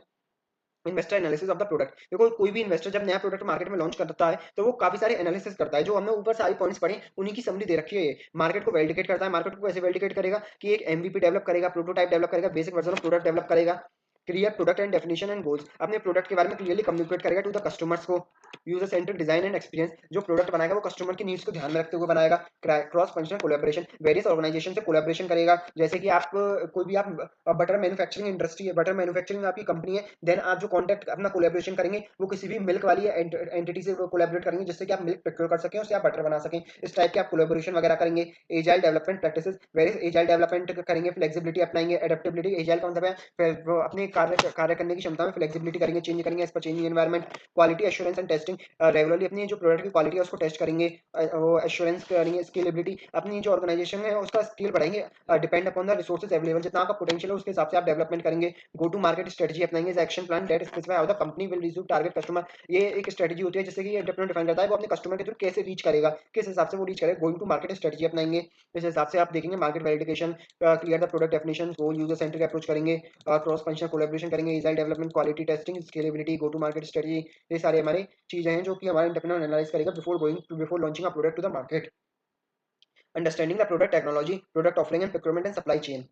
Investor analysis of the product, देखो कोई भी इन्वेस्टर जब नया प्रोडक्ट मार्केट में लॉन्च करता है, तो वो काफी सारे एनालिसिस करता है, जो हमने ऊपर सारी पॉइंट्स पढ़े उन्हीं की समरी दे रखी है। ये मार्केट को वैलिडेट करता है, मार्केट को कैसे वैलिडेट करेगा कि एक एमवीपी डेवलप करेगा, प्रोटोटाइप डेवलप करेगा, basic version of product develop करेगा, clear product and definition and goals, अपने प्रोडक्ट के बारे में क्लियरली कम्युनिकेट करेगा टू द कस्टमर्स को। User centric design and experience, जो प्रोडक्ट बनाएगा वो कस्टमर की नीड्स को ध्यान में रखते हुए बनाएगा। Cross functional collaboration, various organisation से कोलैबोरेशन करेगा, जैसे कि आप कोई भी आप बटर मैन्युफैक्चरिंग इंडस्ट्री है, बटर मैन्युफैक्चरिंग आपकी कंपनी है, देन आप जो कॉन्टैक्ट अपना कोलैबोरेशन करेंगे वो किसी भी मिल्क वाली एंटिटी से कोलैबोरेट करेंगे, जिससे कि आप मिल्क प्रोक्योर कर सकें, उससे आप बटर बना सकें, इस टाइप के आप कोलैबोरेशन वगैरह करेंगे। Agile development practices, various agile development करेंगे, फ्लेक्सिबिलिटी अपनाएंगे, एडेप्टेबिलिटी, एजाइल का मतलब है फिर वो अपने कार्य करने की क्षमता में फ्लेक्सिबिलिटी करेंगे, चेंज करेंगे as per changing environment. Quality assurance and testing, regularly अपनी जो प्रोडक्ट की क्वालिटी है उसको टेस्ट करेंगे, वो एश्योरेंस करेंगे। स्केलेबिलिटी, अपनी जो ऑर्गेनाइजेशन है उसका स्केल बढ़ाएंगे, depend upon the resources available, जितना आपका पोटेंशियल है उसके हिसाब से आप डेवलपमेंट करेंगे। गो टू मार्केट स्ट्रेटजी अपनाएंगे, action plan that specify how the company will reach target customer. ये एक स्ट्रेटजी होती है जिससे कि एंटरप्रेन्योर डिफाइन करता है वो अपने कस्टमर के थ्रू कैसे रीच करेगा, किस हिसाब से वो रीच करेगा। गोइंग टू मार्केट स्ट्रेटजी अपनाएंगे, इस हिसाब से आप देखेंगे market validation, clear the product definition, goal user centric approach करेंगे, क्रॉस फंक्शनल कोलैबोरेशन करेंगे, agile development, quality testing, scalability, go to market strategy. ये सारे हमारे चीजें हैं जो कि हमारा एंटरप्रेन्योर एनालाइज करेगा before launching a product to the market. Understanding the product technology, product offering and procurement and supply chain.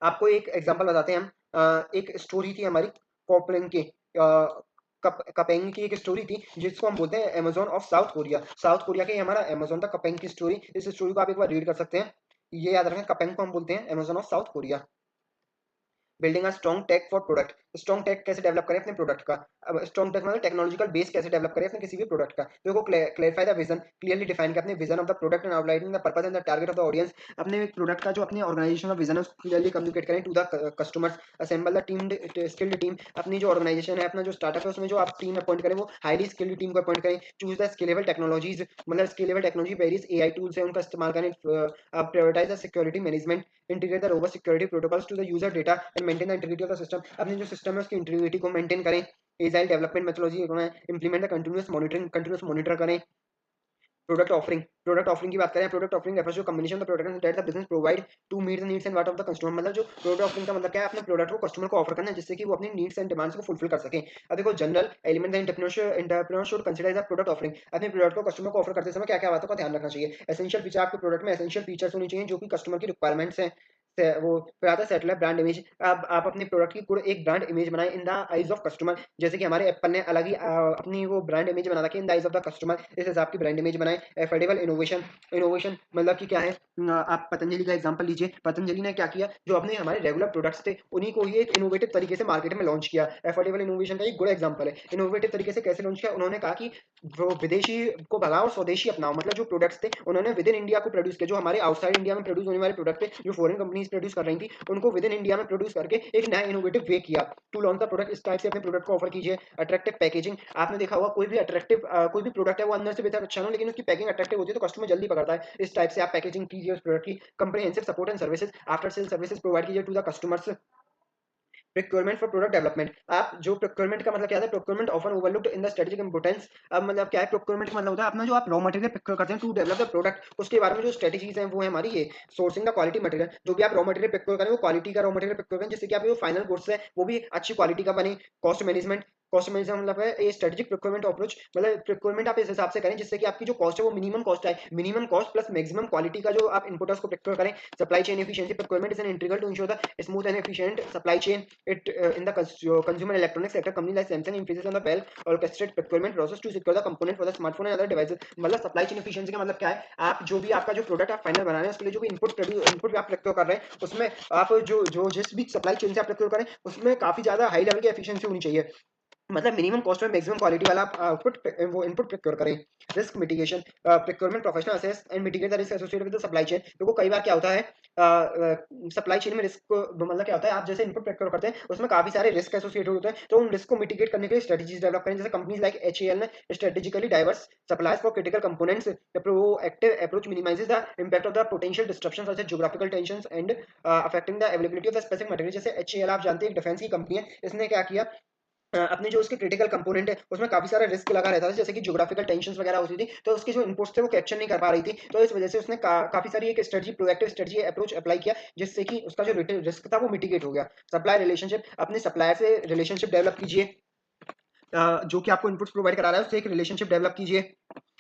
आपको एक एग्जांपल बताते हैं हम, एक स्टोरी थी हमारी कॉपलिंग की, कपेंग की एक स्टोरी थी जिसको हम बोलते हैं Amazon of South Korea. South Korea के हमारा अमेजोन था, कपेंग की स्टोरी, इस स्टोरी को आप एक बार रीड कर सकते हैं। ये याद रखें, कपेंग को हम बोलते हैं Amazon of South Korea. Building a strong tech for product, strong tech कैसे डेवलप करें अपने प्रोडक्ट का। अब स्ट्रॉन्ग टेक मतलब टेक्नोलॉजिकल बेस कैसे डेवलप करें अपने किसी भी प्रोडक्ट का। देखो clarify the vision, clearly define कर अपने vision of the product and outlining the purpose and the target of the audience. अपने प्रोडक्ट का जो अपने ऑर्गेनाइजेशन का विजन है उसको क्लियरली कम्युनिकेट करें to the customers. Assemble the team, skilled team. अपनी जो ऑर्गेनाइजेशन है, अपना जो स्टार्टअप है, उसमें जो आप टीम अपॉइंट करें वो हाईली स्किल्ड टीम को अपॉइंट करें। चूज द स्केलेबल टेक्नोलॉजीज, मतलब scalable technology various AI tools है उनका इस्तेमाल करें। Prioritise the security management, integrate the robust security protocols to the user data and maintain the integrity of the system. अपने जो system है उसकी इंटीग्रिटी को मेंटेन करें। Agile development methodology implement the continuous monitoring, continuous monitor करें। Product offering, product offering की बात करें, product offering refers to combination the product that the business provide to meet the needs and want of the customer. मतलब जो product offering का मतलब क्या है, अपने प्रोडक्ट को कस्टमर को ऑफर करना है जिससे कि वो अपनी नीड्स एंड डिमांड्स को फुलफिल कर सके। अब देखो general element the entrepreneur should consider the product offering. अपने प्रोडक्ट को कस्टमर को ऑफर करते समय क्या क्या बातों का ध्यान रखना चाहिए। एसेंशियल फीचर, आपके प्रोडक्ट में एसेंशियल फीचर्स होनी चाहिए जो कि कस्टमर की रिक्वायरमेंट्स हैं। वो फिर आता है सेटलर ब्रांड इमेज। आप अपने प्रोडक्ट की कोई एक ब्रांड इमेज बनाएं in the eyes of customer. जैसे कि हमारे एप्पल ने अलग ही अपनी वो ब्रांड इमेज बना रखी है in the eyes of the customer, इस हिसाब की ब्रांड इमेज बनाएं। एफोर्डेबल इनोवेशन, इनोवेशन मतलब कि क्या है, आप पतंजलि का एग्जांपल लीजिए। पतंजलि ने क्या किया, जो अपने हमारे रेगुलर प्रोडक्ट्स थे उन्हीं को ही एक इनोवेटिव तरीके से मार्केट में लॉन्च किया। एफोर्डेबल इनोवेशन का एक गुड एग्जांपल है। इनोवेटिव तरीके से कैसे लॉन्च किया, उन्होंने कहा कि वो विदेशी को भगाओ और स्वदेशी अपनाओ। मतलब जो प्रोडक्ट्स थे उन्होंने विद इन इंडिया को प्रोड्यूस किया। जो हमारे आउटसाइड इंडिया में प्रोड्यूस होने वाले प्रोडक्ट थे, जो फॉरेन कंपनीज प्रोड्यूस कर रही थी, उनको विद इन इंडिया में प्रोड्यूस करके एक नया इनोवेटिव वे किया टू लॉन्च द प्रोडक्ट। इस टाइप से अपने प्रोडक्ट को ऑफर कीजिए। अट्रैक्टिव पैकेजिंग, आपने देखा होगा कोई भी अट्रैक्टिव कोई भी प्रोडक्ट है वो अंदर से बेहतर अच्छा ना हो, लेकिन उसकी पैकिंग अट्रैक्टिव होती है तो कस्टमर जल्दी पकड़ता है। इस टाइप से आप पैकेजिंग कीजिए उस प्रोडक्ट की। Comprehensive support and services, after sale services provide कीजिए to the customers. Procurement for product development, आप जो प्रोक्योरमेंट का मतलब क्या है, procurement often overlooked in the strategic importance. अब मतलब क्या है प्रोक्योरमेंट का मतलब होता है अपना जो आप रॉ मटेरियल प्रोक्योर करते हैं टू डेवलप द प्रोडक्ट, उसके बारे में जो स्ट्रेटेजीज हैं वो है हमारी ये सोर्सिंग द क्वालिटी मटेरियल। जो भी आप रॉ मटेरियल प्रोक्योर करें वो क्वालिटी का रॉ मटेरियल प्रोक्योर करें जिससे कि आप जो फाइनल गुड्स है वो भी अच्छी क्वालिटी का बने। कॉस्ट मैनेजमेंट, कॉस्ट मैनेजमेंट मतलब है ये स्ट्रेटेजिक प्रोक्योरमेंट अप्रोच, मतलब प्रोक्योरमेंट आप इस हिसाब से करें जिससे कि आपकी जो कॉस्ट है वो मिनिमम कॉस्ट आए, minimum cost plus maximum quality का जो आप इनपुटर्स को प्रोक्योर करें। Supply chain efficiency, procurement is an integral to ensure the smooth and efficient supply chain. It in the consumer electronics sector, company like Samsung emphasis on the well orchestrated procurement process to secure the component for the smartphone and other devices। मतलब supply chain efficiency का मतलब क्या है, आप जो भी आपका जो प्रोडक्ट आप फाइनल बना रहे हैं उसके लिए जो भी इनपुट आप प्रोक्योर कर रहे हैं उसमें आप जो जो जिस भी सप्लाई चेन से आप प्रोक्योर करें उसमें काफी ज्यादा हाई लेवल की एफिशिएंसी होनी चाहिए। मतलब मिनिमम कॉस्ट में मैक्सिमम क्वालिटी वाला आप आउटपुट वो इनपुट प्रोक्योर करें। Risk mitigation, procurement professional assess and mitigate the risk associated with the supply chain. देखो कई बार क्या होता है सप्लाई चेन में रिस्क मतलब क्या होता है, आप जैसे इनपुट प्रोक्योर करते हैं उसमें काफी सारे रिस्क एसोसिएटेड होते हैं, तो उन रिस्क को मिटिगेट करने के लिए स्ट्रेटजीज डेवलप करें। जैसे कंपनीज लाइक एचएएल ने strategically diverse suppliers for critical components. The proactive approach minimises the impact of the potential disruption such as geographical tensions and affecting the availability of the specific material. जैसे HAL आप जानते हैं एक defence की company है, इसने क्या किया, अपने जो उसके क्रिटिकल कंपोनेंट है उसमें काफी सारा रिस्क लगा रहता था, जैसे कि ज्योग्राफिकल टेंशंस वगैरह होती थी, तो उसके जो इनपुट्स थे वो कैप्चर नहीं कर पा रही थी, तो इस वजह से उसने काफी सारी एक strategy, proactive strategy approach apply किया जिससे कि उसका जो रिस्क था वो मिटिगेट हो गया। सप्लाई रिलेशनशिप, अपने सप्लायर से रिलेशनशिप डेवलप कीजिए। जो कि आपको इनपुट्स प्रोवाइड करा रहा है उससे एक रिलेशनशिप डेवलप कीजिए।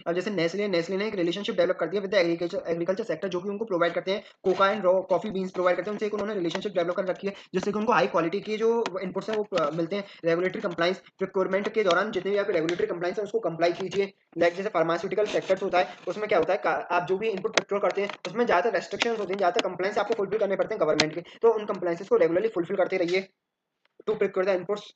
अब जैसे नेस्ले ने एक रिलेशनशिप डेवलप कर दिया विद द एग्रीकल्चर सेक्टर, जो कि उनको प्रोवाइड करते हैं Coca and raw coffee beans provide करते हैं, उनसे एक उन्होंने रिलेशनशिप डेवलप कर रखी है जिससे कि उनको हाई क्वालिटी के जो इनपुट्स हैं वो मिलते हैं। रेगुलेटरी कंप्लाइंस, प्रोक्योरमेंट के दौरान जितने भी आपके रेगुलेटरी कंप्लाइंस है उसको कंप्लाई कीजिए। लाइक जैसे फार्मास्यूटिकल सेक्टर होता है उसमें क्या होता है, आप जो भी इनपुट प्रोक्योर करते हैं उसमें ज्यादातर रेस्ट्रिक्शंस होते हैं, ज्यादातर कंप्लाइंस आपको फुलफिल करने पड़ते हैं गवर्नमेंट के, तो उन कंप्लाइंसेस को रेगुलरली फुलफिल करते रहिए टू प्रोक्योर द इनपुट्स।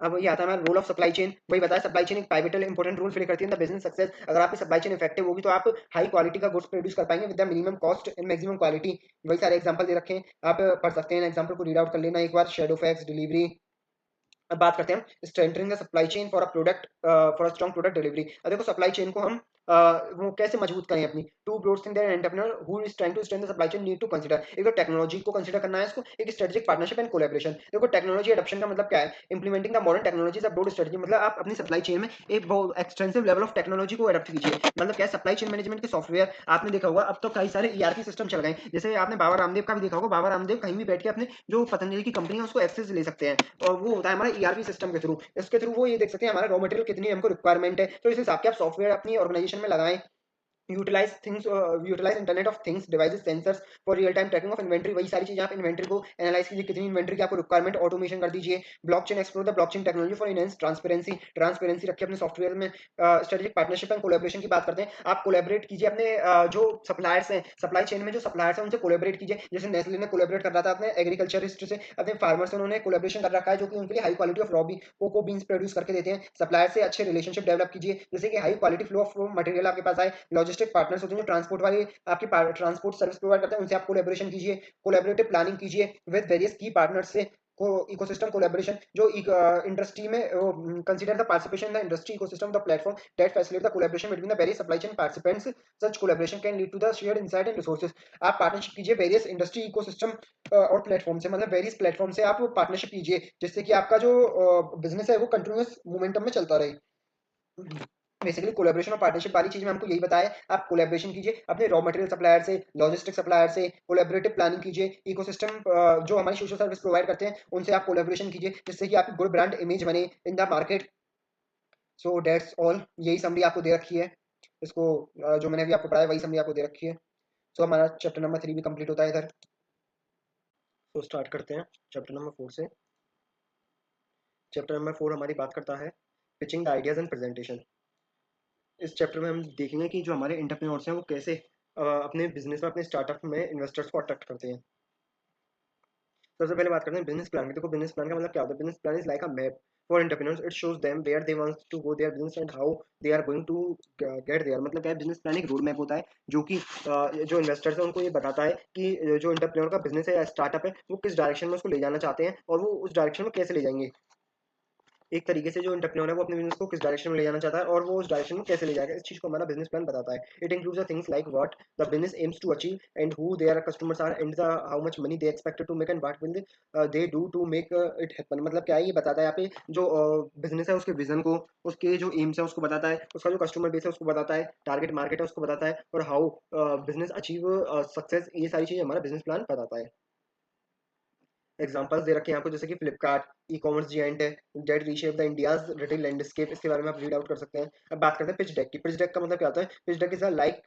अब ये आता है हमारा रोल ऑफ सप्लाई चेन, वही बताया सप्लाई चेन एक पाइवेटल इंपॉर्टेंट रोल प्ले करती है इन द बिजनेस सक्सेस। अगर आपकी सप्लाई चेन इफेक्टिव होगी तो आप हाई क्वालिटी का गुड्स प्रोड्यूस कर पाएंगे with the minimum cost and maximum quality. वही सारे एग्जांपल दे रखे हैं, आप पढ़ सकते हैं, एग्जांपल को रीड आउट कर लेना एक बार। शेडोफैक्स डिलीवरी। अब बात करते हैं strengthening the supply chain for a product, for a strong product delivery. अब देखो सप्लाई चेन को हम वो कैसे मजबूत करें अपनी। To broad thing that entrepreneur who is trying to strengthen the supply chain need to consider, एक तो टेक्नोलॉजी को कंसीडर करना है इसको, एक स्ट्रेटेजिक पार्टनरशिप एंड कोलैबोरेशन। देखो टेक्नोलॉजी एडॉप्शन का मतलब क्या है, implementing the modern technologies a broad strategy, मतलब आप अपनी सप्लाई चेन में एक बहुत एक्सटेंसिव लेवल ऑफ टेक्नोलॉजी को अडॉप्ट कीजिए। मतलब क्या है, सप्लाई चेन मैनेजमेंट के सॉफ्टवेयर आपने देखा होगा अब तो कई सारे ईआरपी सिस्टम चल गए हैं। जैसे आपने बाबा रामदेव का भी देखा होगा, बाबा रामदेव कहीं भी बैठ के अपने जो पतंजलि की कंपनी है उसको एक्सेस ले सकते हैं, और वो होता है हमारा ईआरपी सिस्टम के थ्रू। इसके थ्रू वो ये देख सकते हैं हमारा रॉ मटेरियल कितनी हमको रिक्वायरमेंट है, तो इस हिसाब के आप सॉफ्टवेयर अपनी ऑर्गेनाइजेशन में लगाएं। Utilise internet of things devices sensors for real time tracking of inventory. वही सारी चीजें आप इन्वेंट्री को एनालाइज कीजिए, कितनी इन्वेंट्री की आपको रिक्वायरमेंट, ऑटोमेशन कर दीजिए। Blockchain explore the blockchain technology for enhance transparency, transparency रखिए अपने सॉफ्टवेयर में। स्ट्रेटेजिक पार्टनरशिप एंड कोलैबोरेशन की बात करते हैं, आप कोलैबोरेट कीजिए अपने जो सप्लायर्स हैं, सप्लाई चेन में जो सप्लायर्स हैं उनसे कोलैबोरेट कीजिए। जैसे नेस्ले ने कोलैबोरेट कर रहा था अपने एग्रीकल्चरिस्ट से, अपने फार्मर से उन्होंने कोलैबोरेशन कर रखा है, जो कि उनके लिए high quality of raw cocoa beans produce करके देते हैं। सप्लायर से अच्छे रिलेशनशिप डेवलप कीजिए, जैसे कि high quality flow of material आपके पास आए। लॉजिस्टिक पार्टनर्स होते हैं जो ट्रांसपोर्ट वाले आपकी ट्रांसपोर्ट सर्विस प्रोवाइड करते हैं, उनसे आप कोलैबोरेशन कीजिए। कोलैबोरेटिव प्लानिंग कीजिए विद वेरियस की पार्टनर्स से। को इकोसिस्टम कोलैबोरेशन, जो इंडस्ट्री में consider the participation in the industry ecosystem the platform that facilitate the collaboration between the various supply chain participants. Such collaboration can lead to the shared insight and resources. आप partnership कीजिए various industry ecosystem और platform से, मतलब various platform से आप partnership कीजिए, जिससे कि आपका जो बिजनेस है वो कंटिन्यूअस मोमेंटम में चलता रहे। बेसिकली कोलैबोरेशन और पार्टनरशिप वाली चीज में हमको यही बताया है, आप कोलैबोरेशन कीजिए अपने रॉ मटेरियल सप्लायर से, लॉजिस्टिक सप्लायर से, कोलैबोरेटिव प्लानिंग कीजिए। इकोसिस्टम जो हमारी सोशल सर्विस प्रोवाइड करते हैं उनसे आप कोलैबोरेशन कीजिए, जिससे कि आपकी गुड ब्रांड इमेज बने इन the market. So that's all, यही समरी आपको दे रखी है। इसको जो मैंने अभी आपको पढ़ाया वही समरी आपको दे रखी है। सो हमारा चैप्टर नंबर 3 भी कंप्लीट होता है इधर। तो स्टार्ट करते हैं चैप्टर नंबर 4 से। चैप्टर नंबर 4 हमारी बात करता है pitching the ideas and presentation. इस चैप्टर में हम देखेंगे कि जो हमारे एंटरप्रेन्योर्स हैं वो कैसे अपने बिजनेस में, अपने स्टार्टअप में इन्वेस्टर्स को अट्रैक्ट करते हैं। सबसे पहले बात करते हैं बिजनेस प्लान की। देखो बिजनेस प्लान का मतलब क्या होता है? Business plan is like a map for entrepreneurs. It shows them where they want to go their business and how they are going to get there. मतलब क्या है? बिजनेस प्लान एक रोड मैप होता है जो कि जो इन्वेस्टर्स हैं उनको ये बताता है कि जो एंटरप्रेन्योर का बिजनेस है या स्टार्टअप है वो किस डायरेक्शन में उसको ले जाना चाहते हैं और वो उस डायरेक्शन में कैसे ले जाएंगे। एक तरीके से जो एंटरप्रेन्योर है वो अपने बिजनेस को किस डायरेक्शन में ले जाना चाहता है और वो उस डायरेक्शन में कैसे ले जाएगा, इस चीज को हमारा बिजनेस प्लान बताता है। It includes the things like what the business aims to achieve and who their customers are and the how much money they expected to make and what will they do to make it happen. मतलब क्या है? ये बताता है यहाँ पे जो business है उसके विजन को, उसके जो एम्स है उसको बताता है, उसका जो कस्टमर बेस है उसको बताता है, टारगेट मार्केट है उसको बताता है, और हाउ बिजनेस अचीव सक्सेस, ये सारी चीजें हमारा बिजनेस प्लान बताता है। एग्जांपल्स दे रखे हैं आपको, जैसे कि फ्लिपकार्ट ई कॉमर्स जिएंट है that reshape the India's retail landscape. इसके बारे में आप रीड आउट कर सकते हैं। अब बात करते हैं पिच डेक की। पिच डेक का मतलब क्या होता है? Pitch deck is a like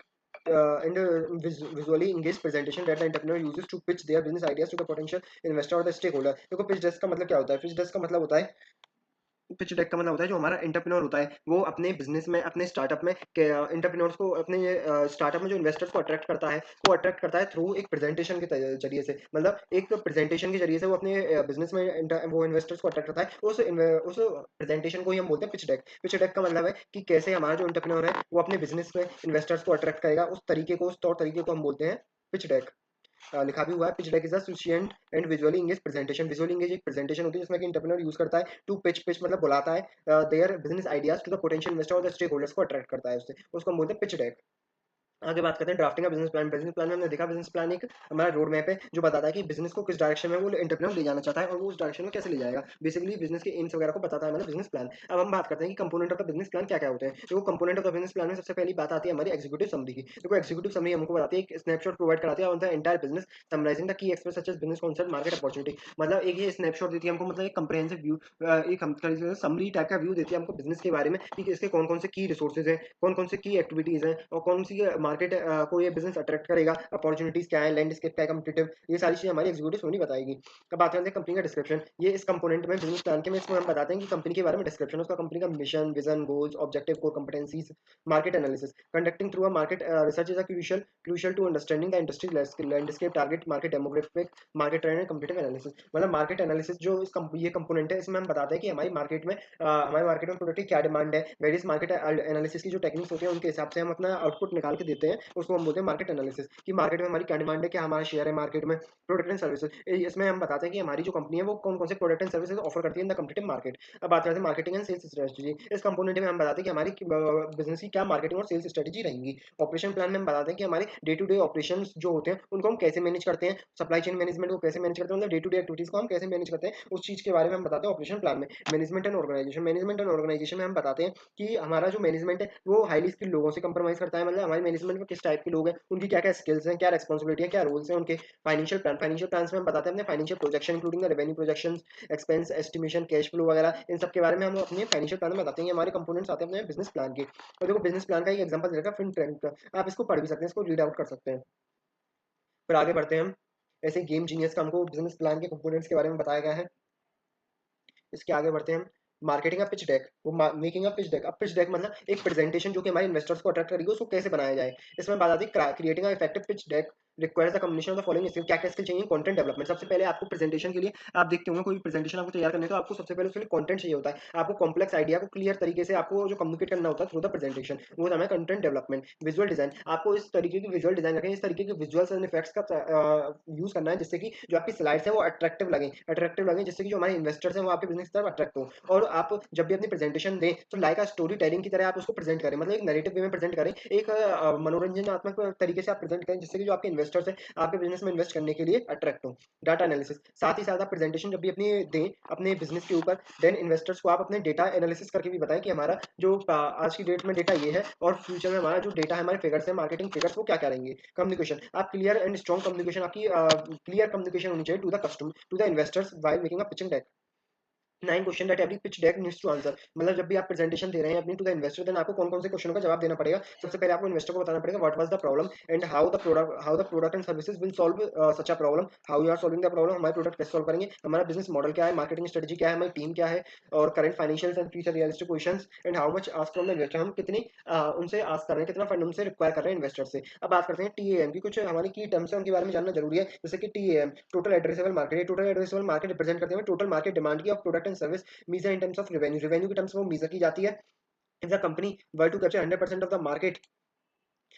and visually engaged presentation that the entrepreneur uses to pitch their business ideas to the potential investor or the stakeholder। देखो पिच डेक का मतलब क्या होता है? पिच डेक का मतलब होता है, पिच डेक का मतलब होता है जो हमारा एंटरप्रेन्योर होता है वो अपने बिजनेस में, अपने स्टार्टअप में एंटरप्रेन्योर्स को, अपने स्टार्टअप में जो इन्वेस्टर्स को अट्रैक्ट करता है वो अट्रैक्ट करता है थ्रू एक प्रेजेंटेशन के जरिए से। मतलब एक प्रेजेंटेशन के जरिए से वो अपने बिजनेस में वो इन्वेस्टर्स को अट्रैक्ट करता है। उस प्रेजेंटेशन को ही हम बोलते हैं पिच डेक। पिच डेक का मतलब है कि कैसे हमारा जो एंटरप्रेन्योर है वो अपने बिजनेस में इन्वेस्टर्स को अट्रैक्ट करेगा, उस तरीके को, उस तौर तरीके को हम बोलते हैं पिच डेक। लिखा भी हुआ है, pitch deck is succinct and visually engage presentation. Visually engage एक प्रेजेंटेशन होती है जिसमें कि एंटरप्रेन्योर यूज करता है टू पिच। पिच मतलब बुलाता है their business ideas to the potential investor और द स्टेक होल्डर्स को अट्रैक्ट करता है उससे, उसको हम बोलते हैं पिच डेक। आगे बात करते हैं ड्राफ्टिंग का बिजनेस प्लान। बिजनेस प्लान में हमने देखा बिजनेस प्लान एक हमारा रोड मैप है जो बताता है कि बिजनेस को किस डायरेक्शन में वो एंटरप्रेन्योर ले जाना चाहता है और वो उस डायरेक्शन में कैसे ले जाएगा। बेसिकली बिजनेस के एम्स वगैरह को बताता है हमारा बिजनेस प्लान। अब हम बात करते हैं कि component of the business plan क्या क्या होते हैं। तो component of the business plan में सबसे पहली बात आती है हमारी एग्जीक्यूटिव समरी की। देखो एग्जीक्यूटिव समरी हमको बताती है, एक स्नैपशॉट प्रोवाइड कराती है on the entire business summarising the key aspect such as business concept market opportunity. मतलब एक ये स्नैपशॉट देती है हमको, मतलब एक कंप्रेहेंसिव व्यू, एक हम समरी टाइप का व्यू देती है हमको बिजनेस के बारे में कि इसके कौन कौन से की रिसोर्सेज हैं, कौन कौन से की एक्टिविटीज हैं और कौन सी मार्केट को ये बिजनेस अट्रैक्ट करेगा, अपॉर्चुनिटीज क्या है, लैंडस्केप क्या है, कॉम्पिटिटिव, ये सारी चीजें हमारी एग्जीक्यूटिव सोनी बताएगी। अब बात करते हैं कंपनी का डिस्क्रिप्शन। ये इस कंपोनेंट में बिजनेस प्लान के में इसमें हम बताते हैं कि कंपनी के बारे में डिस्क्रिप्शन, उसका कंपनी का mission, vision, goals, objective, core competencies, market analysis. Conducting through a market research is a crucial to understanding the industry landscape, target market demographic, market trend and competitive analysis. मतलब market analysis जो ये component है इसमें हम बताते हैं कि हमारे मार्केट में प्रोडक्ट की क्या डिमांड है। वेरियस मार्केट एनालिसिस की जो टेक्निक्स होती है उनके हिसाब से हम अपना आउटपुट निकाल के देते हैं, उसको हम बोलते हैं मार्केट एनालिसिस। कि मार्केट में हमारी क्या डिमांड है, क्या हमारा शेयर है मार्केट में, प्रोडक्ट एंड सर्विसेज। इसमें हम बताते हैं कि हमारी जो कंपनी है वो कौन कौन से प्रोडक्ट एंड सर्विसेज ऑफर करती है इन द कॉम्पिटिटिव मार्केट। अब बात करते हैं मार्केटिंग एंड सेल्स स्ट्रेटजी। इस कंपोनेंट में हम बताते हैं कि हमारी बिजनेस की क्या मार्केटिंग और सेल्स स्ट्रेटजी रहेंगी। ऑपरेशन प्लान में हम बताते हैं कि हमारे डे टू डे ऑपरेशन जो होते हैं उनको हम कैसे मैनेज करते हैं, सप्लाई चेन मैनेजमेंट को कैसे मैनेज करते हैं, मतलब डे टू डे एक्टिविटीज को हम कैसे मैनेज करते हैं, उस चीज के बारे में हम बताते हैं ऑपरेशन प्लान में। मैनेजमेंट एंड ऑर्गेनाइजेशन में हम बताते हैं कि हमारा जो मैनेजमेंट है वो हाईली स्किल्ड लोगों से कंप्रोमाइज करता है। मतलब हमारी मैनेजमेंट में किस टाइप के लोग हैं, उनकी क्या क्या स्किल्स हैं, क्या रिस्पॉन्सिबिलिटी है, क्या रोल्स हैं उनके। फाइनेंशियल प्लान में हम बताते हैं अपने financial projection including the revenue projection, expense estimation, cash flow वगैरह, इन सब के बारे में हम अपने फाइनेंशियल प्लान में बताते हैं। हमारे कंपोनेंट्स आते हैं अपने बिजनेस प्लान के। और देखो बिजनेस प्लान का एक एग्जांपल दे रखा है फिन ट्रेंड का, आप इसको पढ़ भी सकते हैं, इसको रीड आउट कर सकते हैं। फिर आगे बढ़ते हैं हम। ऐसे गेम जीनियस का हमको बिजनेस प्लान के कंपोनेंट्स के बारे में बताया गया है। इसके आगे बढ़ते हैं हम। मार्केटिंग अ पिच डेक, वो मेकिंग अ पिच डेक। अब पिच डेक मतलब एक प्रेजेंटेशन जो कि हमारे इन्वेस्टर्स को अट्रैक्ट करेगी, उसको कैसे बनाया जाए। इसमें बात आती है creating a effective pitch deck requires the combination of the following skill. क्या क्या स्किल चाहिए, कंटेंट डेवलपमेंट। सबसे पहले आपको प्रेजेंटेशन के लिए, आप देखते होंगे कोई प्रेजेंटेशन आपको तैयार करने, तो आपको सबसे पहले उसके लिए कंटेंट चाहिए होता है। आपको कॉम्प्लेक्स आइडिया को क्लियर तरीके से आपको जो कम्युनिकेट करना होता है थ्रू द प्रेजेंटेशन, वो नाम है कंटेंट डेवलपमेंट। विजुअल डिजाइन, आपको इस तरीके की विजुअल डिजाइन रखें, इस तरीके के विजुअल्स एंड इफेक्ट्स का यूज करना है, जिससे कि जो आपकी स्लाइड्स है वो अट्रैक्टिव लगे, जिससे कि जो हमारे इन्वेस्टर्स हैं वो आपके बिजनेस की तरफ अट्रैक्ट हो। और आप जब भी अपनी प्रेजेंटेशन दें तो लाइक अ स्टोरी टेलिंग की तरह आप उसको प्रेजेंट करें, मतलब एक नैरेटिव वे में प्रेजेंट करें, एक मनोरंजनात्मक तरीके से आप प्रेजेंट करें, जिससे कि जो आपके इन्वेस्टर्स हैं आपके बिजनेस में इन्वेस्ट करने के लिए अट्रैक्ट हो। डाटा एनालिसिस, साथ ही साथ आप प्रेजेंटेशन जब भी अपनी दें अपने बिजनेस के ऊपर, देन इन्वेस्टर्स को आप अपने डेटा एनालिसिस करके भी बताएं कि हमारा जो आज की डेट में डेटा ये है और फ्यूचर में हमारा जो डेटा है, हमारे फिगर्स है, मार्केटिंग फिगर्स, वो क्या क्या रहेंगे। कम्युनिकेशन, आप क्लियर एंड स्ट्रॉन्ग कम्युनिकेशन, आपकी क्लियर कम्युनिकेशन होनी चाहिए to the customer, to the investors while making a pitching deck. 9 question that every pitch deck needs to answer, मतलब जब भी आप प्रेजेंटेशन दे रहे हैं अपनी टू द इन्वेस्टर, देन आपको कौन-कौन से क्वेश्चनों का जवाब देना पड़ेगा। सबसे पहले आपको इन्वेस्टर को बताना पड़ेगा what was the problem and how the product and services will solve such a problem, how you are solving the problem, हमारे प्रोडक्ट कैसे सॉल्व करेंगे, हमारा बिजनेस मॉडल क्या है, मार्केटिंग स्ट्रेटजी क्या है, हमारी टीम क्या है, और current financials and future realistic questions, and how much ask from the investor, हम कितनी उनसे आस्क कर रहे हैं, कितना फंड उनसे रिक्वायर कर रहे हैं इन्वेस्टर से। अब बात करते हैं टीएएम की, कुछ हमारी की टर्म्स है उनके बारे में जानना जरूरी है, जैसे कि TAM total addressable market, total addressable market represent करते हैं टोटल मार्केट डिमांड की of product and service, measure in terms of revenue की टर्म्स में वो मीजर की जाती है। If the company were to capture 100% of the market,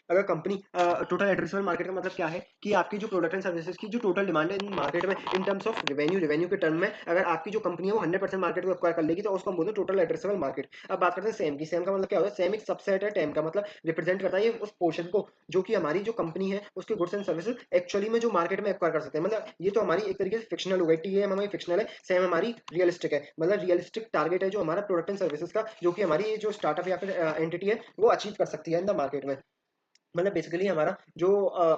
अगर कंपनी टोटल एड्रेसेबल मार्केट का मतलब क्या है कि आपकी जो प्रोडक्ट एंड सर्विसेज की जो टोटल डिमांड है इन मार्केट में इन टर्म्स ऑफ रेवेन्यू के टर्म में, अगर आपकी जो कंपनी है वो 100% मार्केट को एक्वायर कर लेगी तो उसको हम बोलते हैं टोटल एड्रेसेबल मार्केट। अब बात करते हैं सेम की। सेम का मतलब क्या होता है, सेम एक सबसेट है टेम का, मतलब रिप्रेजेंट करता है ये उस पोर्शन को जो कि हमारी जो कंपनी है उसके गुड्स एंड सर्विसेज एक्चुअली में जो मार्केट में एक्वायर कर सकते हैं। मतलब ये तो हमारी एक तरीके से फिक्शनल हो गई, टीएम हमारी फिक्शनल है, सेम हमारी रियलिस्टिक है, मतलब रियलिस्टिक टारगेट है जो हमारा प्रोडक्ट एंड सर्विसेज का, जो कि हमारी जो स्टार्टअप या फिर एंटिटी है वो अचीव कर सकती है इन द मार्केट में। मतलब बेसिकली हमारा जो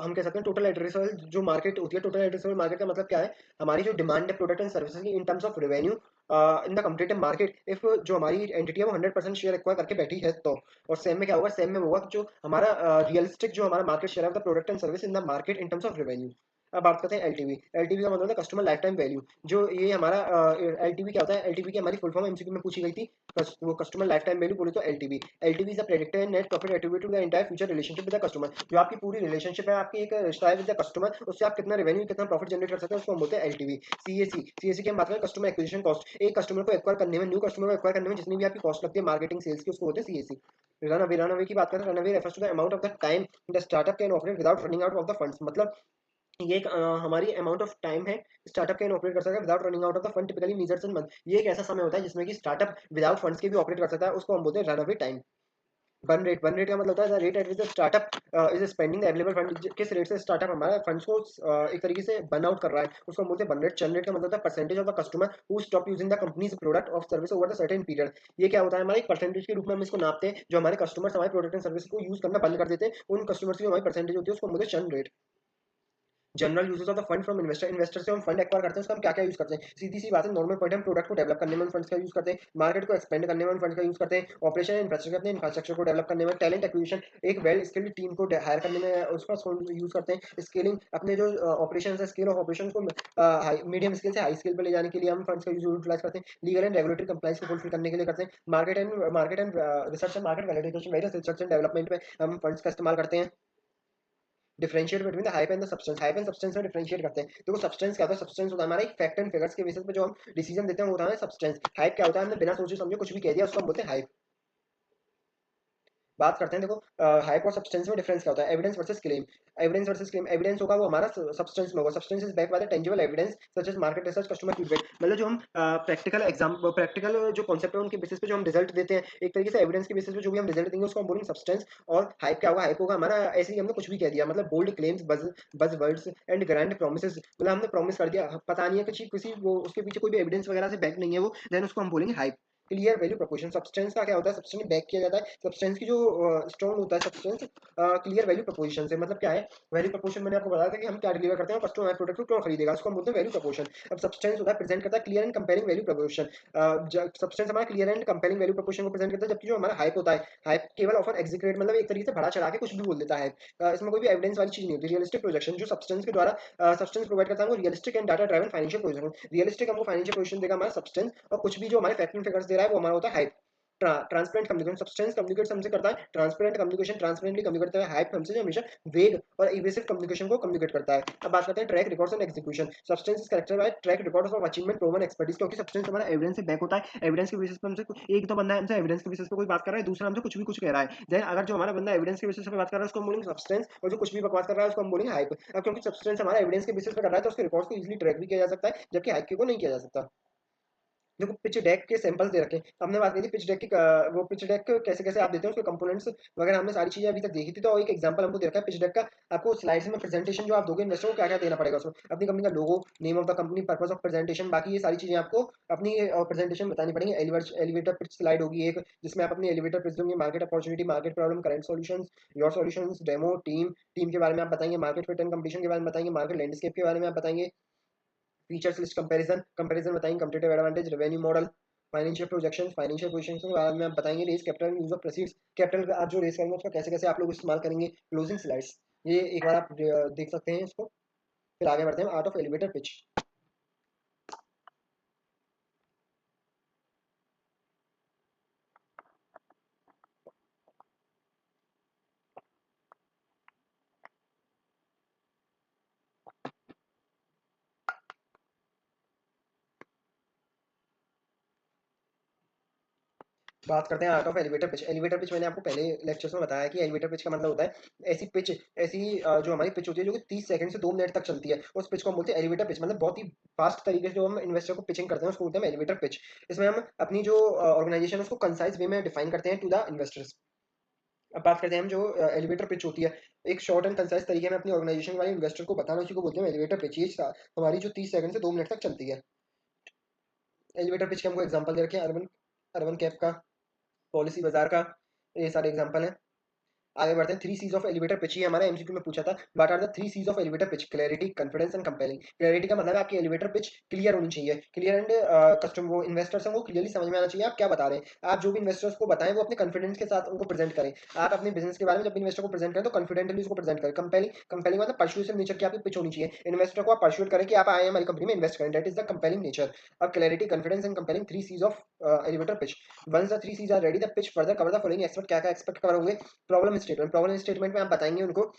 हम कह सकते हैं टोटल एड्रेसेबल जो मार्केट होती है, टोटल एड्रेसेबल मार्केट का मतलब क्या है, हमारी जो डिमांड है प्रोडक्ट एंड सर्विसेज की इन terms of revenue in the competitive market, if जो हमारी एंटिटी है वो 100% शेयर एक्वायर करके बैठी है तो। और सेम में क्या होगा, सेम में होगा कि जो हमारा रियलिस्टिक जो हमारा मार्केट शेयर है the product and service in the market in terms of revenue. अब बात करते हैं एलटीवी। एलटीवी का मतलब है कस्टमर लाइफ टाइम वैल्यू। जो ये हमारा एलटीवी क्या होता है, एलटीवी की हमारी फुल फॉर्म एमसीक्यू में पूछी गई थी, वो कस्टमर लाइफ टाइम वैल्यू बोले तो LTV. LTV is the predicted net profit attributed to the entire future relationship with the customer. जो आपकी पूरी रिलेशनशिप है, आपकी एक रिश्ता है विद द कस्टमर, उससे आप कितना रेवेन्यू कितना प्रॉफिट जनरेट कर सकते हैं, उसको हम बोलते हैं एलटीवी। सीएसी, सीएसी की हम बात करें कस्टमर एक्विजिशन कॉस्ट, एक कस्टमर को एक्वायर करने में, न्यू कस्टमर को एक्वायर करने में जितनी भी आपकी कॉस्ट लगती है मार्केटिंग सेल्स की, उसको बोलते हैं सीएसी। रन अवे की बात करें, runway refers to the amount of the time the startup can operate without running out of the funds, मतलब ये एक हमारी अमाउंट ऑफ टाइम है स्टार्टअप कैन ऑपरेट कर सकता है without running out of the fund, typically measures in month. ये एक ऐसा समय होता है जिसमें कि स्टार्टअप विदाउट फंड्स के भी ऑपरेट कर सकता है, उसको हम बोलते हैं run away time. Burn rate का मतलब होता है the rate at which the startup is spending the available fund, किस रेट से स्टार्टअप हमारा फंड्स को एक तरीके से बर्न आउट कर रहा है, उसको हम बोलते हैं बर्न रेट। चर्न रेट का मतलब होता है percentage of the customer who stop using the company's product और service over the certain period. ये क्या होता है, हमारे एक परसेंटेज के रूप में हम इसको नापते हैं, जो हमारे कस्टमर्स हमारे प्रोडक्ट एंड सर्विस को यूज करना बंद कर देते हैं, उन कस्टमर्स की जो हमारी परसेंटेज होती है उसको हम बोलते हैं churn rate. General uses of the fund from investor, investor से हम फंड एक्वायर करते हैं, उसका हम क्या क्या यूज करते हैं, सीधी सी बात है, नॉर्मल पॉइंट, हम प्रोडक्ट को डेवलप करने में फंड्स का यूज करते हैं, मार्केट को एक्सपेंड करने में फंड्स का यूज करते हैं, ऑपरेशन इंफ्रास्ट्रक्चर अपने इंफ्रास्ट्रक्चर को डेवलप करने में, टैलेंट एक्विजिशन एक वेल स्किल्ड टीम को हायर करने में उसका यूज करते हैं, स्केलिंग अपने जो ऑपरेशन है, स्केल ऑफ ऑपरेशन को मीडियम स्केल से हाई स्केल पे ले जाने के लिए हम फंड्स का यूटिलाइज करते हैं, लीगल एंड रेगुलेटरी कंप्लाइंस को फुलफिल करने के लिए करते हैं, market and research and market validation, various research and development में हम फंड्स का इस्तेमाल करते हैं। Differentiate between the hype and the substance, hype and substance में डिफरेंशिएट करते हैं। देखो सब्सटेंस क्या होता है, सब्सटेंस होता है हमारा एक फैक्ट एंड फिगर्स के बेसिस पे जो हम डिसीजन देते हैं वो होता है सब्सटेंस। हाइप क्या होता है, हमने बिना सोचे समझे कुछ भी कह दिया, उसको हम बोलते हैं हाइप। बात करते हैं, देखो हाइप और सब्सटेंस में डिफरेंस क्या होता है, evidence versus claim. Evidence versus claim, evidence होगा वो हमारा सब्सटेंस में होगा, substance is back by the tangible evidence such as market research customer feedback, मतलब जो हम प्रैक्टिकल एग्जाम प्रैक्टिकल जो कॉन्सेप्ट है उनके बेसिस पे जो हम रिजल्ट देते हैं, एक तरीके से एविडेंस के बेसिस पे जो भी हम रिजल्ट देंगे उसको हम बोलेंगे सब्सटेंस। और हाइप क्या होगा, हाइप होगा हमारा ऐसे ही हमने कुछ भी कह दिया, मतलब बोल्ड क्लेम्स, बज वर्ड्स एंड ग्रैंड प्रोमिसेस, मतलब हमने प्रॉमिस कर दिया, पता नहीं है किसी किसी वो उसके पीछे कोई भी एविडेंस वगैरह से बैक नहीं है वो, देन उसको हम बोलेंगे hype. Clear value proportion. Substance का क्या होता है, सब्सटेंस बैक किया जाता है, सब्सटेंस की जो स्ट्रॉन्ग होता है सब्सटेंस क्लियर वैल्यू प्रोपोर्शन से। मतलब क्या है वैल्यू प्रोपोर्शन, मैंने आपको बताया था कि हम क्या डिलीवर करते हैं, कस्टमर हमारे प्रोडक्ट को क्यों खरीदेगा, उसको हम बोलते हैं वैल्यू प्रोपोर्शन। अब सब्सटेंस होता है प्रेजेंट करता है clear and comparing value proportion. Substance हमारा clear and comparing value proportion को प्रेजेंट करता है, जबकि जो हमारा हाइप होता है, हाइप केवल ऑफर एग्जीक्यूट, मतलब एक तरीके से बढ़ा चढ़ा के कुछ भी बोल देता है। इसमें कोई भी एविडेंस वाली चीज नहीं होती। रियलिस्टिक प्रोजेक्शन, जो सब्सटेंस के द्वारा सब्सटेंस प्रोवाइड करता है, वो realistic and data driven financial projection. Realistic हमको फाइनेंशियल प्रोजेक्शन देगा हमारा सब्सटेंस, और कुछ भी जो हमारे फैक्ट एंड फिगर्स दे रहा है वो हमारा होता है hype. Transparent communication, substance communicate हमसे करता है ट्रांसपेरेंट कम्युनिकेशन, ट्रांसपेरेंटली कम्युनिकेट करता है। हाइप हमसे जो हमेशा वेग और इवेसिव कम्युनिकेशन को कम्युनिकेट करता है। अब बात करते हैं track records and execution. Substance is characterised by track records of achievement, proven expertise, क्योंकि सब्सटेंस हमारा एविडेंस से बैक होता है। एविडेंस के बेसिस पे हमसे एक तो बंदा हमसे एविडेंस के बेसिस पे कोई बात कर रहा है, दूसरा हमसे कुछ भी कुछ कह रहा है। देन अगर जो हमारा बंदा एविडेंस के बेसिस पे बात कर रहा है उसको हम बोलेंगे सब्सटेंस, और जो कुछ भी बकवास कर रहा है उसको हम बोलेंगे हाइप। अब क्योंकि सब्सटेंस हमारा एविडेंस के बेसिस पे कर रहा है तो उसके रिकॉर्ड्स को इजीली ट्रैक भी किया जा सकता है, जबकि हाइप को नहीं किया जा सकता। देखो पिच डेक के सैंपल्स दे रखे हैं, हमने बात की थी पिच डेक की, वो पिच डेक कैसे कैसे आप देते हो उसके कंपोनेंट्स वगैरह, हमने सारी चीजें अभी तक देखी थी। तो एक एग्जांपल हमको दे रखा है पिच डेक का। आपको स्लाइड्स में प्रेजेंटेशन जो आप दोगे इन्वेस्टर को क्या क्या देना पड़ेगा, उसमें अपनी कंपनी का logo, name of the company, purpose of presentation, बाकी ये सारी चीजें आपको अपनी प्रेजेंटेशन बतानी पड़ेंगी। एलिवेटर पिच स्लाइड होगी एक, जिसमें आप अपनी एलिवेटर पिच दोगे, market opportunity, market problem, current solutions, your solutions, demo, team, team के बारे में आप बताएंगे, मार्केट फिट एंड कंपटीशन के बारे में बताएंगे, मार्केट लैंडस्केप के बारे में आप बताएंगे, फीचर्स लिस्ट कंपैरिजन, कंपैरिजन बताएंगे, competitive advantage, revenue model, financial projection, financial position के बारे में आप बताएंगे, raise capital, use of proceeds, capital आप जो रेस करेंगे उसका कैसे कैसे आप लोग इस्तेमाल करेंगे, क्लोजिंग स्लाइड्स। ये एक बार आप देख सकते हैं इसको। फिर आगे बढ़ते हैं, आर्ट ऑफ एलिवेटर पिच। बात करते हैं art of elevator pitch. Elevator pitch मैंने आपको पहले लेक्चर्स में बताया कि एलिवेटर पिच का मतलब होता है ऐसी पिच, ऐसी जो हमारी पिच होती है जो कि 30 सेकंड से 2 मिनट तक चलती है, उस पिच को हम बोलते हैं एलिवेटर पिच। मतलब बहुत ही फास्ट तरीके से जो हम इन्वेस्टर को पिचिंग करते हैं उसको बोलते हैं एलिवेटर पिच। इसमें हम अपनी जो ऑर्गेनाइजेशन है उसको कंसाइज वे में डिफाइन करते हैं टू द इन्वेस्टर्स। अब बात करते हैं हम जो एलिवेटर पिच होती है, एक शॉर्ट एंड कंसाइज तरीके में अपनी ऑर्गेनाइजेशन वाले इन्वेस्टर को बताना, उसी को बोलते हैं एलिवेटर पिच। ये हमारी जो 30 सेकंड से 2 मिनट तक चलती है। एलिवेटर पिच के हमको एग्जांपल दे रखे हैं, अर्बन अर्बन कैप का, पॉलिसी बाजार का, ये सारे एग्जांपल हैं। आगे बढ़ते हैं, three Cs of elevator pitch. ये हमारा एमसीक्यू में पूछा था, what are the three Cs of elevator pitch? Clarity, confidence and compelling. Clarity का मतलब है आपकी एलिवेटर पिच क्लियर होनी चाहिए, क्लियर एंड कस्टमर वो इन्वेस्टर्स हैं वो क्लियरली समझ में आना चाहिए आप क्या बता रहे हैं। आप जो भी इन्वेस्टर्स को बताएं वो अपने कॉन्फिडेंस के साथ उनको प्रेजेंट करें। आप अपने बिजनेस के बारे में जब भी इन्वेस्टर को प्रेजेंट करें तो कॉन्फिडेंटली उसको प्रेजेंट करें। कंपेलिंग, कंपेलिंग मतलब परसुएसिव नेचर की आपकी पिच होनी चाहिए, इन्वेस्टर को आप परसुएट करें कि आप आए हमारी कंपनी में इन्वेस्ट करें, that is the compelling nature. अब clarity, confidence and compelling, three Cs of elevator pitch. Once the three Cs are ready the pitch further cover the following expect, क्या क्या एक्सपेक्ट कवर होंगे? Problem statement, problem statement में आप बताएंगे उनको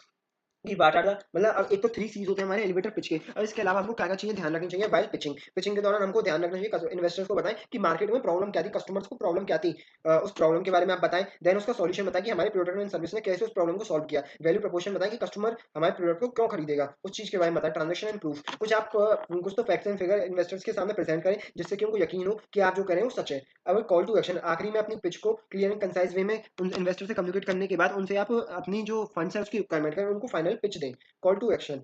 कि what are the, मतलब अब एक तो थ्री सीज होते हैं हमारे एलिवेटर पिच के, और इसके अलावा हमको क्या क्या चीजें ध्यान रखनी चाहिए वाइल पिचिंग। पिचिंग के दौरान हमको ध्यान रखना चाहिए इन्वेस्टर्स को बताएं कि मार्केट में प्रॉब्लम क्या थी, कस्टमर्स को प्रॉब्लम क्या थी, उस प्रॉब्लम के बारे में आप बताएं। देन उसका सॉल्यूशन बताएं कि हमारे प्रोडक्ट एंड सर्विस ने कैसे उस प्रॉब्लम को सॉल्व किया। वैल्यू प्रोपोर्शन बताएं कि कस्टमर हमारे प्रोडक्ट को क्यों खरीदेगा, उस चीज के बारे में बताएं। ट्रांजेक्शन एंड प्रूफ, कुछ आप कुछ तो फैक्ट्स एंड फिगर इन्वेस्टर्स के सामने प्रेजेंट करें जिससे कि उनको यकीन हो कि आप जो करें वो सच है। अब कॉल टू एक्शन, आखिरी में अपनी पिच को क्लियर एंड कंसाइज वे में उन इन्वेस्टर से कम्युनिकेट करने के बाद उनसे आप अपनी जो फंड्स है उसकी रिक्वायरमेंट करें, उनको फाइनल पिच दें। कॉल टू एक्शन,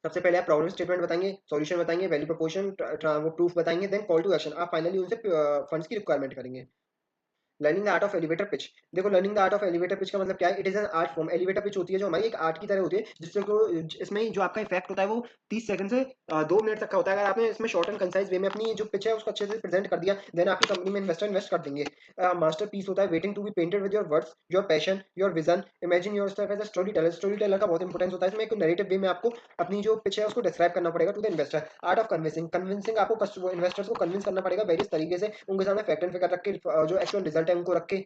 सबसे पहले आप प्रॉब्लम स्टेटमेंट बताएंगे, सॉल्यूशन बताएंगे, वैल्यू प्रोपोर्शन, वो प्रूफ बताएंगे, देन कॉल टू एक्शन, आप फाइनली उनसे फंड्स की रिक्वायरमेंट करेंगे। Learning the art of elevator pitch. देखो learning the art of elevator pitch का मतलब क्या है? It is an art form. Elevator pitch होती है जो हमारी एक आर्ट की तरह होती है, जिससे को इसमें जो आपका इफेक्ट होता है वो 30 सेकंड से 2 मिनट तक का होता है। अगर आपने इसमें शॉर्ट एंड कंसाइज वे में अपनी जो पिच है उसको अच्छे से प्रेजेंट कर दिया, देन आपकी कंपनी में इन्वेस्टर इन्वेस्ट कर देंगे। मास्टर पीस होता है, waiting to be painted with your words, your passion, your vision, imagine yourself as a storyteller. Storyteller का बहुत इंपॉर्टेंस होता है इसमें, एक नैरेटिव वे में आपको अपनी जो पिच है उसको डिस्क्राइब करना पड़ेगा to the investor. Art of convincing, convincing आपको इन्वेस्टर्स को कन्विंस करना पड़ेगा वेरियस तरीके से, उनके सामने फैक्ट एंड फिगर रख के, जो एक्चुअल रिजल्ट है उनको रख के।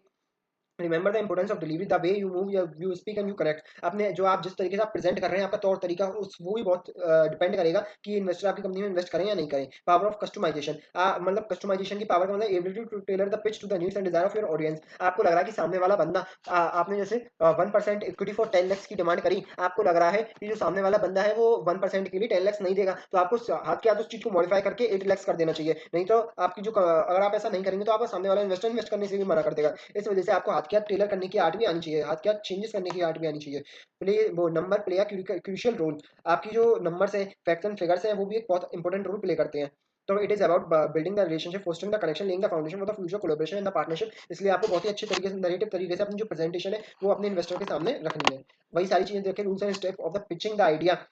Remember the importance of delivery, the way you move, you speak and you connect. आपने जो आप जिस तरीके से आप प्रेजेंट कर रहे हैं आपका तौर तरीका, उस वो भी बहुत डिपेंड करेगा कि इन्वेस्टर आपकी कंपनी में इन्वेस्ट करें या नहीं करें। पावर ऑफ कस्टमाइजेशन, मतलब कस्टमाइजेशन की पावर का मतलब ability to tailor the pitch to the needs and desire of your audience. आपको लग रहा है कि सामने वाला बंदा, आपने जैसे 1% इक्विटी फॉर 10 लैक्स की डिमांड करी, आपको लग रहा है कि जो सामने वाला बंदा है वो 1% के लिए 10 लैक्स नहीं देगा, तो आपको हाथ के हाथ उस चीज को मॉडिफाई करके 8 लैक्स कर देना चाहिए। नहीं तो आपकी जो अगर आप ऐसा नहीं करेंगे तो आपका सामने वाला इन्वेस्टर इन्वेस्ट करने से भी मना कर देगा। इस वजह से आपको हाथ के हाथ टेलर करने की आर्ट भी आनी चाहिए, हाथ के हाथ चेंजेस करने की आर्ट भी आनी चाहिए। प्ले वो नंबर प्ले या क्रूशियल रोल, आपकी जो नंबर्स है, फैक्ट्स एंड फिगर्स है, वो भी एक बहुत इंपॉर्टेंट रोल प्ले करते हैं। तो it is about building the relationship, fostering the connection, laying the foundation for the future collaboration in the partnership. इसलिए आपको बहुत ही अच्छे तरीके से नैरेटिव तरीके से अपनी जो प्रेजेंटेशन है वो अपने इन्वेस्टर के सामने रखनी है। वही सारी चीजें देखें, rules and step of the pitching the idea.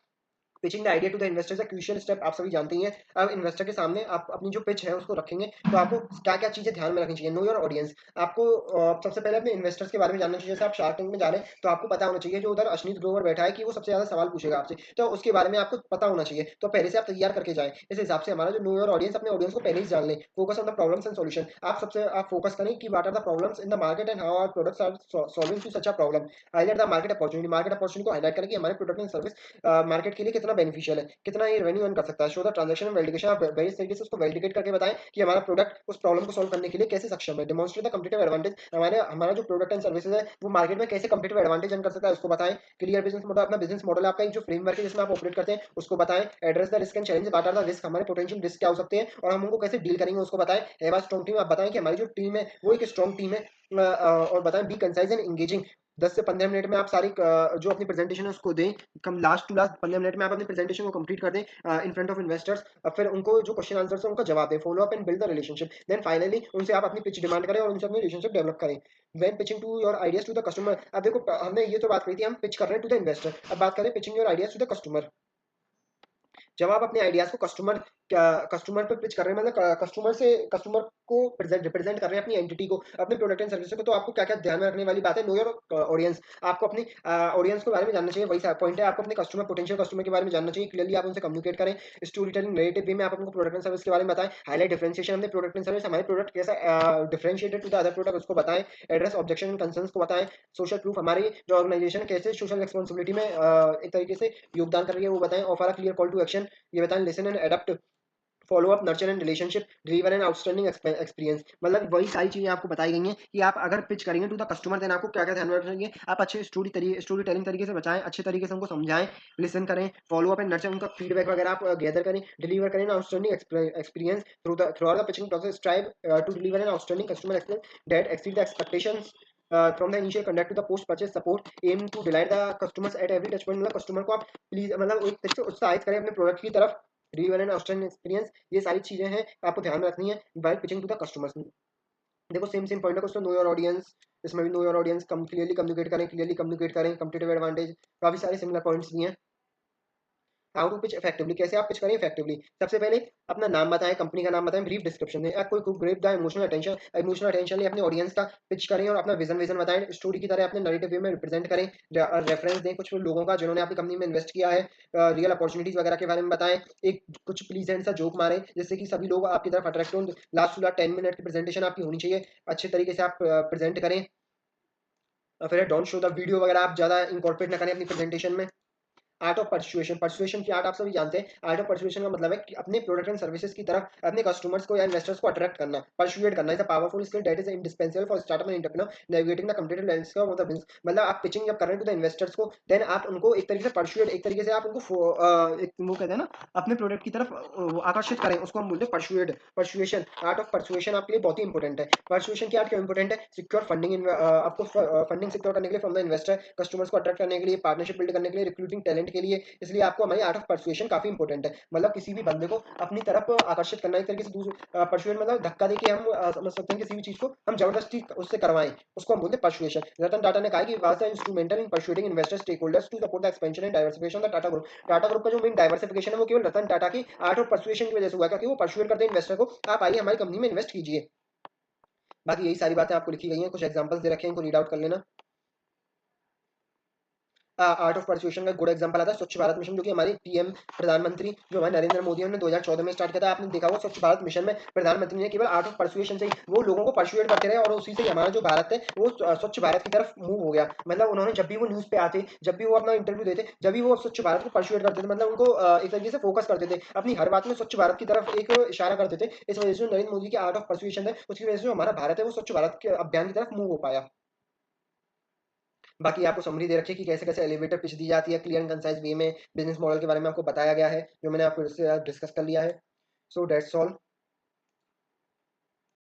Pitching the idea to the investor a crucial step, आप सभी जानते ही हैं। अब इन्वेस्टर के सामने आप अपनी जो पिच है उसको रखेंगे तो आपको क्या क्या चीजें ध्यान में रखनी चाहिए। नो योर ऑडियंस, आपको सबसे पहले अपने इन्वेस्टर्स के बारे में जानना चाहिए। जैसे आप शार्क टैंक में जा रहे हैं तो आपको पता होना चाहिए जो उधर अश्नीत ग्रोवर बैठा है कि वो सबसे ज्यादा सवाल पूछेगा आपसे, तो उसके बारे में आपको पता होना चाहिए। तो पहले से आप तैयार करके जाएं। इस हिसाब से हमारा जो नो योर ऑडियंस, अपने ऑडियंस को पहले ही जान लें। Focus on the problems and solution, आप फोकस करें कि what are the problems in the market and how our products are solving to such a problem. Highlight the market opportunity को हाईलाइट करें कि हमारे प्रोडक्ट एंड सर्विस मार्केट के लिए कितना बेनिफिशियल है, कितना ये रेवेन्यू अर्न कर सकता है। Show the transaction and validation, आप वेरियस तरीके से उसको वैलिडेट करके बताएं कि हमारा प्रोडक्ट उस प्रॉब्लम को सॉल्व करने के लिए कैसे सक्षम है। डेमोंस्ट्रेट द कंपीटिटिव एडवांटेज, हमारा जो प्रोडक्ट एंड सर्विसेज है वो मार्केट में कैसे कंपीटिटिव एडवांटेज अर्न कर सकता है उसको बताएं। क्लियर बिजनेस मॉडल, अपना बिजनेस मॉडल, आपका जो फ्रेमवर्क है जिसमें आप ऑपरेट करते हैं उसको बताएं। Address the risk and challenge, what are the risk, हमारे पोटेंशियल रिस्क क्या हो सकते हैं और हम उनको कैसे डील करेंगे उसको बताएं। हैव अ स्ट्रांग टीम, आप बताएं कि हमारी जो टीम है वो एक स्ट्रांग टीम है। और बताएं बी कंसाइज एंड एंगेजिंग, 10 से 15 मिनट में आप सारी जो अपनी प्रेजेंटेशन है उसको दें। कम लास्ट टू लास्ट 15 मिनट में आप अपनी प्रेजेंटेशन को कंप्लीट कर दें इन फ्रंट ऑफ इन्वेस्टर्स। अब फिर उनको जो क्वेश्चन आंसर है उनका जवाब दें। Follow up and build the relationship, then finally उनसे आप अपनी पिच डिमांड करें और उनसे अपनी रिलेशनशिप डेवलप करें। When pitching to your ideas to the customer, अब देखो हमने ये तो बात कही थी हम पिच कर रहे हैं टू द इन्वेस्टर, अब बात करें pitching your ideas to the customer. जब आप अपने आइडियाज को कस्टमर पे पिच कर रहे हैं, मतलब कस्टमर को रिप्रेजेंट कर रहे हैं अपनी एंटिटी को, अपने प्रोडक्ट एंड सर्विस को, तो आपको क्या क्या ध्यान में रखने वाली बात है। नो योर ऑडियंस, आपको अपनी ऑडियंस के बारे में जानना चाहिए। वही पॉइंट है, आपको अपने कस्टमर पोटेंशियल कस्टमर के बारे में जानना चाहिए। क्लियरली आप उनसे कम्युनिकेट करें। स्टोरी टेलिंग नैरेटिव वे में आप उनको प्रोडक्ट एंड सर्विस के बारे में बताएं। हाईलाइट डिफरेंशिएशन, अपने प्रोडक्ट एंड सर्विस, हमारे प्रोडक्ट कैसा differentiated to the other product उसको बताएं। एड्रेस ऑब्जेक्शन एंड कंसर्न्स को बताएं। सोशल प्रूफ, हमारी जो ऑर्गेनाइजेशन कैसे सोशल रिस्पॉन्सिबिलिटी में एक तरीके से योगदान कर रही है वो बताएं। Offer a clear call to action, ये बताएं। Listen and adopt, follow up, nurture and relationship, deliver and outstanding experience. मतलब वही सारी चीजें आपको बताई गई हैं कि आप अगर पिच करेंगे टू द कस्टमर देन आपको क्या क्या ध्यान में रखना चाहिए। आप अच्छे स्टोरी टेलिंग तरीके से बताएं, अच्छे तरीके से उनको समझाएं, लिसन करें, फॉलो अप एंड नर्चर, उनका फीडबैक वगैरह आप गैदर करें, डिलीवर करें outstanding experience throughout the pitching process. Strive to deliver an outstanding customer experience that exceed the expectations from the initial contact to the post purchase support. Aim to delight the customers at every touch point, मतलब customer को आप please मतलब एक तरीके से उत्साहित करें अपने प्रोडक्ट की तरफ। डिलीवर एंड आउटस्टैंडिंग एक्सपीरियंस, ये सारी चीजें हैं आपको ध्यान में रखनी है while pitching to the customers. देखो सेम सेम पॉइंट है कुछ तो। नो योर ऑडियंस, इसमें भी नो योर ऑडियंस, कम क्लियरली कम्युनिकेट करें, कंपटीटिव एडवांटेज, काफी सारे सिमिलर पॉइंट्स भी हैं। हाउ टू पिच इफेक्टिवली, कैसे आप पिच करें इफेक्टिवली। सबसे पहले अपना नाम बताएं, कंपनी का नाम बताएं, ब्रीफ डिस्क्रिप्शन दें। कोई ग्रेप द इमोशनल अटेंशन अपने ऑडियंस का पिच करें और अपना विजन बताएं। स्टोरी की तरह अपने नैरेटिव वे में रिप्रेजेंट करें। रेफरेंस दें कुछ लोगों का जिन्होंने आपकी कंपनी में इन्वेस्ट किया है। रियल अपॉर्चुनिटीज वगैरह के बारे में बताएं। एक कुछ प्लीजेंट सा जोक मारें जिससे कि सभी लोग आपकी तरफ अट्रैक्ट हों। लास्ट टू लास्ट 10 मिनट की प्रेजेंटेशन आपकी होनी चाहिए, अच्छे तरीके से आप प्रेजेंट करें। फिर डोंट शो द वीडियो वगैरह आप ज़्यादा इंकॉर्पोरेट ना करें अपनी प्रेजेंटेशन में। आर्ट ऑफ परसुएशन, परसुएशन की आर्ट आप सभी जानते हैं। आर्ट ऑफ परसुएशन का मतलब है कि अपने प्रोडक्ट एंड सर्विसेज की तरफ अपने कस्टमर्स को या इन्वेस्टर्स को अट्रैक्ट करना, परसुएट करना। Is a powerful skill that is indispensable for startup and entrepreneur navigating the competitive landscape of the business. मतलब आप पिचिंग जब कर रहे हैं टू द इन्वेस्टर्स को, देन आप उनको एक तरीके से परसुएट, एक तरीके से आप उनको एक वो कहते हैं ना अपने प्रोडक्ट की तरफ आकर्षित करें, उसको हम बोलते हैं persuade, persuasion. Art of persuasion आपके लिए बहुत ही इंपॉर्टेंट है। परसुएशन की आर्ट क्यों इंपॉर्टेंट है? सिक्योर फंडिंग, आपको फंडिंग सिक्योर करने के लिए फ्रॉम द इन्वेस्टर, कस्टमर्स को अट्रैक्ट करने के लिए, पार्टनरशिप बिल्ड करने के लिए, रिक्रूटिंग टैलेंट के लिए। इसलिए आपको हमारी आर्ट ऑफ परसुएशन काफी इंपॉर्टेंट है। मतलब किसी भी बंदे को अपनी तरफ आकर्षित करना, एक तरीके से दूसरे परसुएट मतलब धक्का देके हम समझ सकते हैं किसी भी चीज को हम जबरदस्ती उससे करवाएं, उसको हम बोलते हैं परसुएशन। रतन टाटा ने कहा कि was the instrumental in persuading investors stakeholders to support the expansion and diversification of the Tata group. Tata group का जो मेन डाइवर्सिफिकेशन है वो केवल रतन टाटा की आर्ट ऑफ परसुएशन की वजह से हुआ, क्योंकि वो परसुएट करते हैं इन्वेस्टर को, आप आइए हमारी कंपनी में इन्वेस्ट कीजिए। बाकी यही सारी बातें आपको लिखी गई हैं, कुछ एग्जांपल्स दे रखे हैं, इनको रीड आउट कर लेना। आर्ट ऑफ परसुएशन का गुड एग्जांपल आता है स्वच्छ भारत मिशन, जो कि हमारी पीएम प्रधानमंत्री जो हमारे नरेंद्र मोदी ने 2014 में स्टार्ट किया था। आपने देखा होगा स्वच्छ भारत मिशन में प्रधानमंत्री ने केवल आर्ट ऑफ परसुएशन से ही वो लोगों को परसुएट करते रहे और उसी से हमारा जो भारत है वो स्वच्छ भारत की तरफ मूव हो गया। मतलब उन्होंने जब भी वो न्यूज पे आते, जब भी वो अपना इंटरव्यू देते, जब भी वो स्वच्छ भारत को परसुएट करते थे, मतलब उनको एक तरीके से फोकस करते थे अपनी हर बात में स्वच्छ भारत की तरफ एक इशारा करते थे। इस वजह से नरेंद्र मोदी की आर्ट ऑफ परसुएशन है, उसकी वजह से जो हमारा भारत है वो स्वच्छ भारत के अभियान की तरफ मूव हो पाया। बाकी आपको समरी दे रखी है कि कैसे कैसे एलिवेटर पिच दी जाती है क्लियर एंड कंसाइज वे में। बिजनेस मॉडल के बारे में आपको बताया गया है जो मैंने आपको डिस्कस कर लिया है। So that's all.